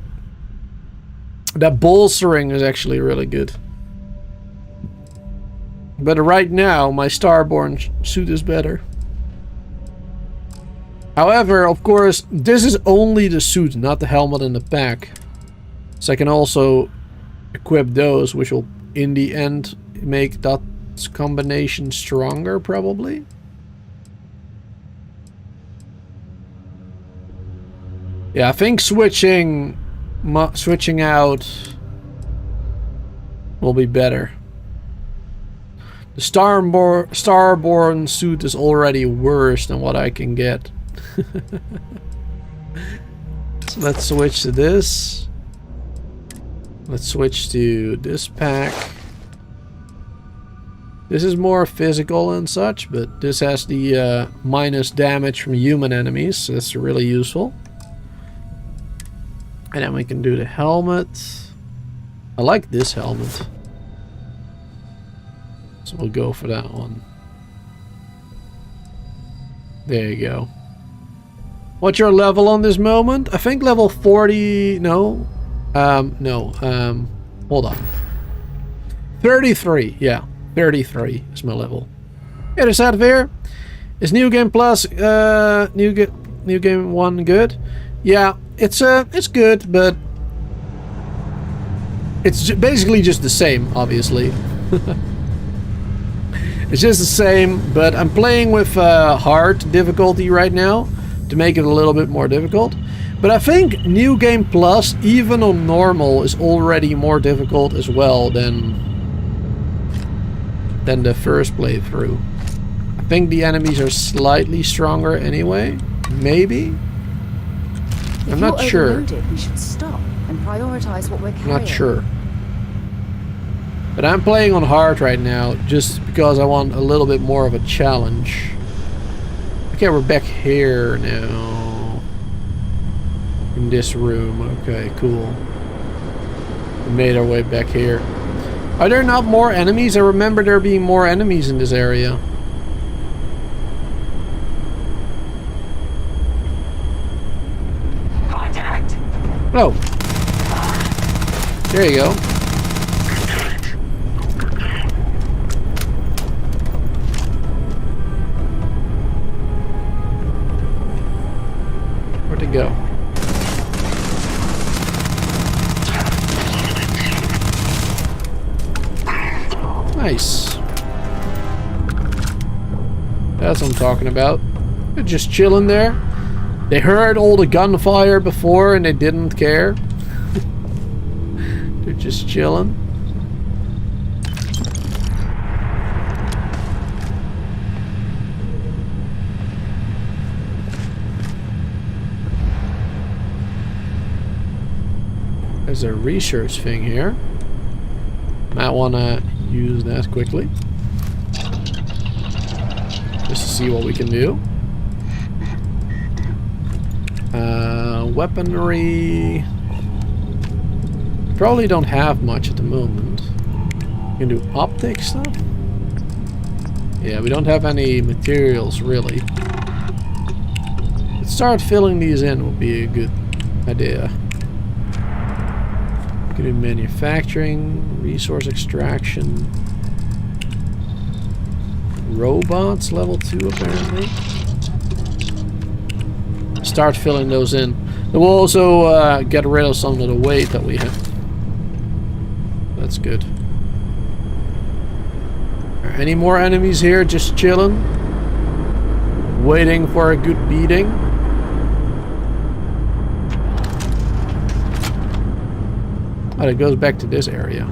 That bolstering is actually really good. But right now, my Starborn suit is better. However, of course, this is only the suit, not the helmet and the pack. So I can also equip those, which will, in the end, make that combination stronger, probably. Yeah, I think switching out will be better. The Starborn suit is already worse than what I can get. So let's switch to this. Let's switch to this pack. This is more physical and such, but this has the minus damage from human enemies, so that's really useful. And then we can do the helmet. I like this helmet. So we'll go for that one. There you go. What's your level on this moment? I think level 40... No. Hold on. 33. Yeah. 33 is my level. Yeah, is that fair? Is New Game Plus... New Game 1 good? Yeah. It's good, but... It's basically just the same, obviously. It's just the same, but I'm playing with hard difficulty right now to make it a little bit more difficult. But I think New Game Plus, even on normal, is already more difficult as well than the first playthrough. I think the enemies are slightly stronger anyway. Maybe? I'm not sure. We should stop and prioritize what we're carrying. Not sure. But I'm playing on hard right now just because I want a little bit more of a challenge. Okay, we're back here now. In this room. Okay, cool. We made our way back here. Are there not more enemies? I remember there being more enemies in this area. Contact. Oh. There you go. Where'd it go? Nice. That's what I'm talking about. They're just chilling there. They heard all the gunfire before and they didn't care. They're just chilling. There's a research thing here. Might want to use that quickly. Just to see what we can do. Weaponry. Probably don't have much at the moment. We can do optic stuff. Yeah, we don't have any materials really. Let's start filling these in would be a good idea. We can do manufacturing, resource extraction. Robots level 2 apparently. Start filling those in. And we'll also get rid of some of the weight that we have. That's good. Are any more enemies here just chilling? Waiting for a good beating? Oh, it goes back to this area.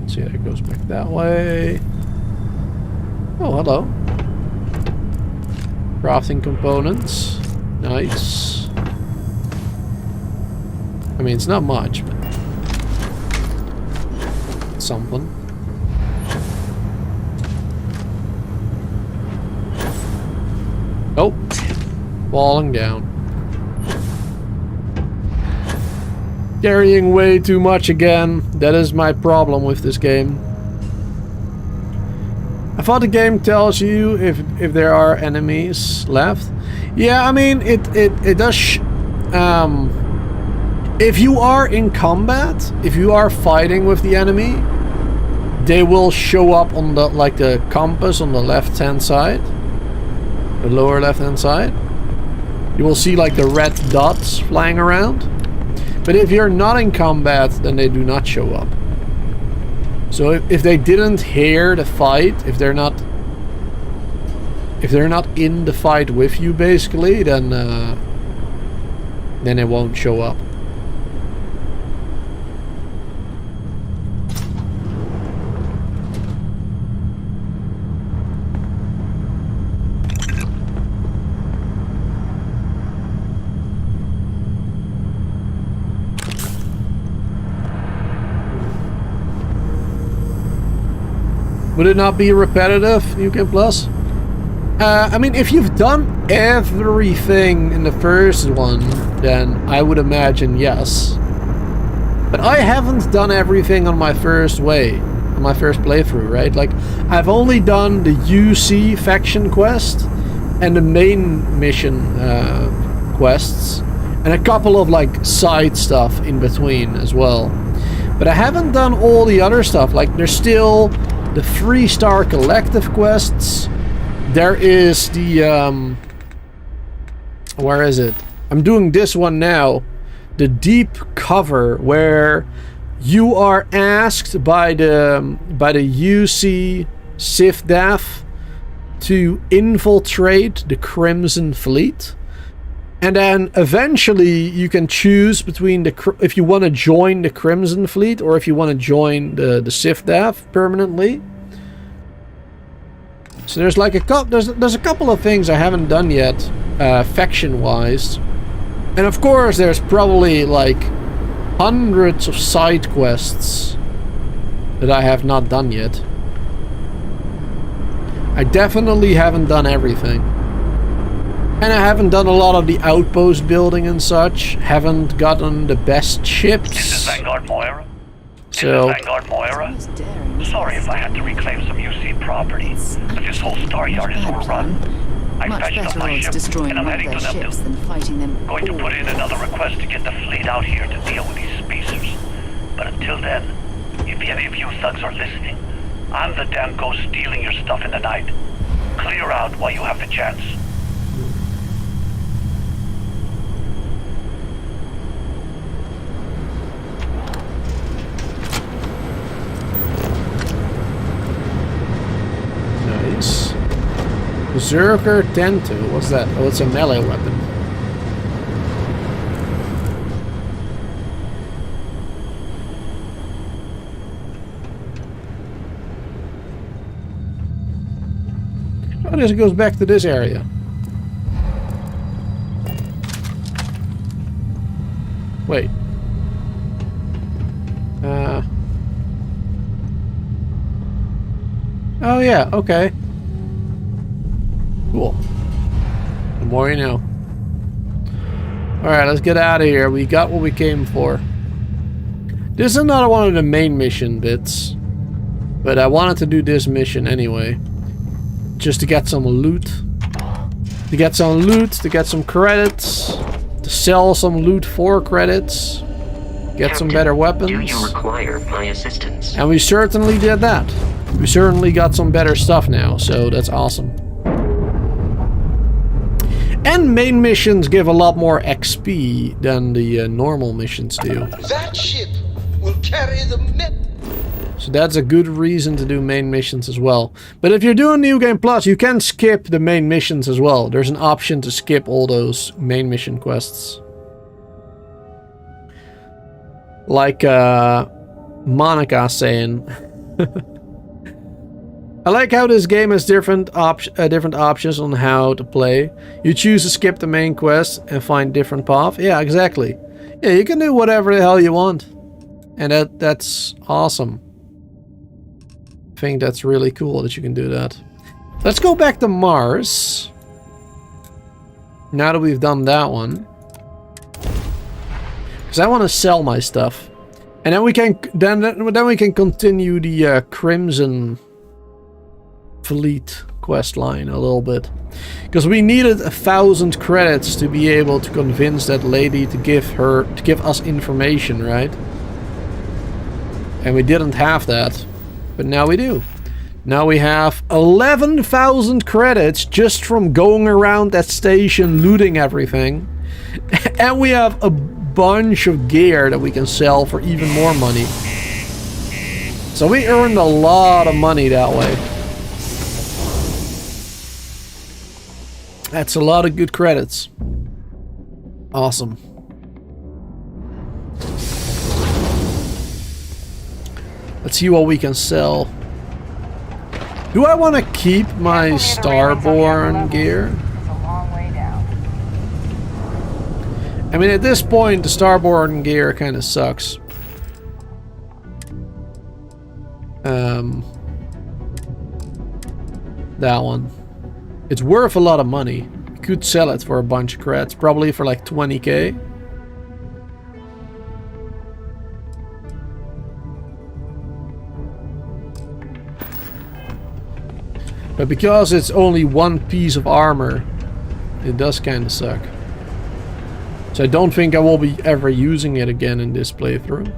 See, it goes back that way. Oh, hello. Crafting components. Nice. I mean, it's not much, but it's something. Oh, falling down. Carrying way too much again. That is my problem with this game. I thought the game tells you if there are enemies left. Yeah, I mean it does. If you are in combat, if you are fighting with the enemy, they will show up on the the compass on the left-hand side, the lower left-hand side. You will see like the red dots flying around. But if you're not in combat, then they do not show up. So if they didn't hear the fight, if they're not in the fight with you, basically, then it won't show up. Would it not be repetitive, New Game Plus? I mean, if you've done everything in the first one, then I would imagine yes. But I haven't done everything on my first playthrough, right? Like, I've only done the UC faction quest and the main mission quests, and a couple of like side stuff in between as well. But I haven't done all the other stuff. Like, there's still the 3-star collective quests. There is the where is it? I'm doing this one now. The deep cover, where you are asked by the UC CIFDAF to infiltrate the Crimson Fleet. And then eventually you can choose between if you want to join the Crimson Fleet or if you want to join the CIFDAF permanently. So there's like there's a couple of things I haven't done yet, faction-wise. And of course there's probably like hundreds of side quests that I have not done yet. I definitely haven't done everything. And I haven't done a lot of the outpost building and such. Haven't gotten the best ships. This is Vanguard Moira. So, Vanguard Moira? Sorry if I had to reclaim some UC property, but this whole star yard is overrun. I Much fetched up better my odds ship, destroying and I'm one of heading their to them ships too. than fighting them. Going to put in another request to get the fleet out here to deal with these spacers. But until then, if any of you thugs are listening, I'm the damn ghost stealing your stuff in the night. Clear out while you have the chance. nice. Berserker Tento. What's that? Oh, it's a melee weapon. Oh, this goes back to this area. Wait. Oh yeah, okay. Cool. The more you know. Alright, let's get out of here. We got what we came for. This is another one of the main mission bits. But I wanted to do this mission anyway. Just to get some loot. To get some loot, to get some credits. To sell some loot for credits. Get some better weapons. Do you require my assistance? And we certainly did that. We certainly got some better stuff now, so that's awesome. And main missions give a lot more XP than the normal missions do. That ship will carry the So that's a good reason to do main missions as well. But if you're doing New Game Plus, you can skip the main missions as well. There's an option to skip all those main mission quests. Like Monica saying... I like how this game has different options on how to play. You choose to skip the main quest and find different path. Yeah, exactly. Yeah, you can do whatever the hell you want. And that's awesome. I think that's really cool that you can do that. Let's go back to Mars. Now that we've done that one. Because I want to sell my stuff. And then we can continue the Crimson Fleet quest line a little bit, because we needed 1,000 credits to be able to convince that lady to give us information, right? And we didn't have that, but now we do. Now we have 11,000 credits just from going around that station looting everything, and we have a bunch of gear that we can sell for even more money. So we earned a lot of money that way. That's a lot of good credits. Awesome. Let's see what we can sell. Do I want to keep my Starborn gear? I mean, at this point, the Starborn gear kind of sucks. That one. It's worth a lot of money. You could sell it for a bunch of creds, probably for like 20k. But because it's only one piece of armor, it does kind of suck. So I don't think I will be ever using it again in this playthrough.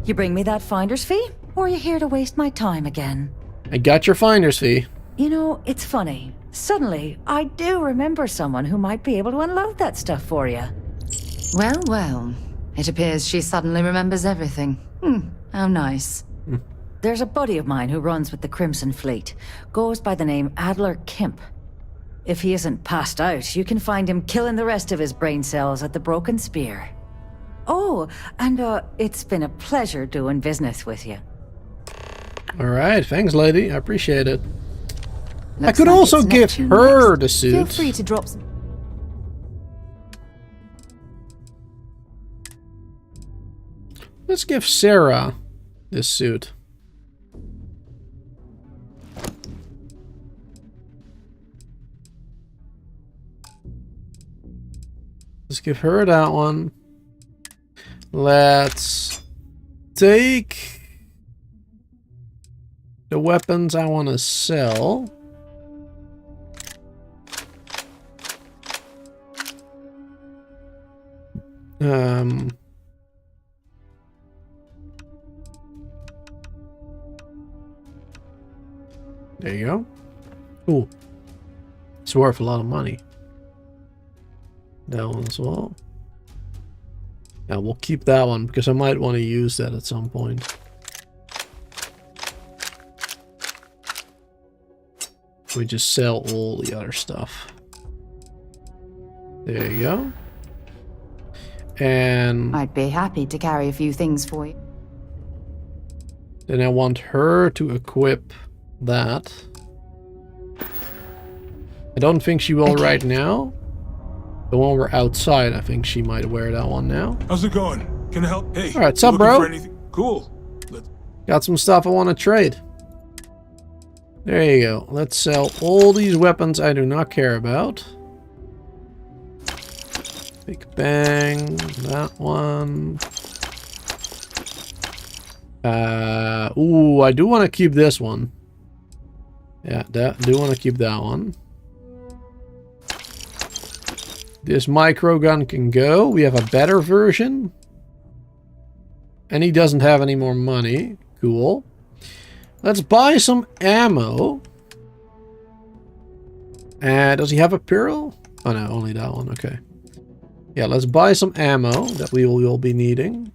You bring me that finder's fee, or are you here to waste my time again? I got your finder's fee. You know, it's funny. Suddenly, I do remember someone who might be able to unload that stuff for you. Well, well. It appears she suddenly remembers everything. How nice. There's a buddy of mine who runs with the Crimson Fleet. Goes by the name Adler Kemp. If he isn't passed out, you can find him killing the rest of his brain cells at the Broken Spear. Oh, and it's been a pleasure doing business with you. Alright, thanks lady, I appreciate it. Looks I could like also it's give Neptune her next. the suit. Feel free to drop some... Let's give Sarah this suit. Let's give her that one. Let's take the weapons I want to sell. There you go. Ooh. It's worth a lot of money. That one as well. Yeah, we'll keep that one because I might want to use that at some point. We just sell all the other stuff. There you go. And I'd be happy to carry a few things for you. Then I want her to equip that. I don't think she will right now. But when we're outside, I think she might wear that one now. How's it going? Can I help? Hey. Alright, what's up, bro? Cool. Got some stuff I want to trade. There you go. Let's sell all these weapons I do not care about. Big Bang. That one. Ooh, I do want to keep this one. Yeah, I do want to keep that one. This micro gun can go. We have a better version. And he doesn't have any more money. Cool. Let's buy some ammo. Does he have a Pearl? Oh no, only that one. Okay. Yeah, let's buy some ammo that we will be needing.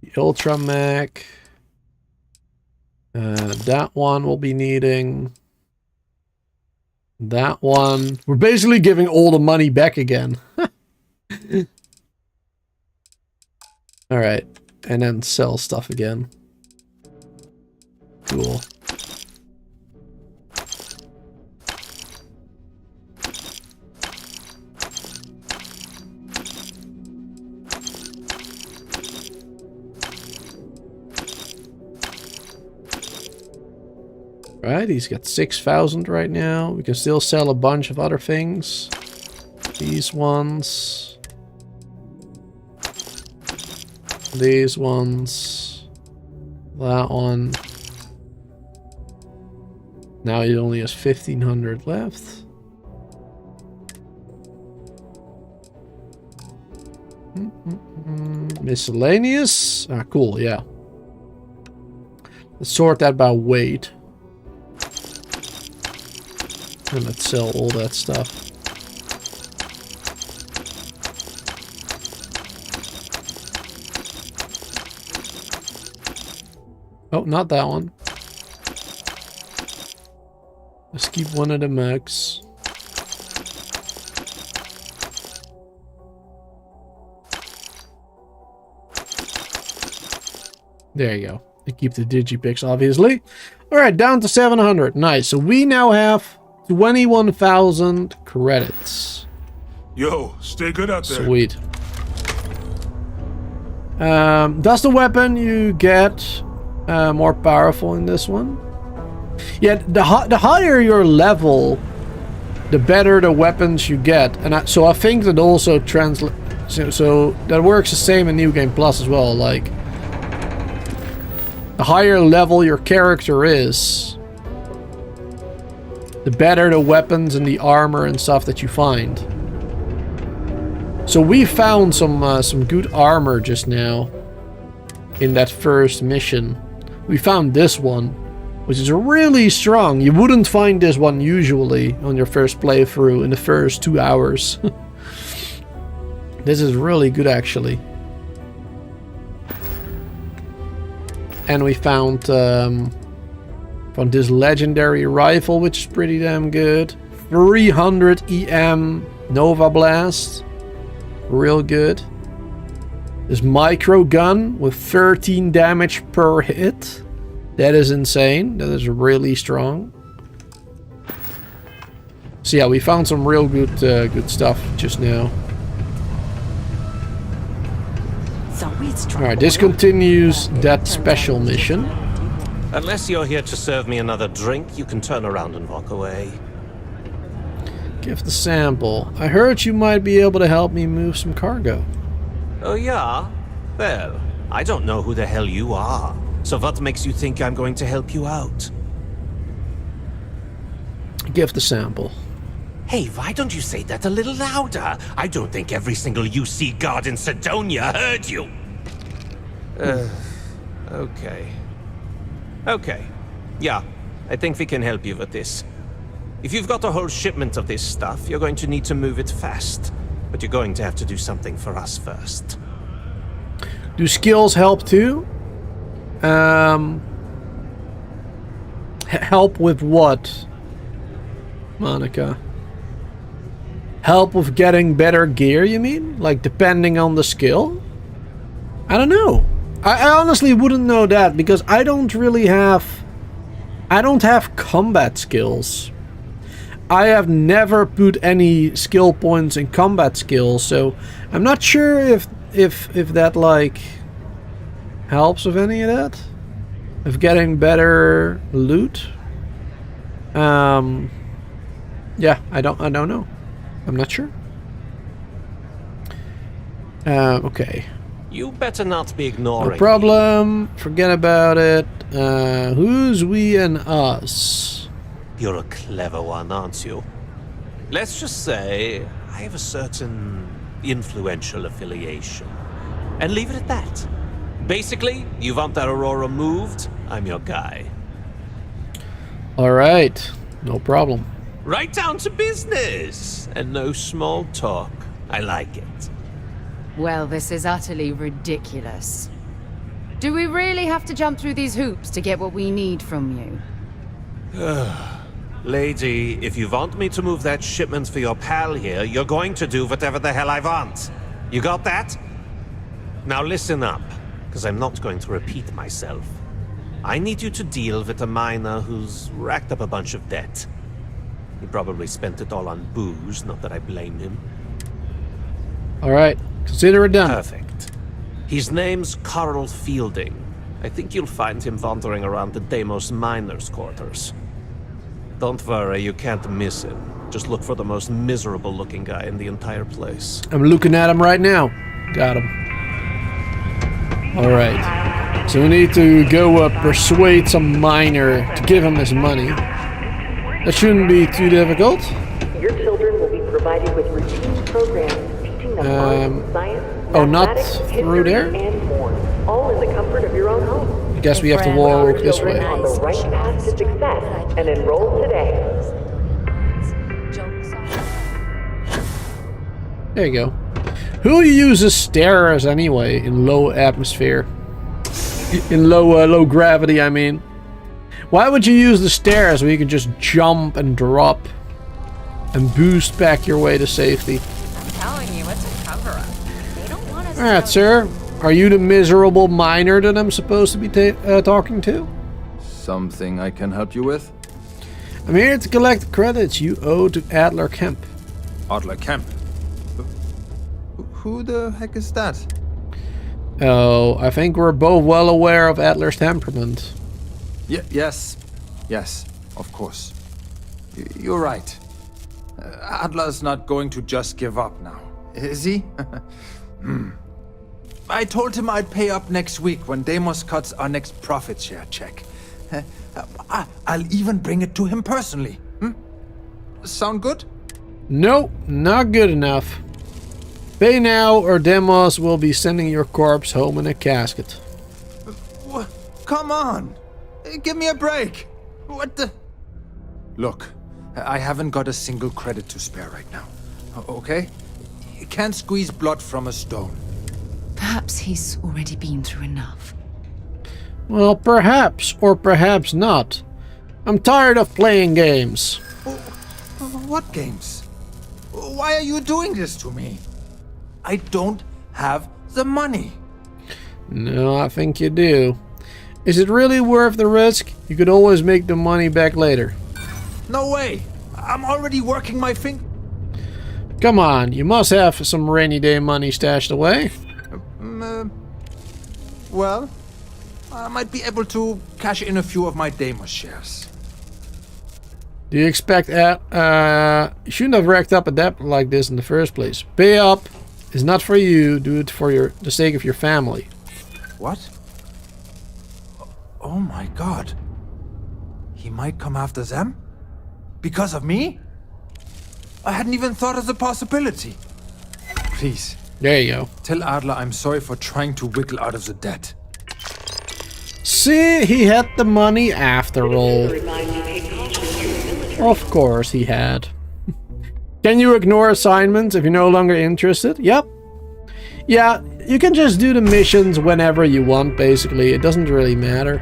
The Ultra Mag. That one we'll be needing. That one. We're basically giving all the money back again. Alright. And then sell stuff again. Cool. Right, he's got 6,000 right now. We can still sell a bunch of other things. These ones. These ones. That one. Now he only has 1,500 left. Miscellaneous. Ah, cool, yeah. Let's sort that by weight. And let's sell all that stuff. Oh, not that one. Let's keep one of the mugs. There you go. I keep the digipicks, obviously. Alright, down to 700. Nice. So we now have 21,000 credits. Yo, stay good out there. Sweet. Does the weapon you get more powerful in this one? Yeah, the higher your level, the better the weapons you get. And so I think that also translates. So that works the same in New Game Plus as well. Like, the higher level your character is, the better the weapons and the armor and stuff that you find. So we found some good armor just now in that first mission. We found this one, which is really strong. You wouldn't find this one usually on your first playthrough in the first 2 hours. This is really good, actually. And we found this legendary rifle, which is pretty damn good. 300 EM Nova Blast. Real good. This micro gun with 13 damage per hit. That is insane. That is really strong. So yeah, we found some real good stuff just now. Alright, this continues that special mission. Unless you're here to serve me another drink, you can turn around and walk away. Give the sample. I heard you might be able to help me move some cargo. Oh yeah? Well, I don't know who the hell you are. So what makes you think I'm going to help you out? Give the sample. Hey, why don't you say that a little louder? I don't think every single UC guard in Sidonia heard you. Okay. Okay. Yeah, I think we can help you with this. If you've got a whole shipment of this stuff, you're going to need to move it fast. But you're going to have to do something for us first. Do skills help too? Help with what, Monica? Help with getting better gear, you mean? Like, depending on the skill? I don't know. I honestly wouldn't know that, because I don't have combat skills. I have never put any skill points in combat skills, so I'm not sure if that, like, helps with any of that. Of getting better loot. Yeah, I don't know. I'm not sure. Okay. You better not be ignoring No problem. Forget about it. Who's we and us? You're a clever one, aren't you? Let's just say I have a certain influential affiliation. And leave it at that. Basically, you want that Aurora moved, I'm your guy. Alright. No problem. Right down to business! And no small talk. I like it. Well, this is utterly ridiculous. Do we really have to jump through these hoops to get what we need from you? Lady, if you want me to move that shipment for your pal here, you're going to do whatever the hell I want. You got that? Now listen up, because I'm not going to repeat myself. I need you to deal with a miner who's racked up a bunch of debt. He probably spent it all on booze, not that I blame him. Alright, consider it done. Perfect. His name's Carl Fielding. I think you'll find him wandering around the Deimos miners' quarters. Don't worry, you can't miss him. Just look for the most miserable looking guy in the entire place. I'm looking at him right now. Got him. Alright. So we need to go persuade some miner to give him his money. That shouldn't be too difficult. Your children will be provided with routine programs teaching them science, oh, not mathematics, through there? and more, all in the comfort of your own home. I guess we have to walk this way. On the right path to success and enroll today. There you go. Who uses stairs anyway in low atmosphere? In low gravity, I mean. Why would you use the stairs where you can just jump and drop and boost back your way to safety? I'm telling you, it's a cover-up. They don't want us. Alright, sir. Are you the miserable miner that I'm supposed to be talking to? Something I can help you with? I'm here to collect credits you owe to Adler Kemp. Adler Kemp? Who the heck is that? Oh, I think we're both well aware of Adler's temperament. Yes, of course. You're right. Adler's not going to just give up now, is he? I told him I'd pay up next week when Deimos cuts our next profit share check. I'll even bring it to him personally. Sound good? No, not good enough. Pay now or Deimos will be sending your corpse home in a casket. Come on! Give me a break! What the... Look, I haven't got a single credit to spare right now. Okay? You can't squeeze blood from a stone. Perhaps he's already been through enough. Well, perhaps, or perhaps not. I'm tired of playing games. What games? Why are you doing this to me? I don't have the money. No, I think you do. Is it really worth the risk? You could always make the money back later. No way! I'm already working my finger. Come on, you must have some rainy day money stashed away. Well, I might be able to cash in a few of my Deimos shares. Do you expect you shouldn't have racked up a debt like this in the first place. Pay up It's not for you. Do it for the sake of your family. What? Oh my god. He might come after them? Because of me? I hadn't even thought of the possibility. Please. There you go. Tell Adler I'm sorry for trying to wiggle out of the debt. See, he had the money after all. Of course he had. Can you ignore assignments if you're no longer interested? Yep. Yeah, you can just do the missions whenever you want, basically. It doesn't really matter.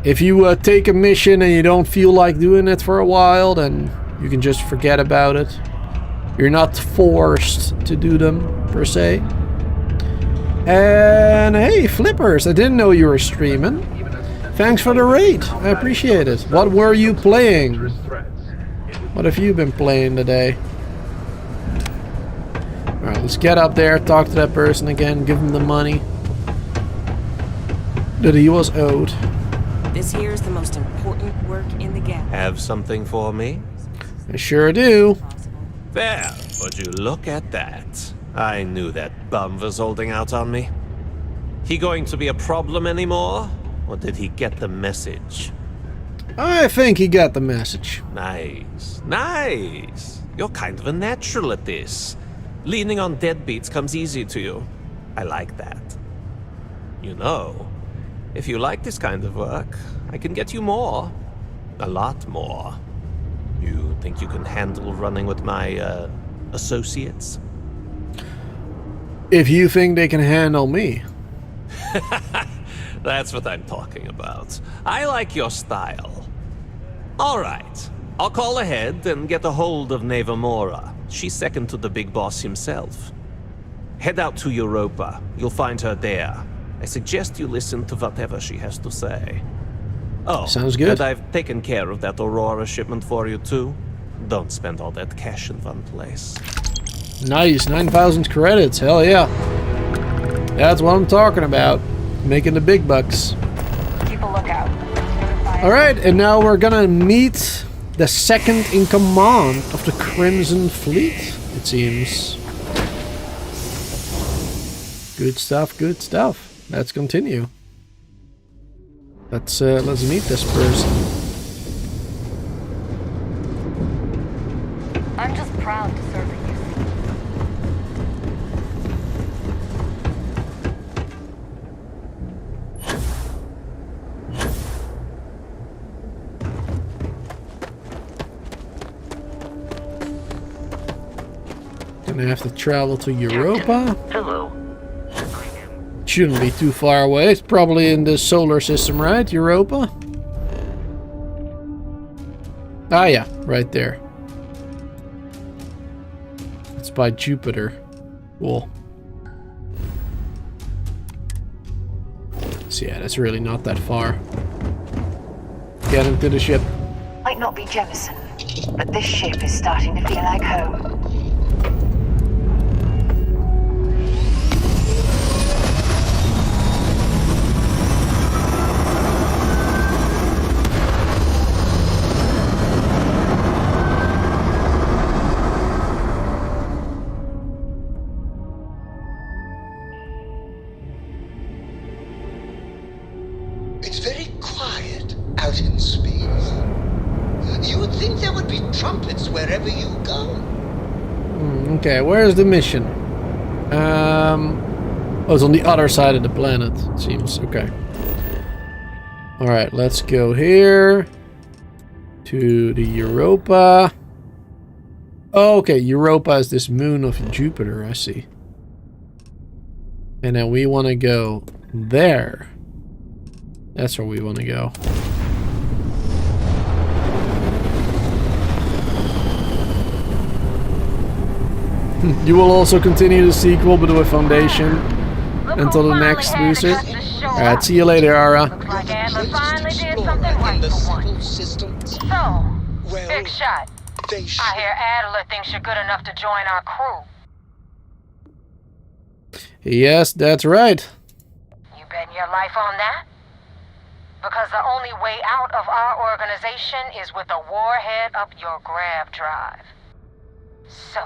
If you take a mission and you don't feel like doing it for a while, then you can just forget about it. You're not forced to do them, per se. And hey, Flippers, I didn't know you were streaming. Thanks for the raid, I appreciate it. What were you playing? What have you been playing today? Alright, let's get up there, talk to that person again, give him the money that he was owed. This here is the most important work in the game. Have something for me? I sure do. There, would you look at that? I knew that bum was holding out on me. He going to be a problem anymore? Or did he get the message? I think he got the message. Nice, nice. You're kind of a natural at this. Leaning on deadbeats comes easy to you. I like that. You know, if you like this kind of work, I can get you more. A lot more. You think you can handle running with my, associates? If you think they can handle me. That's what I'm talking about. I like your style. Alright, I'll call ahead and get a hold of Nevamora. She's second to the big boss himself. Head out to Europa. You'll find her there. I suggest you listen to whatever she has to say. Oh, sounds good. And I've taken care of that Aurora shipment for you too. Don't spend all that cash in one place. Nice, 9,000 credits, hell yeah. That's what I'm talking about. Making the big bucks. Keep a lookout. Alright, and now we're gonna meet the second in command of the Crimson Fleet, it seems. Good stuff, good stuff. Let's continue. Let's meet this person. I'm just proud to serve you. Gonna have to travel to Europa. Hello. Shouldn't be too far away. It's probably in the solar system, right? Europa? Ah, yeah, right there. It's by Jupiter. Cool. So yeah, that's really not that far. Get into the ship. Might not be Jemison, but this ship is starting to feel like home. It's very quiet out in space. You would think there would be trumpets wherever you go. Okay, where's the mission? Oh, it's on the other side of the planet, it seems. Okay. Alright, let's go here. To the Europa. Oh, okay, Europa is this moon of Jupiter, I see. And then we want to go there. That's where we want to go. You will also continue the sequel, but with Foundation until the next booster. Alright, see you later, Ara. Like Adler finally did something right for once. So, big shot. I hear Adler thinks you're good enough to join our crew. Yes, that's right. You betting your life on that? Because the only way out of our organization is with a warhead up your grab drive. So,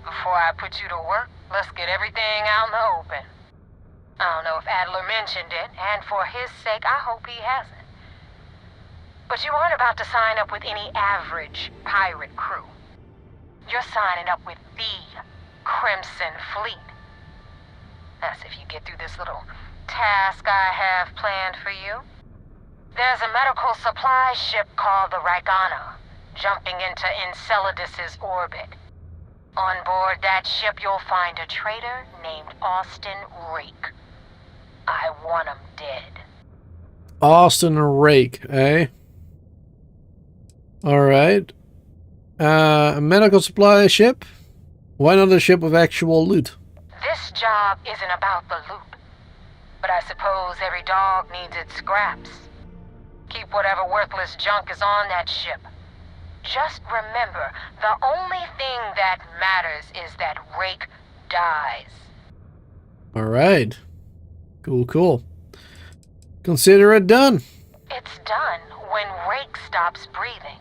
before I put you to work, let's get everything out in the open. I don't know if Adler mentioned it, and for his sake, I hope he hasn't. But you aren't about to sign up with any average pirate crew. You're signing up with the Crimson Fleet. That's if you get through this little task I have planned for you. There's a medical supply ship called the Ragana, jumping into Enceladus's orbit. On board that ship, you'll find a traitor named Austin Rake. I want him dead. Austin Rake, eh? Alright. A medical supply ship? Why not a ship with actual loot? This job isn't about the loot, but I suppose every dog needs its scraps. Keep whatever worthless junk is on that ship. Just remember, the only thing that matters is that Rake dies. Alright. Cool, cool. Consider it done. It's done when Rake stops breathing.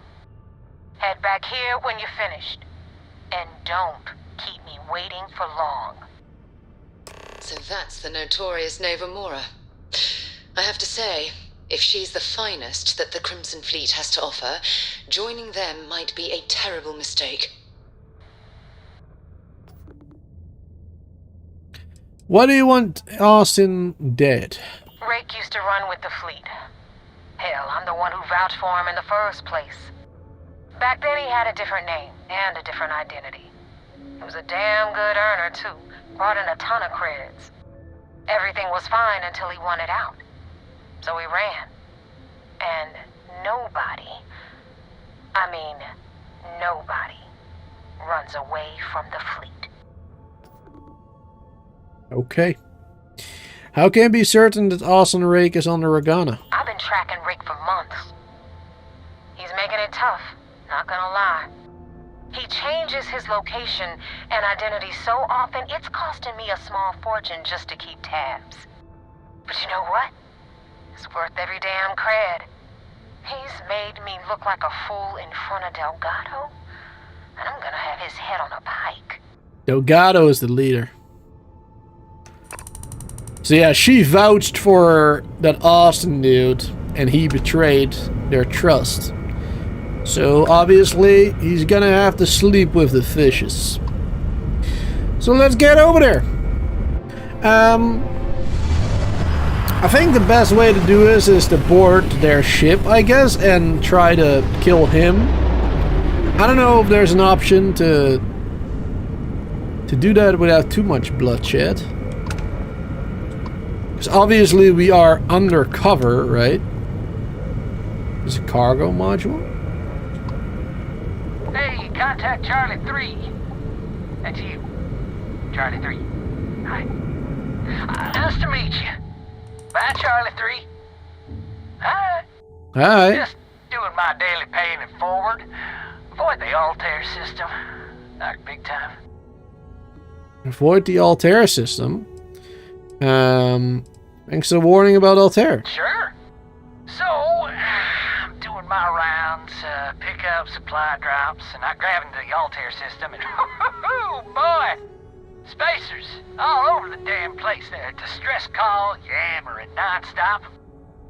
Head back here when you're finished. And don't keep me waiting for long. So that's the notorious Nova Mora. I have to say, if she's the finest that the Crimson Fleet has to offer, joining them might be a terrible mistake. Why do you want Austin dead? Rake used to run with the fleet. Hell, I'm the one who vouched for him in the first place. Back then he had a different name and a different identity. He was a damn good earner too, brought in a ton of creds. Everything was fine until he wanted out. So he ran. And nobody, runs away from the fleet. Okay. How can I be certain that Austin Rake is on the Ragana? I've been tracking Rake for months. He's making it tough, not gonna lie. He changes his location and identity so often, it's costing me a small fortune just to keep tabs. But you know what? It's worth every damn cred. He's made me look like a fool in front of Delgado, and I'm gonna have his head on a pike. Delgado is the leader. So yeah, she vouched for that Austin dude, and he betrayed their trust. So obviously, he's gonna have to sleep with the fishes. So let's get over there. I think the best way to do this is to board their ship, I guess, and try to kill him. I don't know if there's an option to do that without too much bloodshed. Because obviously we are undercover, right? There's a cargo module. Hey, contact Charlie 3. That's you. Charlie 3. Hi. Nice to meet you. Bye, Charlie 3. Hi. Hi. Just doing my daily paying it forward. Avoid the Altair system. Not big time. Avoid the Altair system? Thanks for the warning about Altair. Sure. So, I'm doing my rounds, pick up supply drops, and I grabbing the Altair system, and oh boy! Spacers all over the damn place there. Distress call, yammering nonstop.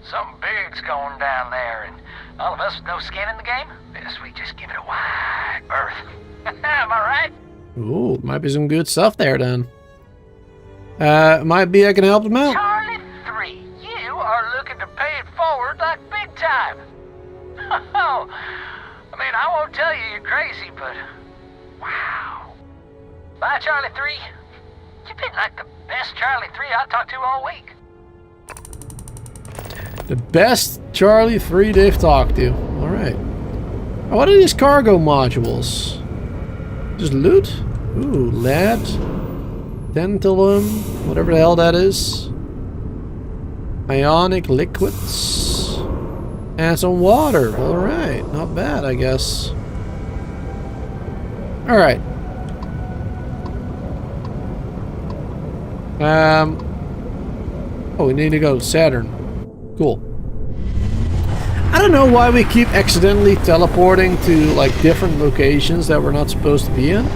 Something big's going down there, and all of us with no skin in the game, best we just give it a wide berth. Am I right? Ooh, might be some good stuff there then. Might be I can help them out. Charlie 3, you are looking to pay it forward like big time. Oh, I mean, I won't tell you you're crazy, but wow. Bye, Charlie 3. You've been like the best Charlie 3 I talked to all week. The best Charlie 3 they've talked to. Alright. What are these cargo modules? Just loot? Ooh, lead. Tantalum. Whatever the hell that is. Ionic liquids. And some water. Alright. Not bad, I guess. Alright. Oh, we need to go to Saturn. Cool. I don't know why we keep accidentally teleporting to like different locations that we're not supposed to be in.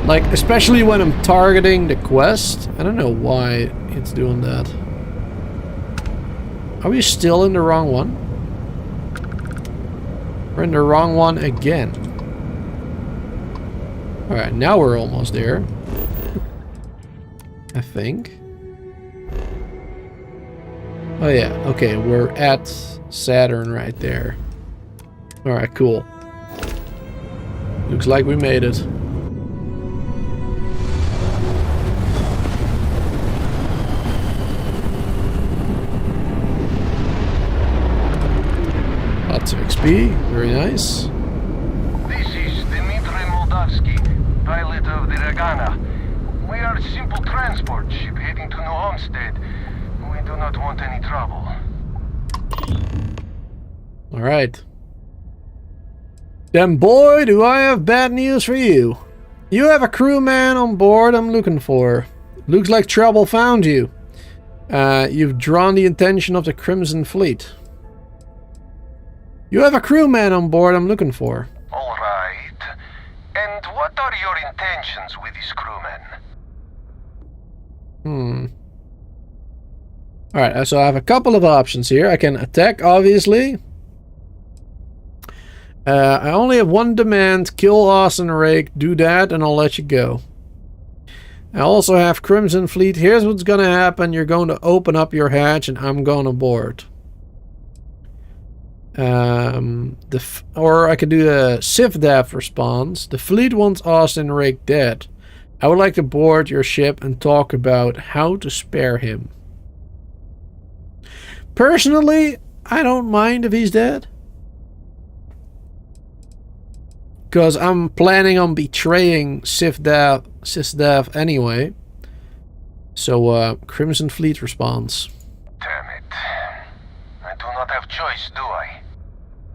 Like, especially when I'm targeting the quest. I don't know why it's doing that. Are we still in the wrong one? We're in the wrong one again. Alright, now we're almost there. I think. Oh yeah, okay, we're at Saturn right there. Alright, cool. Looks like we made it. Lots of XP, very nice. This is Dmitry Moldavsky, pilot of the Ragana. We are a simple transport ship heading to New Homestead. We do not want any trouble. Alright. Then boy, do I have bad news for you. You have a crewman on board I'm looking for. Looks like trouble found you. You've drawn the attention of the Crimson Fleet. You have a crewman on board I'm looking for. All right. And what are your intentions with this crewman? Alright, so I have a couple of options here. I can attack, obviously. I only have one demand. Kill Austin Rake. Do that and I'll let you go. I also have Crimson Fleet. Here's what's gonna happen. You're going to open up your hatch and I'm going aboard. Or I could do a SIFDAF response. The fleet wants Austin Rake dead. I would like to board your ship and talk about how to spare him. Personally, I don't mind if he's dead. Because I'm planning on betraying SIFDAF anyway. So, Crimson Fleet response. Damn it. I do not have choice, do I?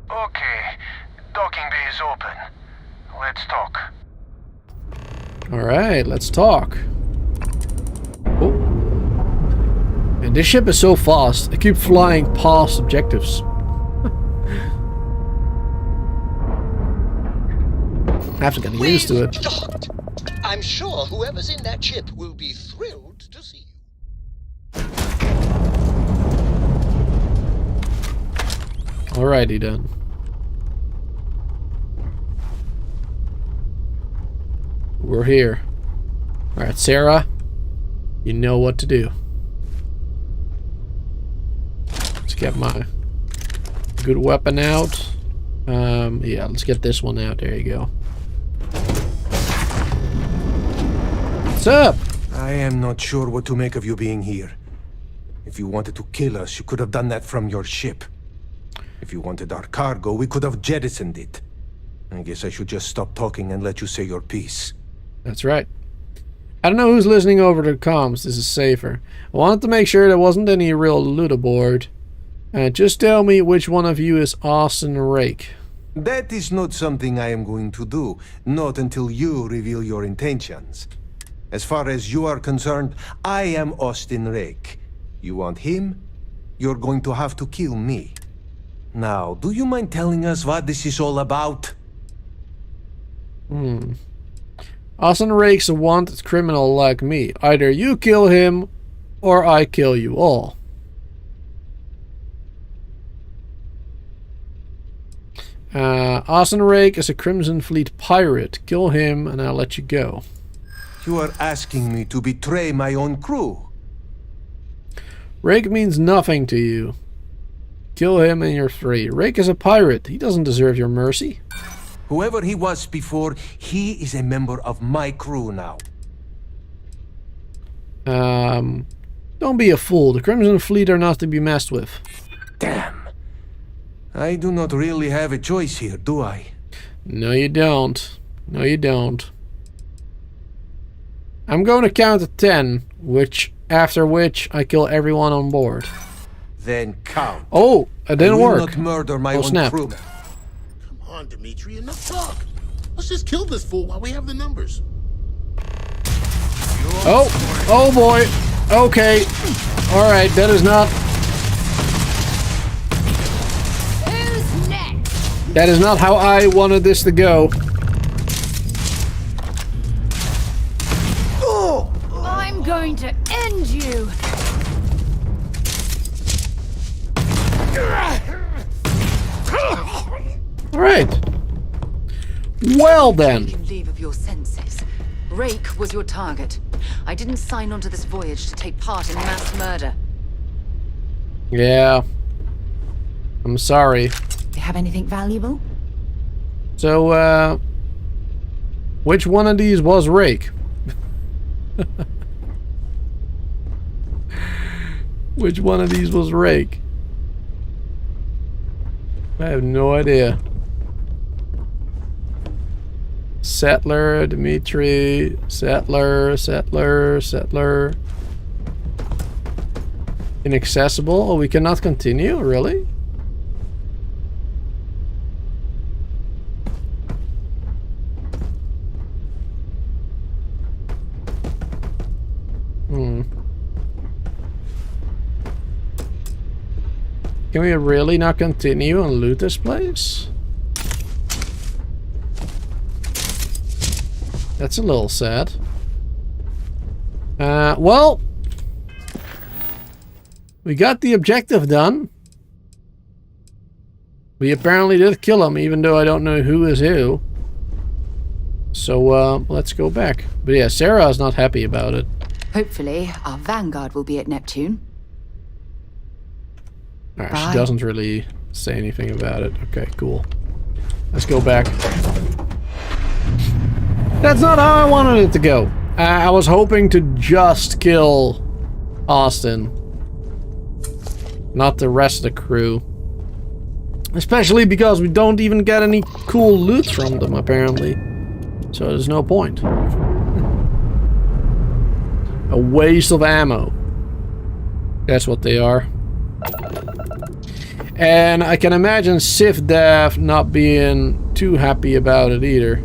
Okay, docking bay is open. Let's talk. Alright, let's talk. Oh. And this ship is so fast. I keep flying past objectives. I have to get used to it. Docked. I'm sure whoever's in that ship will be thrilled to see you. Alrighty then. We're here. Alright, Sarah. You know what to do. Let's get my good weapon out. Yeah, let's get this one out. There you go. What's up? I am not sure what to make of you being here. If you wanted to kill us, you could have done that from your ship. If you wanted our cargo, we could have jettisoned it. I guess I should just stop talking and let you say your piece. That's right. I don't know who's listening over the comms. This is safer. I wanted to make sure there wasn't any real loot aboard. Just tell me which one of you is Austin Rake. That is not something I am going to do. Not until you reveal your intentions. As far as you are concerned, I am Austin Rake. You want him? You're going to have to kill me. Now, do you mind telling us what this is all about? Austin Rake's a wanted criminal like me. Either you kill him, or I kill you all. Austin Rake is a Crimson Fleet pirate. Kill him, and I'll let you go. You are asking me to betray my own crew. Rake means nothing to you. Kill him and you're free. Rake is a pirate. He doesn't deserve your mercy. Whoever he was before, he is a member of my crew now. Don't be a fool. The Crimson Fleet are not to be messed with. Damn. I do not really have a choice here, do I? No, you don't. No, you don't. I'm going to count to 10, after which I kill everyone on board. Then count. Oh, it didn't work. Not murder my own snap. crew. Come on, Dimitri, enough talk. Let's just kill this fool while we have the numbers. Oh boy. Okay. All right, that is not. Who's next? That is not how I wanted this to go. going to end you! Alright. Well then. Taking leave of your senses. Rake was your target. I didn't sign on to this voyage to take part in mass murder. Yeah. I'm sorry. You have anything valuable? So, which one of these was Rake? Which one of these was Rake? I have no idea. Settler, Dimitri, Settler. Inaccessible? Oh, we cannot continue? Really? Can we really not continue and loot this place? That's a little sad. Well, we got the objective done. We apparently did kill him, even though I don't know who is who. So, let's go back. But yeah, Sarah is not happy about it. Hopefully, our vanguard will be at Neptune. Alright, she doesn't really say anything about it. Okay, cool. Let's go back. That's not how I wanted it to go. I was hoping to just kill Austin. Not the rest of the crew. Especially because we don't even get any cool loot from them, apparently. So there's no point. A waste of ammo. That's what they are. And I can imagine Civ Dev not being too happy about it either.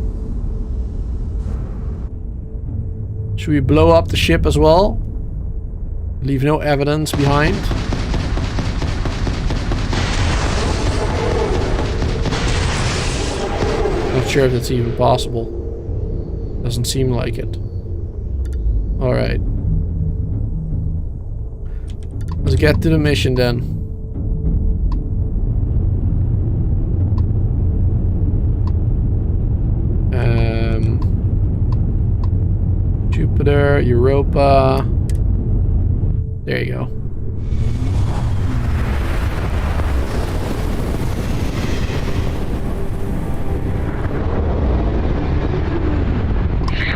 Should we blow up the ship as well? Leave no evidence behind. Not sure if that's even possible. Doesn't seem like it. Alright. Let's get to the mission then. Jupiter, Europa. There you go.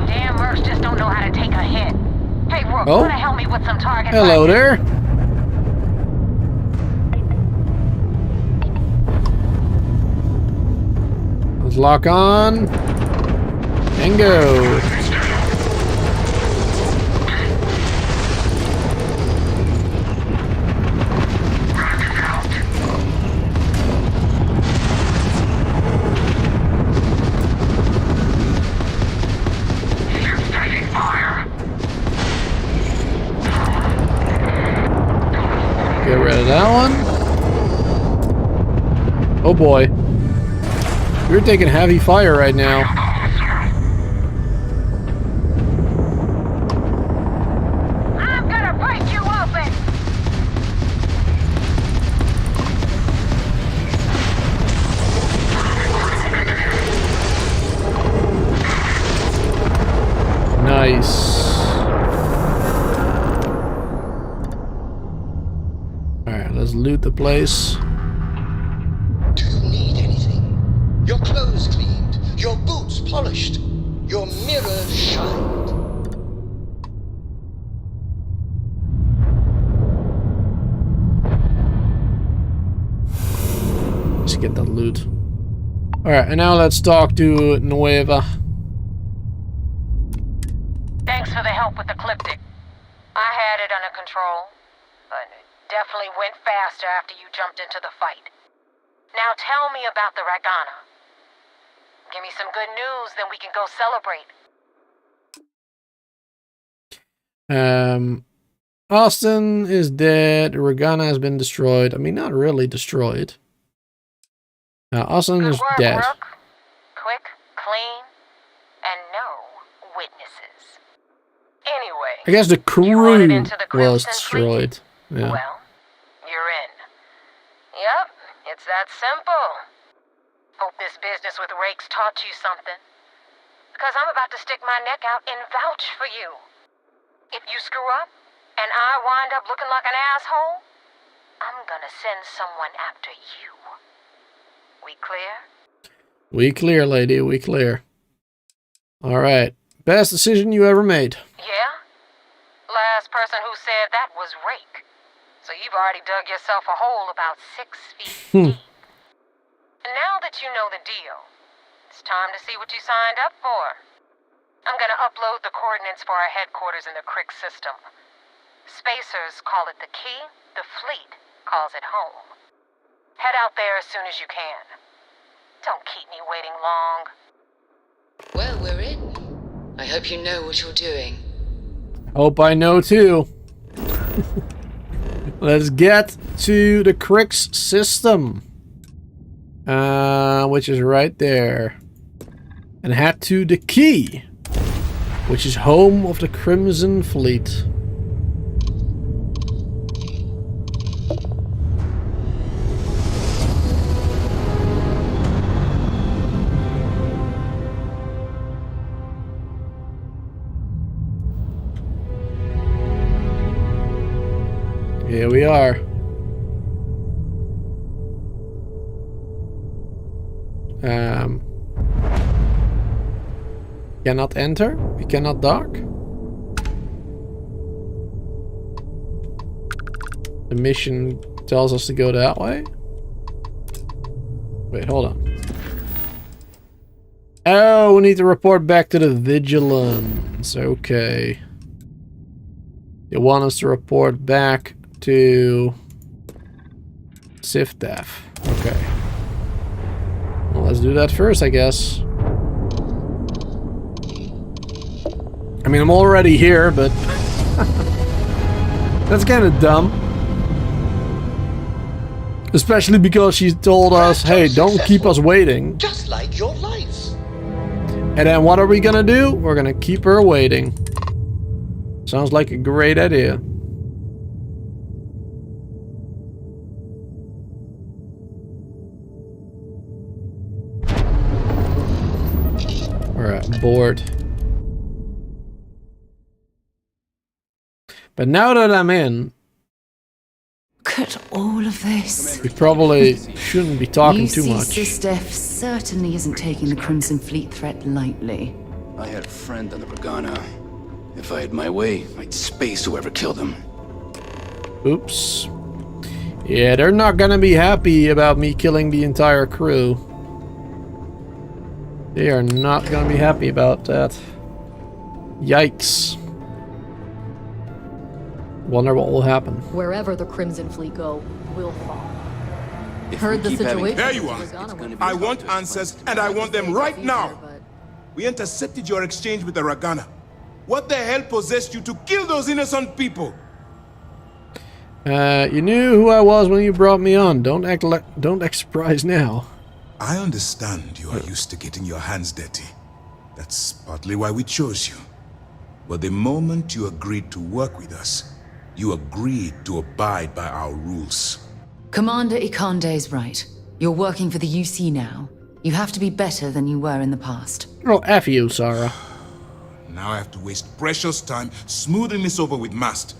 Damn Mercs just don't know how to take a hit. Hey, Rook, wanna help me with some targets? Hello there. Let's lock on and go. Get rid of that one. Oh boy. We're taking heavy fire right now. I'm gonna break you open. Nice. Alright, let's loot the place. Do you need anything? Your clothes cleaned, your boots polished, your mirror shined. Let's get the loot. Alright, and now let's talk to Nueva. Thanks for the help with the Cliptic. I had it under control, but it definitely went faster after you jumped into the fight. Now tell me about the Ragana. Give me some good news, then we can go celebrate. Austin is dead. Ragana has been destroyed. I mean, not really destroyed. Austin is dead. Quick, clean, and no witnesses. Anyway, I guess the crew wanted into the was Crimson destroyed. Yeah. well, you're in. Yep, it's that simple. Hope this business with Rake's taught you something. Because I'm about to stick my neck out and vouch for you. If you screw up, and I wind up looking like an asshole, I'm gonna send someone after you. We clear? We clear, lady, we clear. Alright. Best decision you ever made. Yeah? Last person who said that was Rake. So you've already dug yourself a hole about 6 feet deep. And now that you know the deal, it's time to see what you signed up for. I'm gonna upload the coordinates for our headquarters in the Crick system. Spacers call it the key, the fleet calls it home. Head out there as soon as you can. Don't keep me waiting long. Well, we're in. I hope you know what you're doing. Hope I know too. Let's get to the Crick's system. Which is right there. And head to the key, which is home of the Crimson Fleet. Here we are. Cannot enter. We cannot dock. The mission tells us to go that way. Wait, hold on. Oh, we need to report back to the Vigilance. Okay. They want us to report back to SIFDEF. Okay. Well, let's do that first, I guess. I mean, I'm already here, but that's kind of dumb. Especially because she told us, hey, don't keep us waiting. Just like your life. And then what are we gonna do? We're gonna keep her waiting. Sounds like a great idea. Alright, bored. But now that I'm in, Look at all of this. we probably shouldn't be talking too much. SIFDEF certainly isn't taking the Crimson Fleet threat lightly. I had a friend on the Regana. If I had my way, I'd space whoever killed him. Oops. Yeah, they're not gonna be happy about me killing the entire crew. They are not gonna be happy about that. Yikes. Wonder what will happen. Wherever the Crimson Fleet go, we'll fall. Heard the situation. There you are. I want answers, and I want them right now. We intercepted your exchange with the Regana. What the hell possessed you to kill those innocent people? You knew who I was when you brought me on. Don't act surprised now. I understand you are used to getting your hands dirty. That's partly why we chose you. But the moment you agreed to work with us, you agreed to abide by our rules. Commander Ikande's right. You're working for the UC now. You have to be better than you were in the past. Oh, F you, Sarah. Now I have to waste precious time smoothing this over with Mast.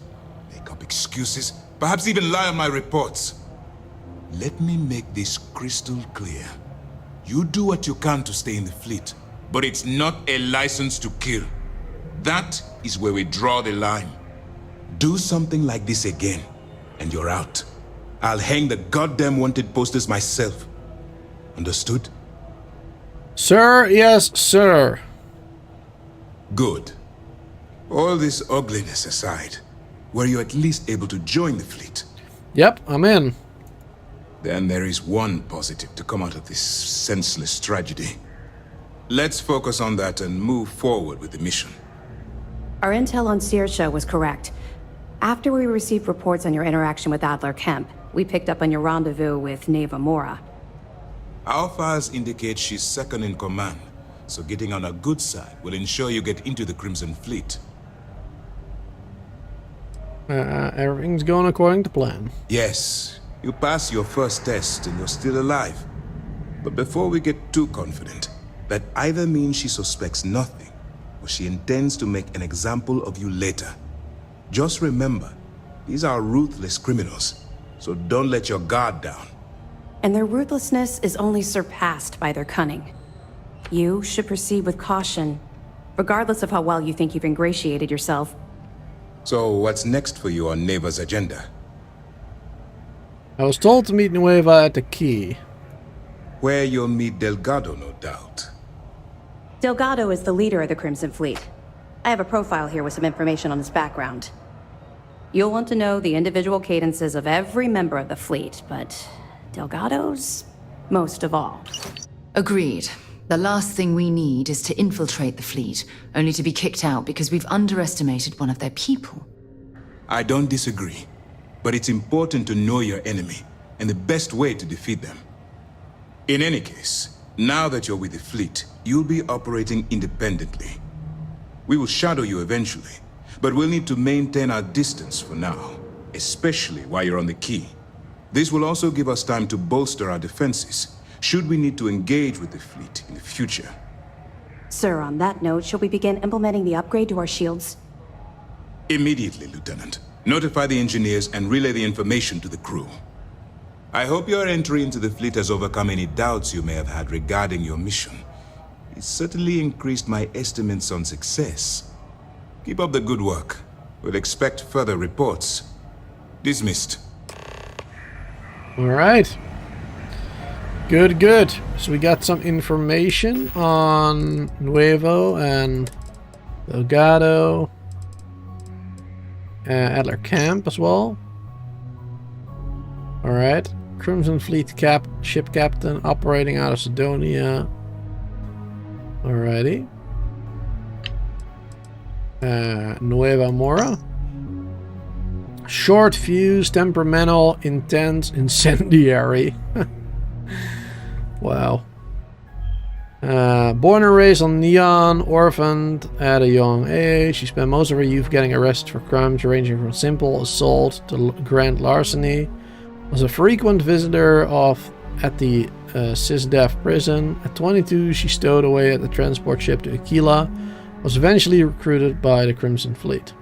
Make up excuses, perhaps even lie on my reports. Let me make this crystal clear. You do what you can to stay in the fleet, but it's not a license to kill. That is where we draw the line. Do something like this again, and you're out. I'll hang the goddamn wanted posters myself. Understood? Sir, yes, sir. Good. All this ugliness aside, were you at least able to join the fleet? Yep, I'm in. Then there is one positive to come out of this senseless tragedy. Let's focus on that and move forward with the mission. Our intel on Saoirse was correct. After we received reports on your interaction with Adler Kemp, we picked up on your rendezvous with Neva Mora. Our files indicate she's second in command, so getting on her good side will ensure you get into the Crimson Fleet. Everything's going according to plan. Yes, you passed your first test and you're still alive. But before we get too confident, that either means she suspects nothing, or she intends to make an example of you later. Just remember, these are ruthless criminals, so don't let your guard down. And their ruthlessness is only surpassed by their cunning. You should proceed with caution, regardless of how well you think you've ingratiated yourself. So what's next for you on Neva's agenda? I was told to meet Nueva at the key. Where you'll meet Delgado, no doubt. Delgado is the leader of the Crimson Fleet. I have a profile here with some information on his background. You'll want to know the individual cadences of every member of the fleet, but Delgado's most of all. Agreed. The last thing we need is to infiltrate the fleet, only to be kicked out because we've underestimated one of their people. I don't disagree, but it's important to know your enemy and the best way to defeat them. In any case, now that you're with the fleet, you'll be operating independently. We will shadow you eventually, but we'll need to maintain our distance for now, especially while you're on the key. This will also give us time to bolster our defenses, should we need to engage with the fleet in the future. Sir, on that note, shall we begin implementing the upgrade to our shields? Immediately, Lieutenant. Notify the engineers and relay the information to the crew. I hope your entry into the fleet has overcome any doubts you may have had regarding your mission. It certainly increased my estimates on success. Keep up the good work. We'll expect further reports. Dismissed. Alright. Good, good. So we got some information on Nuevo and Delgado. Adler Camp as well. Alright. Crimson Fleet ship captain operating out of Sidonia. Alrighty. Nueva Mora. Short fuse, temperamental, intense, incendiary. Wow. Born and raised on Neon, orphaned at a young age. She spent most of her youth getting arrested for crimes ranging from simple assault to grand larceny. Was a frequent visitor at the SysDef prison. At 22, she stowed away at the transport ship to Aquila. Was eventually recruited by the Crimson Fleet.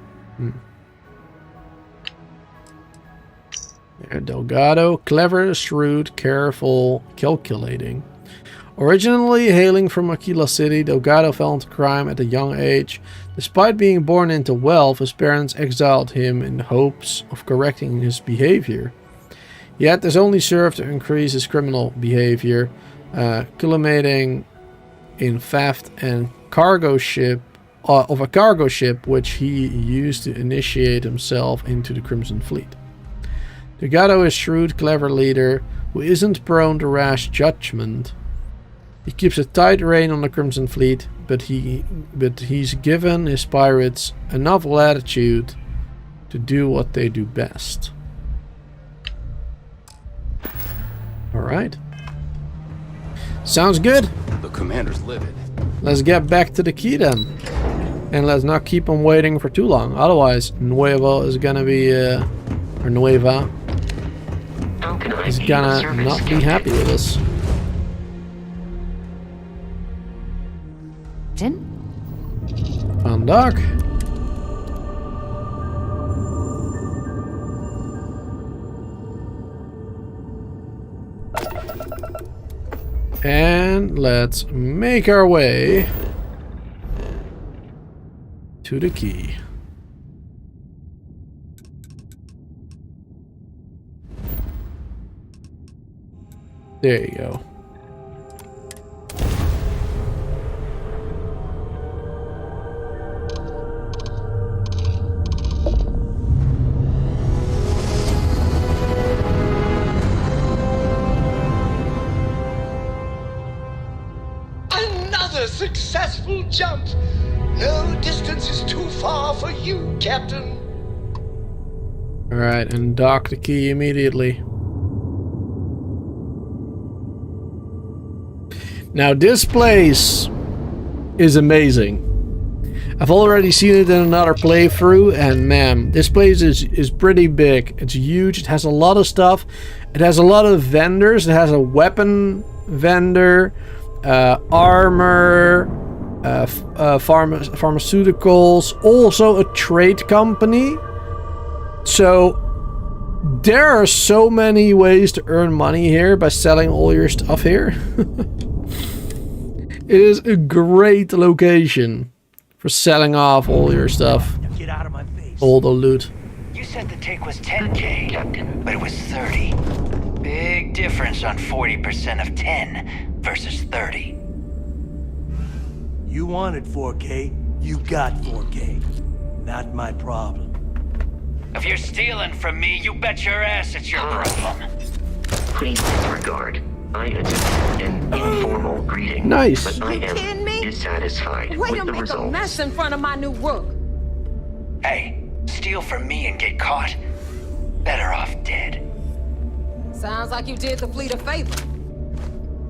Delgado, clever, shrewd, careful, calculating. Originally hailing from Aquila City, Delgado fell into crime at a young age. Despite being born into wealth, his parents exiled him in hopes of correcting his behavior. Yet this only served to increase his criminal behavior, culminating in theft and cargo ship of a cargo ship which he used to initiate himself into the Crimson Fleet. Delgado is a shrewd, clever leader who isn't prone to rash judgment. He keeps a tight rein on the Crimson Fleet, but he's given his pirates enough latitude to do what they do best. Alright. Sounds good. The commander's livid. Let's get back to the key then. And let's not keep on waiting for too long. Otherwise, Nuevo is gonna be, or Nueva is gonna not be happy with us. On dock. And let's make our way to the key. There you go. Another successful jump. No distance is too far for you, Captain. Alright, and dock the key immediately. Now this place is amazing. I've already seen it in another playthrough, and man, this place is pretty big. It's huge. It has a lot of stuff. It has a lot of vendors. It has a weapon vendor, armor, pharmaceuticals, also a trade company. So there are so many ways to earn money here by selling all your stuff here. It is a great location for selling off all your stuff. Get out of my face. All the loot. You said the take was 10K, Captain, but it was 30. Big difference on 40% of 10 versus 30. You wanted 4K, you got 4K. Not my problem. If you're stealing from me, you bet your ass it's your problem. Please disregard. I attempted an informal greeting. Nice. But I am dissatisfied Way with to the make results. a mess in front of my new rook. Hey, steal from me and get caught? Better off dead. Sounds like you did the fleet a favor.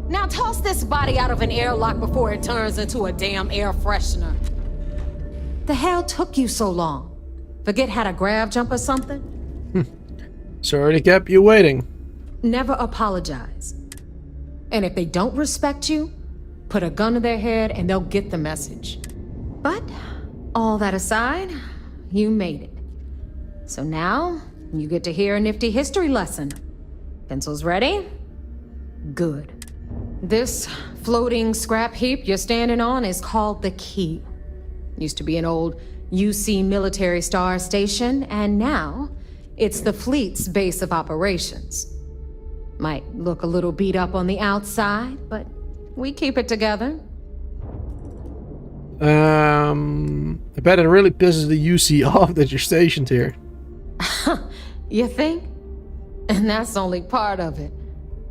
Now toss this body out of an airlock before it turns into a damn air freshener. The hell took you so long? Forget how to grab jump or something? Sorry to keep you waiting. Never apologize. And if they don't respect you, put a gun to their head and they'll get the message. But all that aside, you made it. So now you get to hear a nifty history lesson. Pencils ready? Good. This floating scrap heap you're standing on is called the Key. Used to be an old UC military star station, and now it's the fleet's base of operations. Might look a little beat up on the outside, but we keep it together. I bet it really pisses the UC off that you're stationed here. You think? And that's only part of it.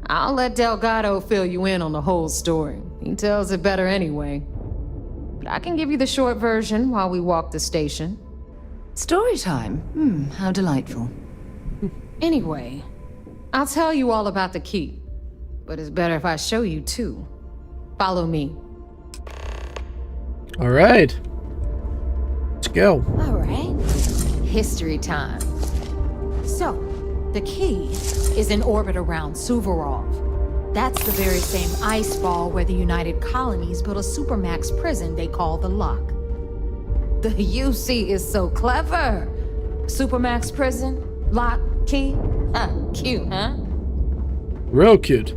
I'll let Delgado fill you in on the whole story. He tells it better anyway. But I can give you the short version while we walk the station. Story time? How delightful. Anyway, I'll tell you all about the Key. But it's better if I show you too. Follow me. All right. Let's go. All right. History time. So, the Key is in orbit around Suvorov. That's the very same ice ball where the United Colonies built a supermax prison they call the Lock. The UC is so clever. Supermax prison, Lock, Key. Cute, huh? Real cute.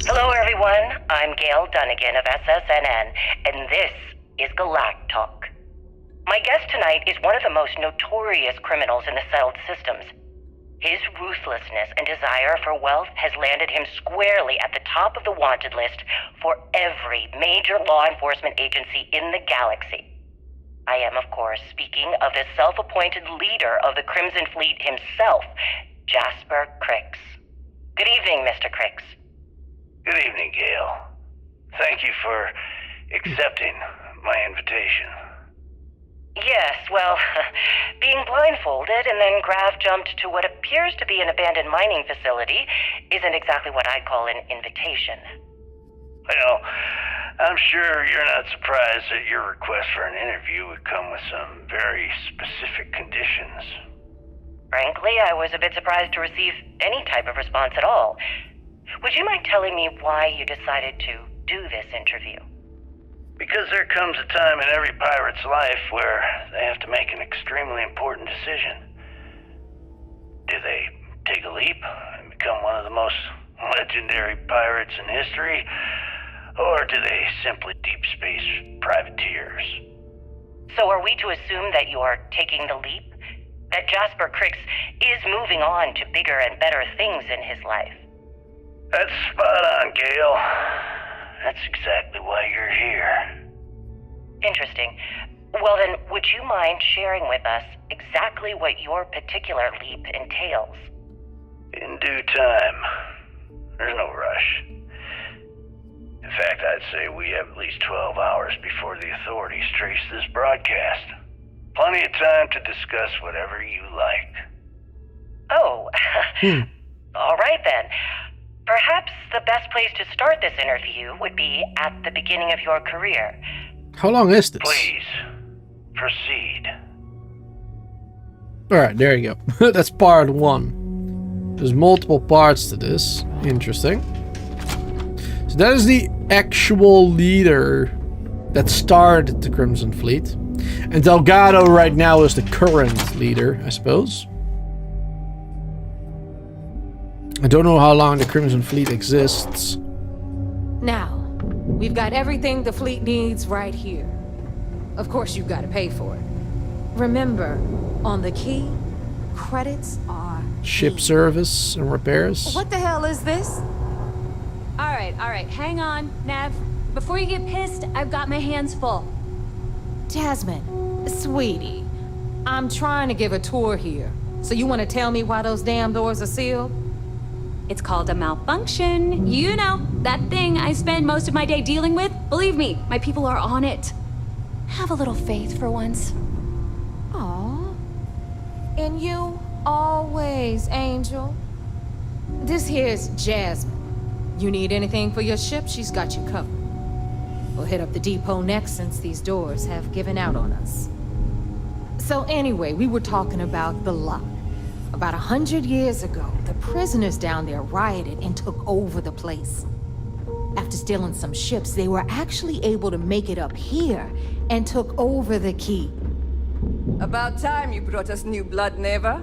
Hello, everyone. I'm Gail Dunnigan of SSNN, and this is Galactic Talk. My guest tonight is one of the most notorious criminals in the settled systems. His ruthlessness and desire for wealth has landed him squarely at the top of the wanted list for every major law enforcement agency in the galaxy. I am, of course, speaking of the self-appointed leader of the Crimson Fleet himself, Jasper Crix. Good evening, Mr. Crix. Good evening, Gail. Thank you for accepting my invitation. Yes, well, being blindfolded and then Grav jumped to what appears to be an abandoned mining facility isn't exactly what I'd call an invitation. Well, I'm sure you're not surprised that your request for an interview would come with some very specific conditions. Frankly, I was a bit surprised to receive any type of response at all. Would you mind telling me why you decided to do this interview? Because there comes a time in every pirate's life where they have to make an extremely important decision. Do they take a leap and become one of the most legendary pirates in history? Or do they simply deep space privateers? So are we to assume that you are taking the leap? That Jasper Crix is moving on to bigger and better things in his life? That's spot on, Gail. That's exactly why you're here. Interesting. Well then, would you mind sharing with us exactly what your particular leap entails? In due time. There's no rush. In fact, I'd say we have at least 12 hours before the authorities trace this broadcast. Plenty of time to discuss whatever you like. Oh, all right then. Perhaps the best place to start this interview would be at the beginning of your career. How long is this? Please, proceed. Alright, there you go. That's part 1. There's multiple parts to this. Interesting. So that is the actual leader that started the Crimson Fleet. And Delgado right now is the current leader, I suppose. I don't know how long the Crimson Fleet exists. Now, we've got everything the fleet needs right here. Of course, you've got to pay for it. Remember, on the key, credits are... Ship service and repairs. What the hell is this? All right, hang on, Nev. Before you get pissed, I've got my hands full. Jasmine, sweetie, I'm trying to give a tour here. So you want to tell me why those damn doors are sealed? It's called a malfunction. You know, that thing I spend most of my day dealing with. Believe me, my people are on it. Have a little faith for once. Aww. And you always, Angel. This here's Jasmine. You need anything for your ship, she's got you covered. We'll hit up the depot next since these doors have given out on us. So anyway, we were talking about the lock. About 100 years ago, the prisoners down there rioted and took over the place. After stealing some ships, they were actually able to make it up here and took over the key. About time you brought us new blood, Neva.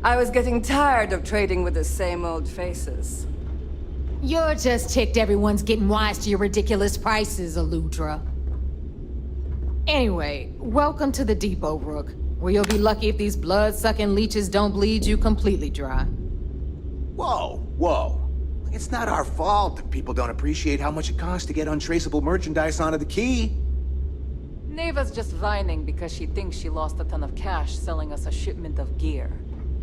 I was getting tired of trading with the same old faces. You're just ticked everyone's getting wise to your ridiculous prices, Aludra. Anyway, welcome to the depot, Rook, where you'll be lucky if these blood-sucking leeches don't bleed you completely dry. Whoa. It's not our fault that people don't appreciate how much it costs to get untraceable merchandise onto the key. Neva's just whining because she thinks she lost a ton of cash selling us a shipment of gear.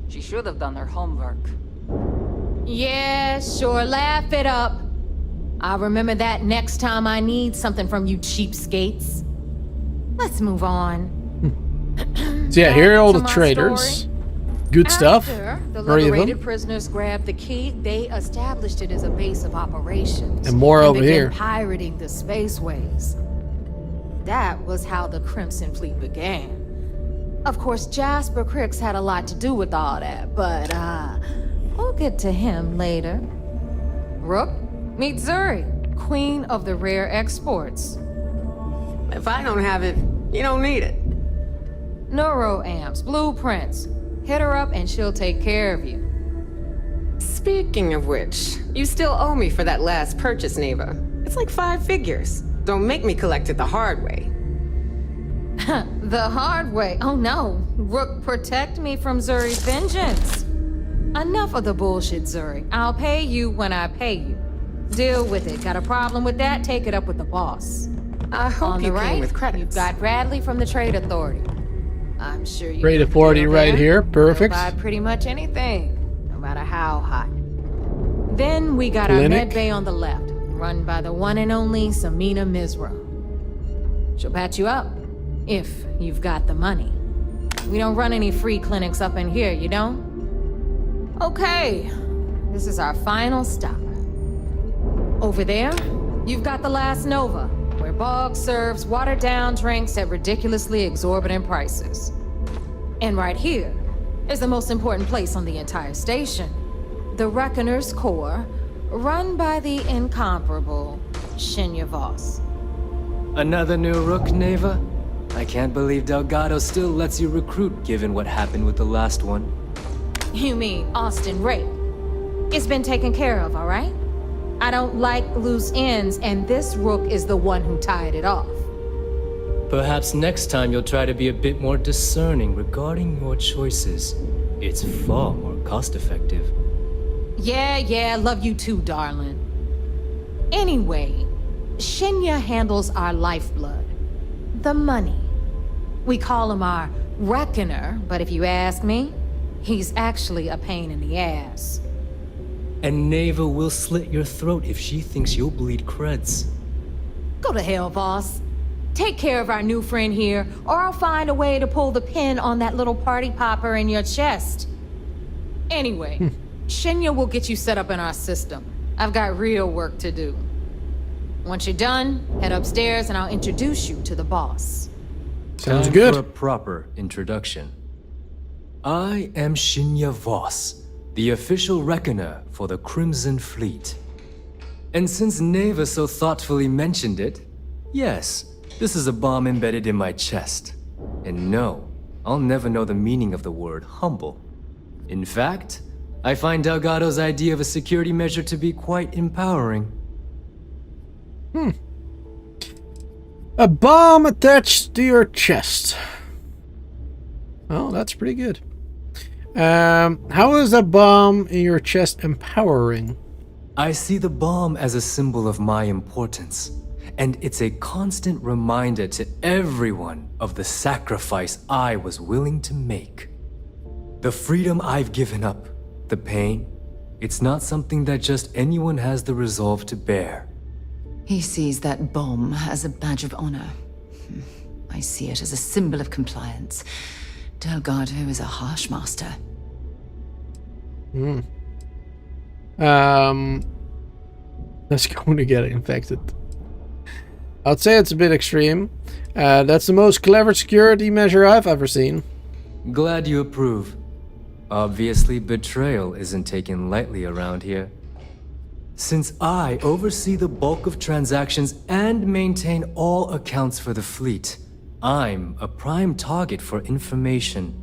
She should have done her homework. Yeah, sure, laugh it up. I'll remember that next time I need something from you cheapskates. Let's move on. So yeah, here are all the traders. Good stuff. After the Three of liberated them. prisoners grabbed the key, they established it as a base of operations. And more over began here. Pirating the spaceways. That was how the Crimson Fleet began. Of course, Jasper Cricks had a lot to do with all that, but we'll get to him later. Rook, meet Zuri, queen of the rare exports. If I don't have it, you don't need it. Neuroamps, blueprints. Hit her up and she'll take care of you. Speaking of which, you still owe me for that last purchase, Neva. It's like 5 figures. Don't make me collect it the hard way. The hard way? Oh no. Rook, protect me from Zuri's vengeance. Enough of the bullshit, Zuri. I'll pay you when I pay you. Deal with it. Got a problem with that? Take it up with the boss. I hope On you the came right, with credits. you've got Bradley from the Trade Authority. I'm sure you Trade know the Authority deal right there. here. Perfect. They'll buy pretty much anything, no matter how hot. Then we got our Clinic. med bay on the left, run by the one and only Samina Mizra. She'll patch you up, if you've got the money. We don't run any free clinics up in here, you don't? Okay, this is our final stop. Over there, you've got the Last Nova, where Bog serves watered-down drinks at ridiculously exorbitant prices. And right here is the most important place on the entire station, the Reckoner's Core, run by the incomparable Shinya Voss. Another new Rook, Neva? I can't believe Delgado still lets you recruit, given what happened with the last one. You mean Austin Rake? It's been taken care of, all right? I don't like loose ends, and this Rook is the one who tied it off. Perhaps next time you'll try to be a bit more discerning regarding your choices. It's far more cost-effective. Yeah, love you too, darling. Anyway, Shinya handles our lifeblood. The money. We call him our Reckoner, but if you ask me, he's actually a pain in the ass. And Neva will slit your throat if she thinks you'll bleed creds. Go to hell, boss. Take care of our new friend here, or I'll find a way to pull the pin on that little party popper in your chest. Anyway, Shinya will get you set up in our system. I've got real work to do. Once you're done, head upstairs and I'll introduce you to the boss. Sounds Time good. for a proper introduction. I am Shinya Voss, the official reckoner for the Crimson Fleet. And since Neva so thoughtfully mentioned it, yes, this is a bomb embedded in my chest. And no, I'll never know the meaning of the word humble. In fact, I find Delgado's idea of a security measure to be quite empowering. A bomb attached to your chest. Oh, that's pretty good. How is a bomb in your chest empowering? I see the bomb as a symbol of my importance, and it's a constant reminder to everyone of the sacrifice I was willing to make. The freedom I've given up, the pain, it's not something that just anyone has the resolve to bear. He sees that bomb as a badge of honor. I see it as a symbol of compliance. Delgado is a harsh master. That's going to get infected. I'd say it's a bit extreme. That's the most clever security measure I've ever seen. Glad you approve. Obviously, betrayal isn't taken lightly around here. Since I oversee the bulk of transactions and maintain all accounts for the fleet, I'm a prime target for information.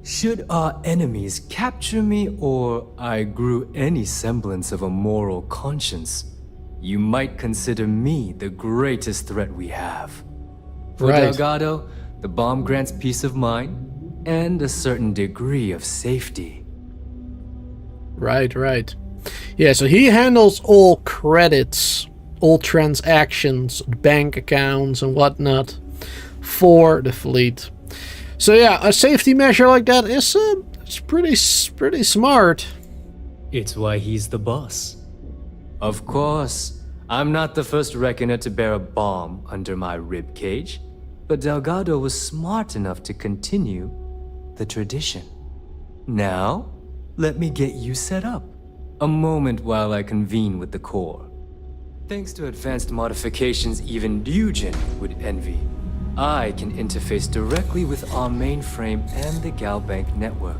Should our enemies capture me or I grew any semblance of a moral conscience, you might consider me the greatest threat we have. For Delgado, the bomb grants peace of mind and a certain degree of safety. Right. Yeah, so he handles all credits, all transactions, bank accounts and whatnot for the fleet. So yeah, a safety measure like that is it's pretty smart. It's why he's the boss. Of course, I'm not the first reckoner to bear a bomb under my rib cage, but Delgado was smart enough to continue the tradition. Now, let me get you set up. A moment while I convene with the core. Thanks to advanced modifications even Dujin would envy, I can interface directly with our mainframe and the Galbank network.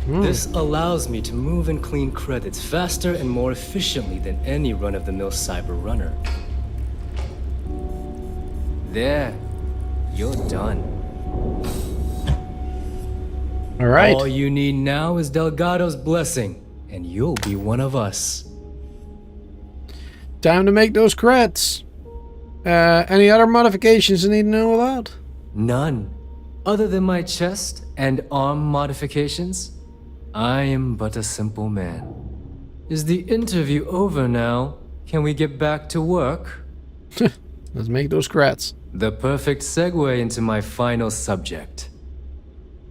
This allows me to move and clean credits faster and more efficiently than any run-of-the-mill cyber runner. There, you're done. All right. All you need now is Delgado's blessing, and you'll be one of us. Time to make those creds. Any other modifications you need to know about? None. Other than my chest and arm modifications, I am but a simple man. Is the interview over now? Can we get back to work? Let's make those creds. The perfect segue into my final subject.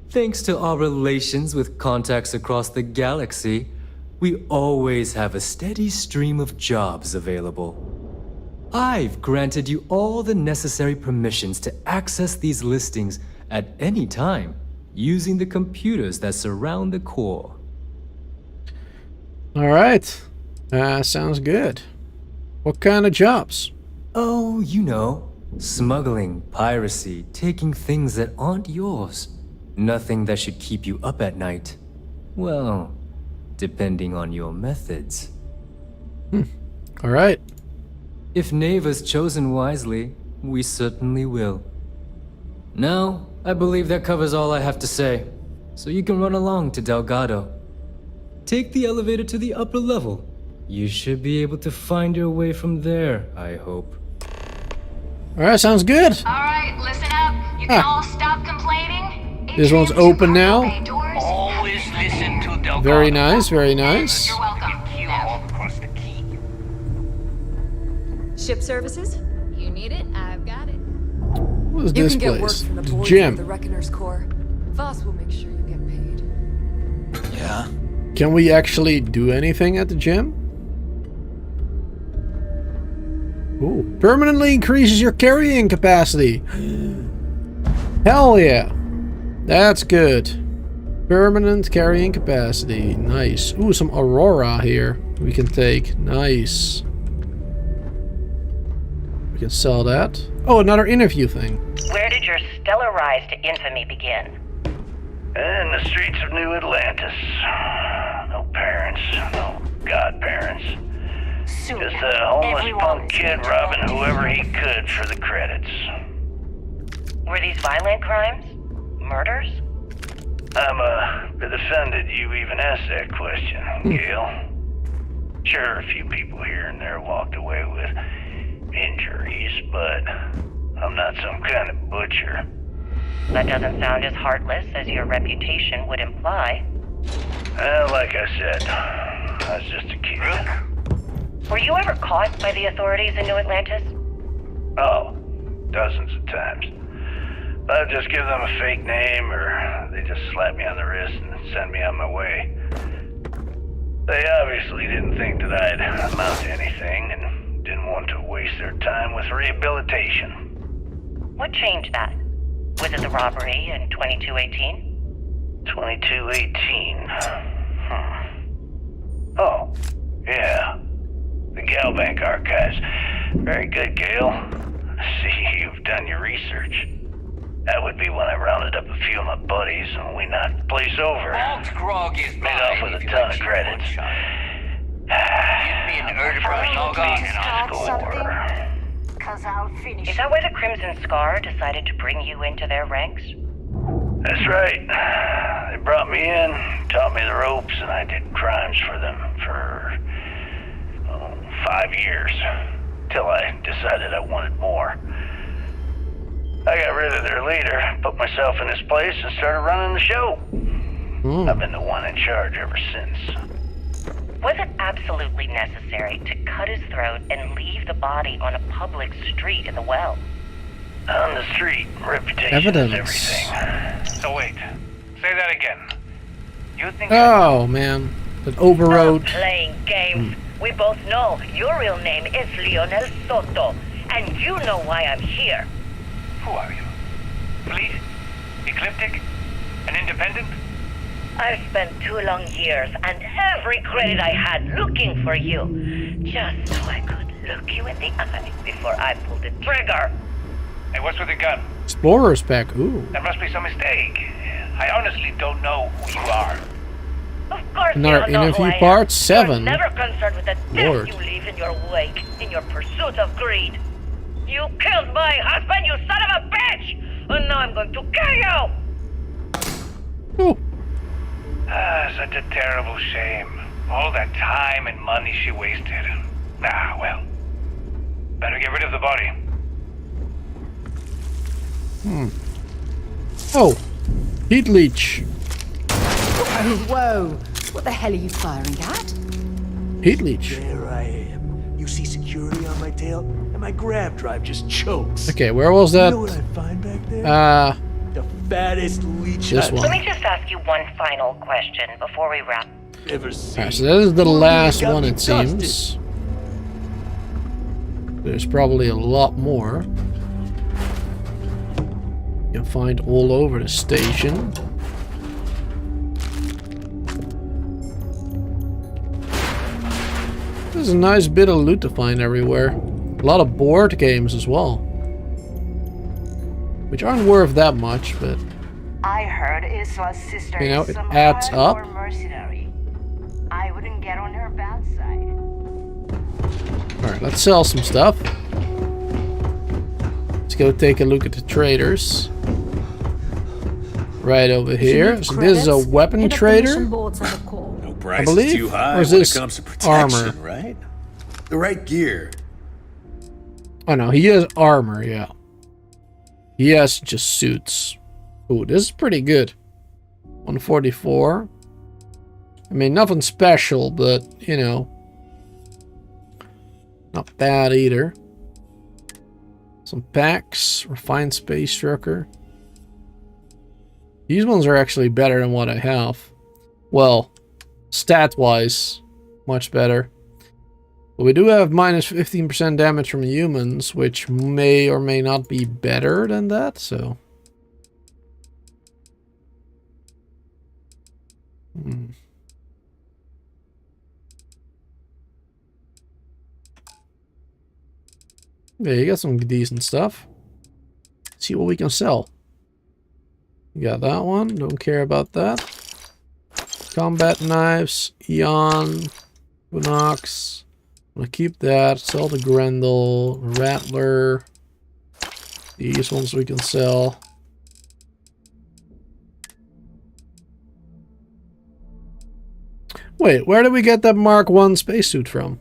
Thanks to our relations with contacts across the galaxy, we always have a steady stream of jobs available. I've granted you all the necessary permissions to access these listings at any time, using the computers that surround the core. All right. Sounds good. What kind of jobs? Oh, you know, smuggling, piracy, taking things that aren't yours. Nothing that should keep you up at night. Well, depending on your methods. All right. If Neva's chosen wisely, we certainly will. Now, I believe that covers all I have to say, so you can run along to Delgado. Take the elevator to the upper level. You should be able to find your way from there, I hope. All right, sounds good. All right, listen up. You can all stop complaining. This one's open now. Always listen to Delgado. Very nice, very nice. You're welcome. Ship services? You need it? I've got it. What is You this can get work place? from the The boys gym. of the Reckoner's Corps. Voss will make sure you get paid. Yeah? Can we actually do anything at the gym? Ooh, permanently increases your carrying capacity. Hell yeah. That's good. Permanent carrying capacity. Nice. Ooh, some Aurora here we can take. Nice. We can sell that. Oh, another interview thing. Where did your stellar rise to infamy begin? In the streets of New Atlantis. No parents, no godparents. Soon, Just a homeless punk kid robbing whoever he could for the credits. Were these violent crimes? Murders? I'm a bit offended you even asked that question, Gail. Sure, a few people here and there walked away with injuries, but I'm not some kind of butcher. That doesn't sound as heartless as your reputation would imply. Well, like I said, I was just a kid. Were you ever caught by the authorities in New Atlantis? Oh, dozens of times. I'd just give them a fake name, or they just slap me on the wrist and send me on my way. They obviously didn't think that I'd amount to anything, and didn't want to waste their time with rehabilitation. What changed that? Was it the robbery in 2218? 2218? Oh, yeah. The Galbank archives. Very good, Gale. I see you've done your research. That would be when I rounded up a few of my buddies and we knocked the place over. Malt grog is made off with a ton of credits. Give me an Erdebro log on and I'll score. Is that why the Crimson Scar decided to bring you into their ranks? That's right. They brought me in, taught me the ropes, and I did crimes for them for 5 years. Till I decided I wanted more. I got rid of their leader, put myself in his place, and started running the show. I've been the one in charge ever since. Was it absolutely necessary to cut his throat and leave the body on a public street in the well? On the street, reputation Evidence. is everything. So wait, say that again. You think Oh, man. That overrode. Stop playing games. We both know your real name is Lionel Soto, and you know why I'm here. Who are you? Fleet? Ecliptic? An independent? I've spent 2 long years and every credit I had looking for you, just so I could look you in the eye before I pulled the trigger. Hey, what's with the gun? Explorer's pack. Ooh. There must be some mistake. I honestly don't know who you are. Of course Another you don't know who interview I am. part 7. You're never concerned with the Lord. death you leave in your wake, in your pursuit of greed. You killed my husband, you son of a bitch! And now I'm going to kill you! Ooh. Such a terrible shame. All that time and money she wasted. Ah, well. Better get rid of the body. Oh. Heat leech. Oh, whoa. What the hell are you firing at? Heat leech. There I am. You see security on my tail, and my grab drive just chokes. Okay, where was that? You know what I find back there? The fattest leech This I've one. Let me just ask you one final question before we wrap. ever seen. Alright, so that is the last got one, me it seems. There's probably a lot more. You can find all over the station. There's a nice bit of loot to find everywhere. A lot of board games as well. Which aren't worth that much, but I heard Isla's sister you know, is it some adds up. hardcore mercenary. I wouldn't get on her bad side. Alright, let's sell some stuff. Let's go take a look at the traders. Right over here. So this is a weapon trader, No price I believe? is too high Or is when this it comes to protection, armor? right? The right gear. Oh no, he has armor, yeah. He has just suits. Ooh, this is pretty good. 144. I mean, nothing special, but, you know, not bad either. Some packs, refined space trucker. These ones are actually better than what I have. Well, stat-wise, much better. But we do have minus 15% damage from humans, which may or may not be better than that, so... Yeah, you got some decent stuff. See what we can sell. You got that one. Don't care about that. Combat knives. Eon. Bunox. I'm gonna keep that. Sell the Grendel. Rattler. These ones we can sell. Wait, where did we get that Mark 1 spacesuit from?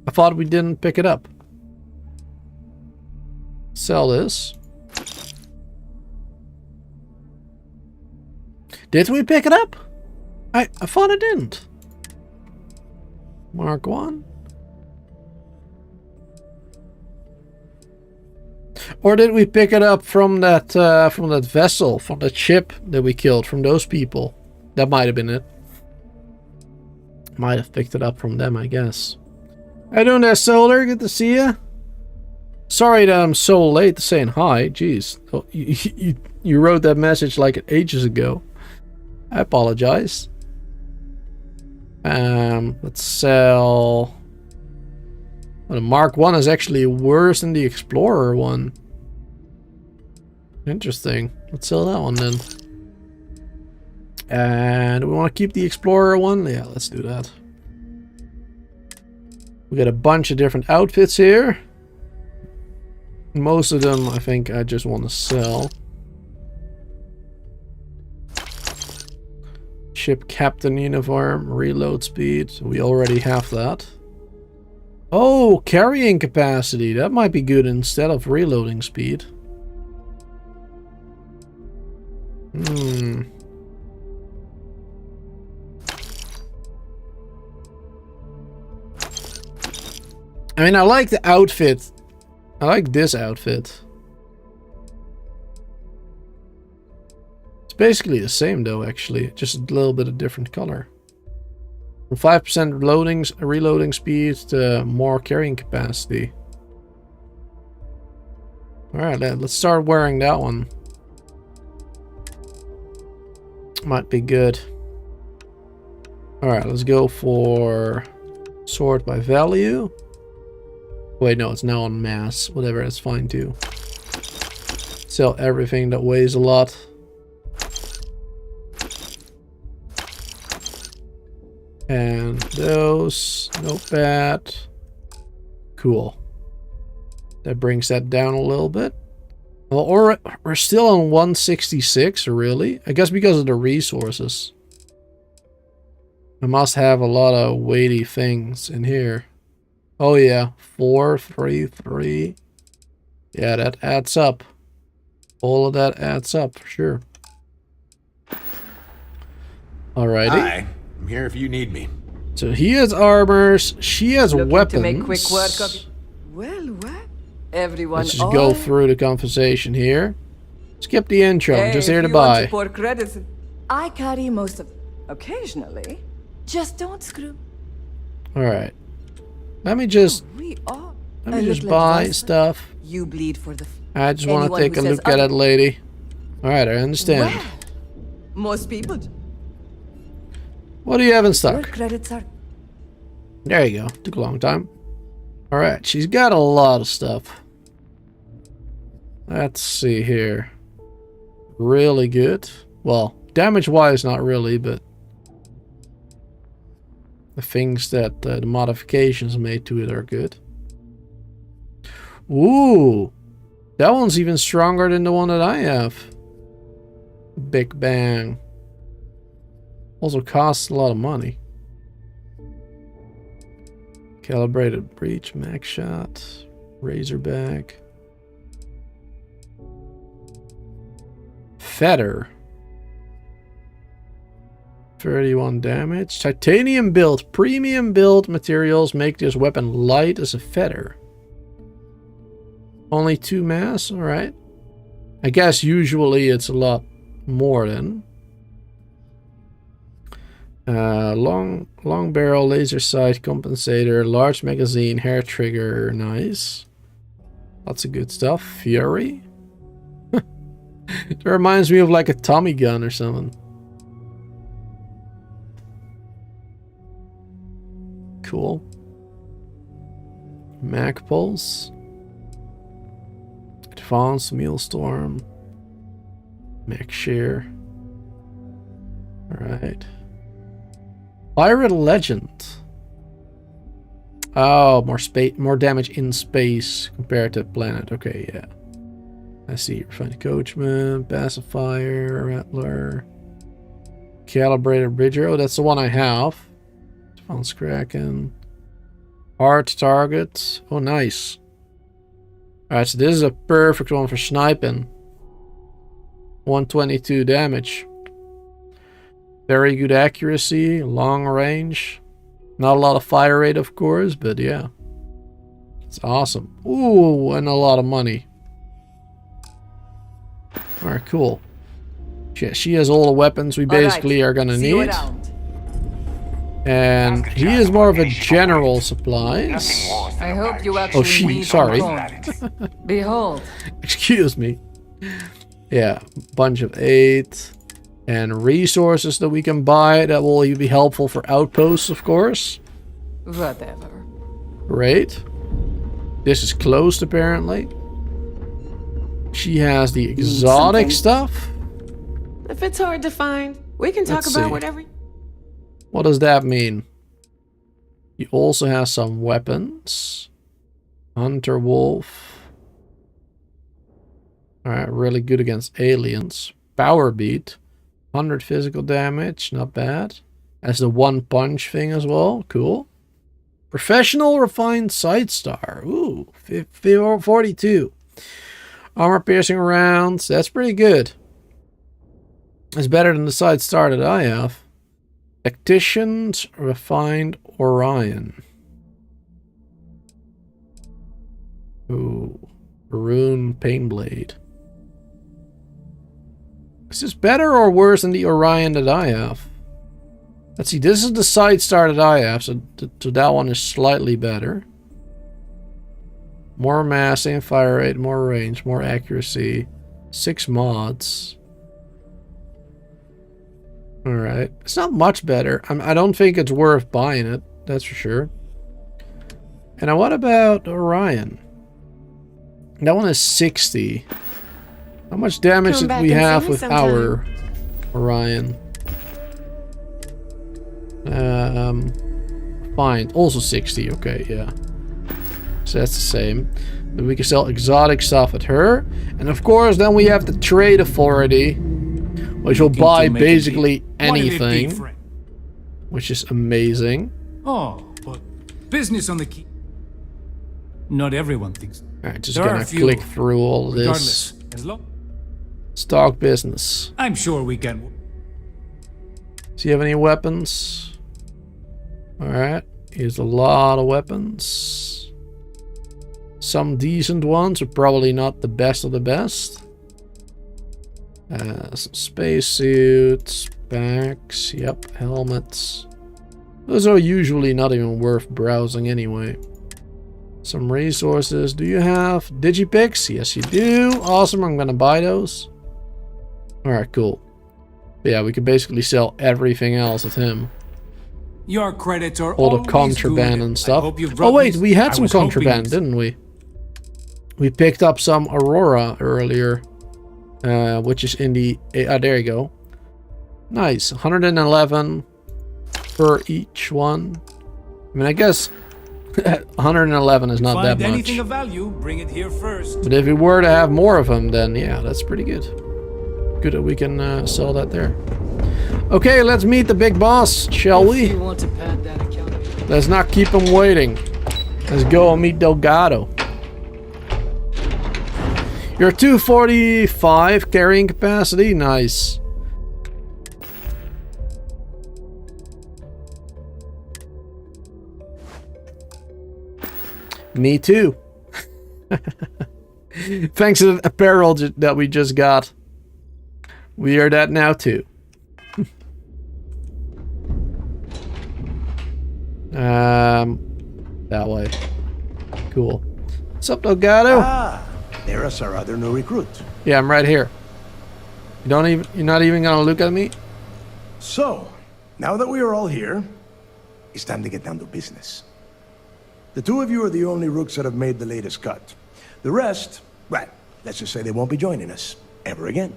I thought we didn't pick it up. Sell this. Did we pick it up? I thought I didn't. Mark 1. Or did we pick it up from that vessel, from that ship that we killed, from those people? That might have been it. Might have picked it up from them, I guess. How you doing there, Solar? Good to see you. Sorry that I'm so late to saying hi. Jeez. Oh, you wrote that message like ages ago. I apologize. Let's sell... Well, the Mark 1 is actually worse than the Explorer one. Interesting. Let's sell that one then. And we want to keep the Explorer one? Yeah, let's do that. We got a bunch of different outfits here. Most of them I think I just want to sell. Ship captain uniform, reload speed. We already have that. Oh, carrying capacity. That might be good instead of reloading speed. I mean, I like the outfit. I like this outfit. It's basically the same though, actually. Just a little bit of different color. From 5% reloading speed to more carrying capacity. Alright, let's start wearing that one. Might be good. Alright, let's go for sort by value. Wait, no, it's now on mass. Whatever, that's fine too. Sell everything that weighs a lot. And those, not bad. Cool. That brings that down a little bit. Well, or we're still on 166, really? I guess because of the resources. I must have a lot of weighty things in here. Oh yeah, 433. Yeah, that adds up. All of that adds up for sure. Alrighty. Hi, I'm here if you need me. So he has armors, she has weapons. To make quick work of it. Well, everyone. Let's just go through the conversation here. Skip the intro. I'm just here to buy. For credits, I carry most of them. Occasionally, just don't screw. All right. Let me just buy stuff. You bleed for the. I just want to take a look at it, lady. All right, I understand. Well, most people. What do you have in stock? Your credits are. There you go. Took a long time. All right, she's got a lot of stuff. Let's see here. Really good. Well, damage-wise, not really, but the things that the modifications made to it are good. Ooh, that one's even stronger than the one that I have. Big Bang. Also costs a lot of money. Calibrated breach, max shot, razorback. Feather. 31 damage. Titanium build. Premium build materials make this weapon light as a feather. Only 2 mass? Alright. I guess usually it's a lot more then. Long barrel, laser sight, compensator, large magazine, hair trigger. Nice. Lots of good stuff. Fury. It reminds me of like a Tommy gun or something. Cool. Mac pulse. Advanced Mealstorm. Max share. Alright. Pirate Legend. Oh, more damage in space compared to planet. Okay, yeah. I see. Refined Coachman, Pacifier, Rattler, Calibrated Bridger. Oh, that's the one I have. Advanced Kraken. Hard target. Oh, nice. Alright, so this is a perfect one for sniping. 122 damage. Very good accuracy, long range. Not a lot of fire rate, of course, but yeah. It's awesome. Ooh, and a lot of money. Alright, cool. Yeah, she has all the weapons we basically are gonna need. And he is more of a general supplies. I hope you actually she, sorry. Behold. Excuse me. Yeah, bunch of 8. And resources that we can buy that will be helpful for outposts, of course. Whatever. Great. This is closed, apparently. She has the exotic stuff. If it's hard to find, we can talk about whatever. What does that mean? He also has some weapons. Hunter Wolf. Alright, really good against aliens. Power Beat. 100 physical damage, not bad. Has the 1 punch thing as well, cool. Professional Refined Sight Star. Ooh, 42. Armor piercing rounds, that's pretty good. It's better than the Sight Star that I have. Tacticians Refined Orion. Ooh, Maroon Painblade. Is this better or worse than the Orion that I have? Let's see, this is the Sight Star that I have, so that one is slightly better. More mass, same fire rate, more range, more accuracy. 6 mods. Alright. It's not much better. I don't think it's worth buying it, that's for sure. And what about Orion? That one is 60. How much damage did we have with our Orion? Fine. Also 60. Okay, yeah. So that's the same. Then we can sell exotic stuff at her. And of course, then we have the trade authority, which will buy basically anything. Which is amazing. Oh, but business on the key. Not everyone thinks. Alright, just gonna click through all this. Stock business. I'm sure we can. Do you have any weapons? Alright, here's a lot of weapons. Some decent ones, but probably not the best of the best. Some spacesuits, backs, yep, helmets. Those are usually not even worth browsing anyway. Some resources. Do you have digipicks? Yes, you do. Awesome, I'm gonna buy those. Alright, cool. Yeah, we could basically sell everything else with him. Your credits are all the contraband and stuff. Oh wait, we had some contraband, didn't we? We picked up some Aurora earlier, which is in the... there you go. Nice, 111 per each one. I mean, I guess 111 is not that much. Anything of value, bring it here first. But if we were to have more of them, then yeah, that's pretty good. Good that we can sell that there. Okay, let's meet the big boss, shall we? Let's not keep him waiting. Let's go and meet Delgado. You're 245 carrying capacity, nice. Me too. Thanks to the apparel that we just got. We are that now too. That way. Cool. What's up, Delgado? Ah, there's our other new recruit. Yeah, I'm right here. You're not even gonna look at me? So, now that we are all here, it's time to get down to business. The two of you are the only rooks that have made the latest cut. The rest, well, let's just say they won't be joining us ever again.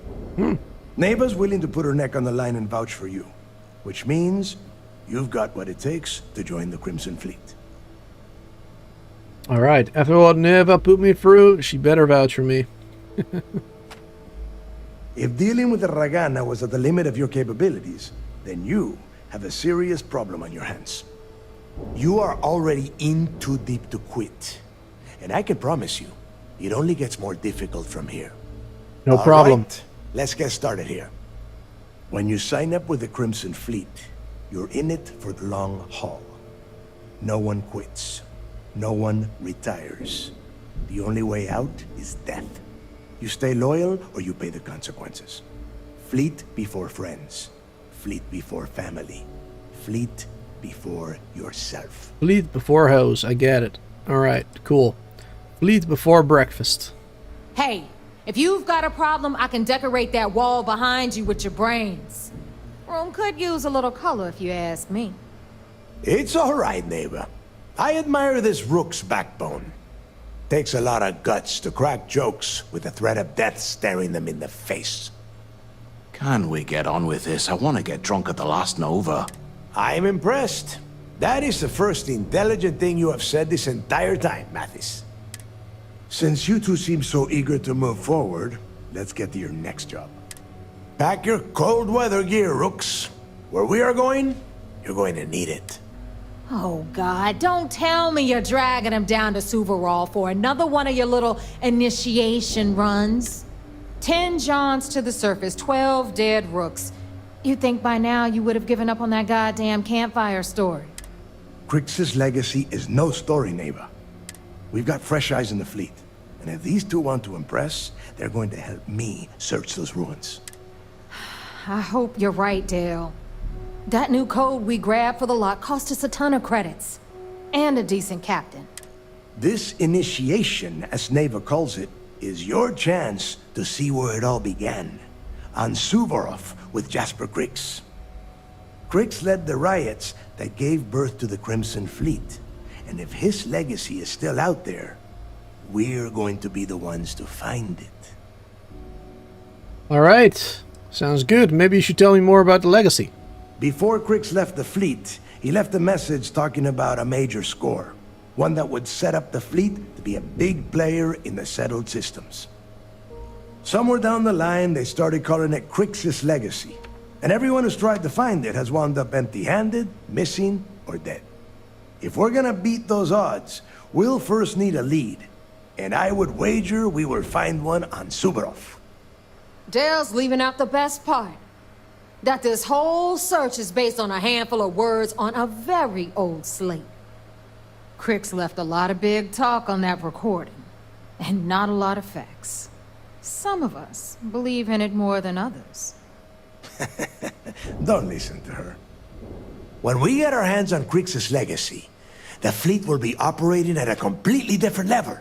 Neva's willing to put her neck on the line and vouch for you, which means you've got what it takes to join the Crimson Fleet. Alright, after what Neva put me through, she better vouch for me. If dealing with the Ragana was at the limit of your capabilities, then you have a serious problem on your hands. You are already in too deep to quit. And I can promise you, it only gets more difficult from here. No problem. Right, let's get started here. When you sign up with the Crimson Fleet, you're in it for the long haul. No one quits. No one retires. The only way out is death. You stay loyal or you pay the consequences. Fleet before friends. Fleet before family. Fleet before yourself. Fleet before house, I get it. Alright, cool. Fleet before breakfast. Hey, if you've got a problem, I can decorate that wall behind you with your brains. Room could use a little color if you ask me. It's all right, neighbor. I admire this rook's backbone. Takes a lot of guts to crack jokes with the threat of death staring them in the face. Can we get on with this? I want to get drunk at the last Nova. I'm impressed. That is the first intelligent thing you have said this entire time, Mathis. Since you two seem so eager to move forward, let's get to your next job. Pack your cold weather gear, rooks. Where we are going, you're going to need it. Oh, God, don't tell me you're dragging him down to Suvarol for another one of your little initiation runs. 10 Johns to the surface, 12 dead rooks. You'd think by now you would have given up on that goddamn campfire story. Crix's legacy is no story, neighbor. We've got fresh eyes in the fleet. And if these two want to impress, they're going to help me search those ruins. I hope you're right, Dale. That new code we grabbed for the lot cost us a ton of credits. And a decent captain. This initiation, as Neva calls it, is your chance to see where it all began. On Suvorov with Jasper Crix. Crix led the riots that gave birth to the Crimson Fleet. And if his legacy is still out there, we're going to be the ones to find it. Alright, sounds good. Maybe you should tell me more about the legacy. Before Crix left the fleet, he left a message talking about a major score. One that would set up the fleet to be a big player in the settled systems. Somewhere down the line, they started calling it Crix's legacy. And everyone who's tried to find it has wound up empty-handed, missing, or dead. If we're gonna beat those odds, we'll first need a lead. And I would wager we will find one on Suvorov. Dale's leaving out the best part. That this whole search is based on a handful of words on a very old slate. Crix left a lot of big talk on that recording, and not a lot of facts. Some of us believe in it more than others. Don't listen to her. When we get our hands on Crix's legacy, the fleet will be operating at a completely different level.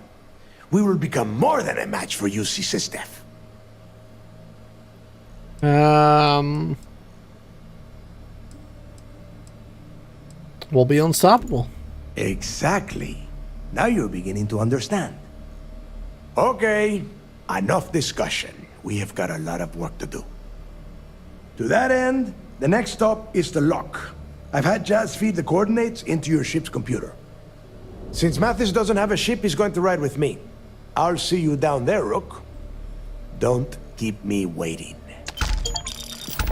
We will become more than a match for UC Systef. We'll be unstoppable. Exactly. Now you're beginning to understand. Okay, enough discussion. We have got a lot of work to do. To that end, the next stop is the lock. I've had Jazz feed the coordinates into your ship's computer. Since Mathis doesn't have a ship, he's going to ride with me. I'll see you down there, Rook. Don't keep me waiting.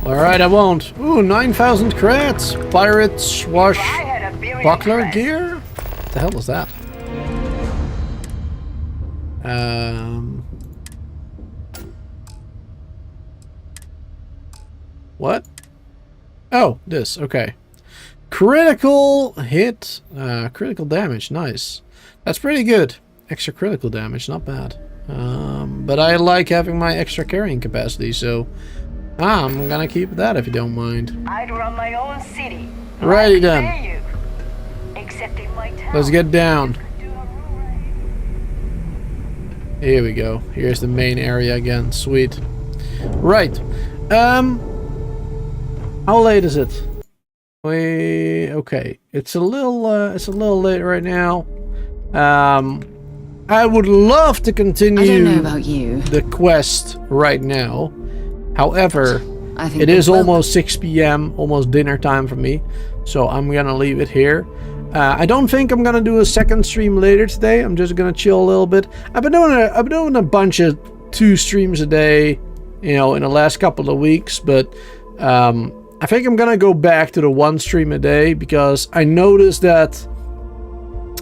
Alright, I won't. Ooh, 9,000 credits. Pirate swash buckler gear? What the hell was that? What? Oh, this, okay. Critical hit, critical damage, nice. That's pretty good. Extra critical damage, not bad. But I like having my extra carrying capacity, so I'm gonna keep that if you don't mind. I'd run my own city. Righty then. Except in my town. Let's get down. Here we go. Here's the main area again. Sweet. Right. How late is it? Okay. It's a little late right now. I would love to continue I don't know about you. the quest right now. However, I think it is well- almost 6 p.m., almost dinner time for me. So I'm gonna leave it here. I don't think I'm gonna do a second stream later today. I'm just gonna chill a little bit. I've been doing a bunch of 2 streams a day, you know, in the last couple of weeks. But I think I'm gonna go back to the 1 stream a day, because I noticed that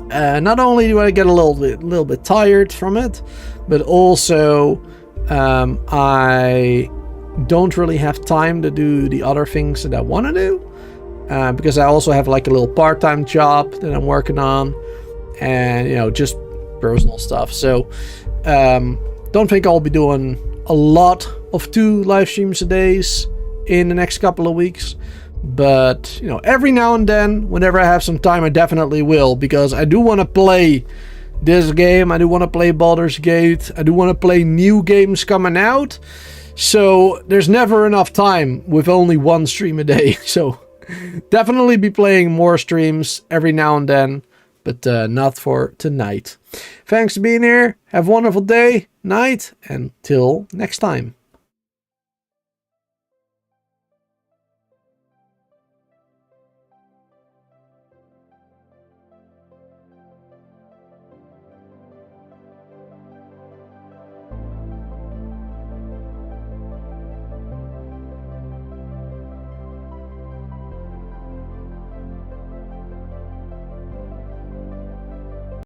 not only do I get a little bit tired from it, but also I don't really have time to do the other things that I want to do. Because I also have like a little part-time job that I'm working on, and you know, just personal stuff. So don't think I'll be doing a lot of 2 live streams a day in the next couple of weeks, but you know, every now and then, whenever I have some time, I definitely will, because I do want to play this game. I do want to play Baldur's Gate. I do want to play new games coming out. So there's never enough time with only 1 stream a day. So definitely be playing more streams every now and then, but not for tonight. Thanks for being here. Have a wonderful day, night, and till next time.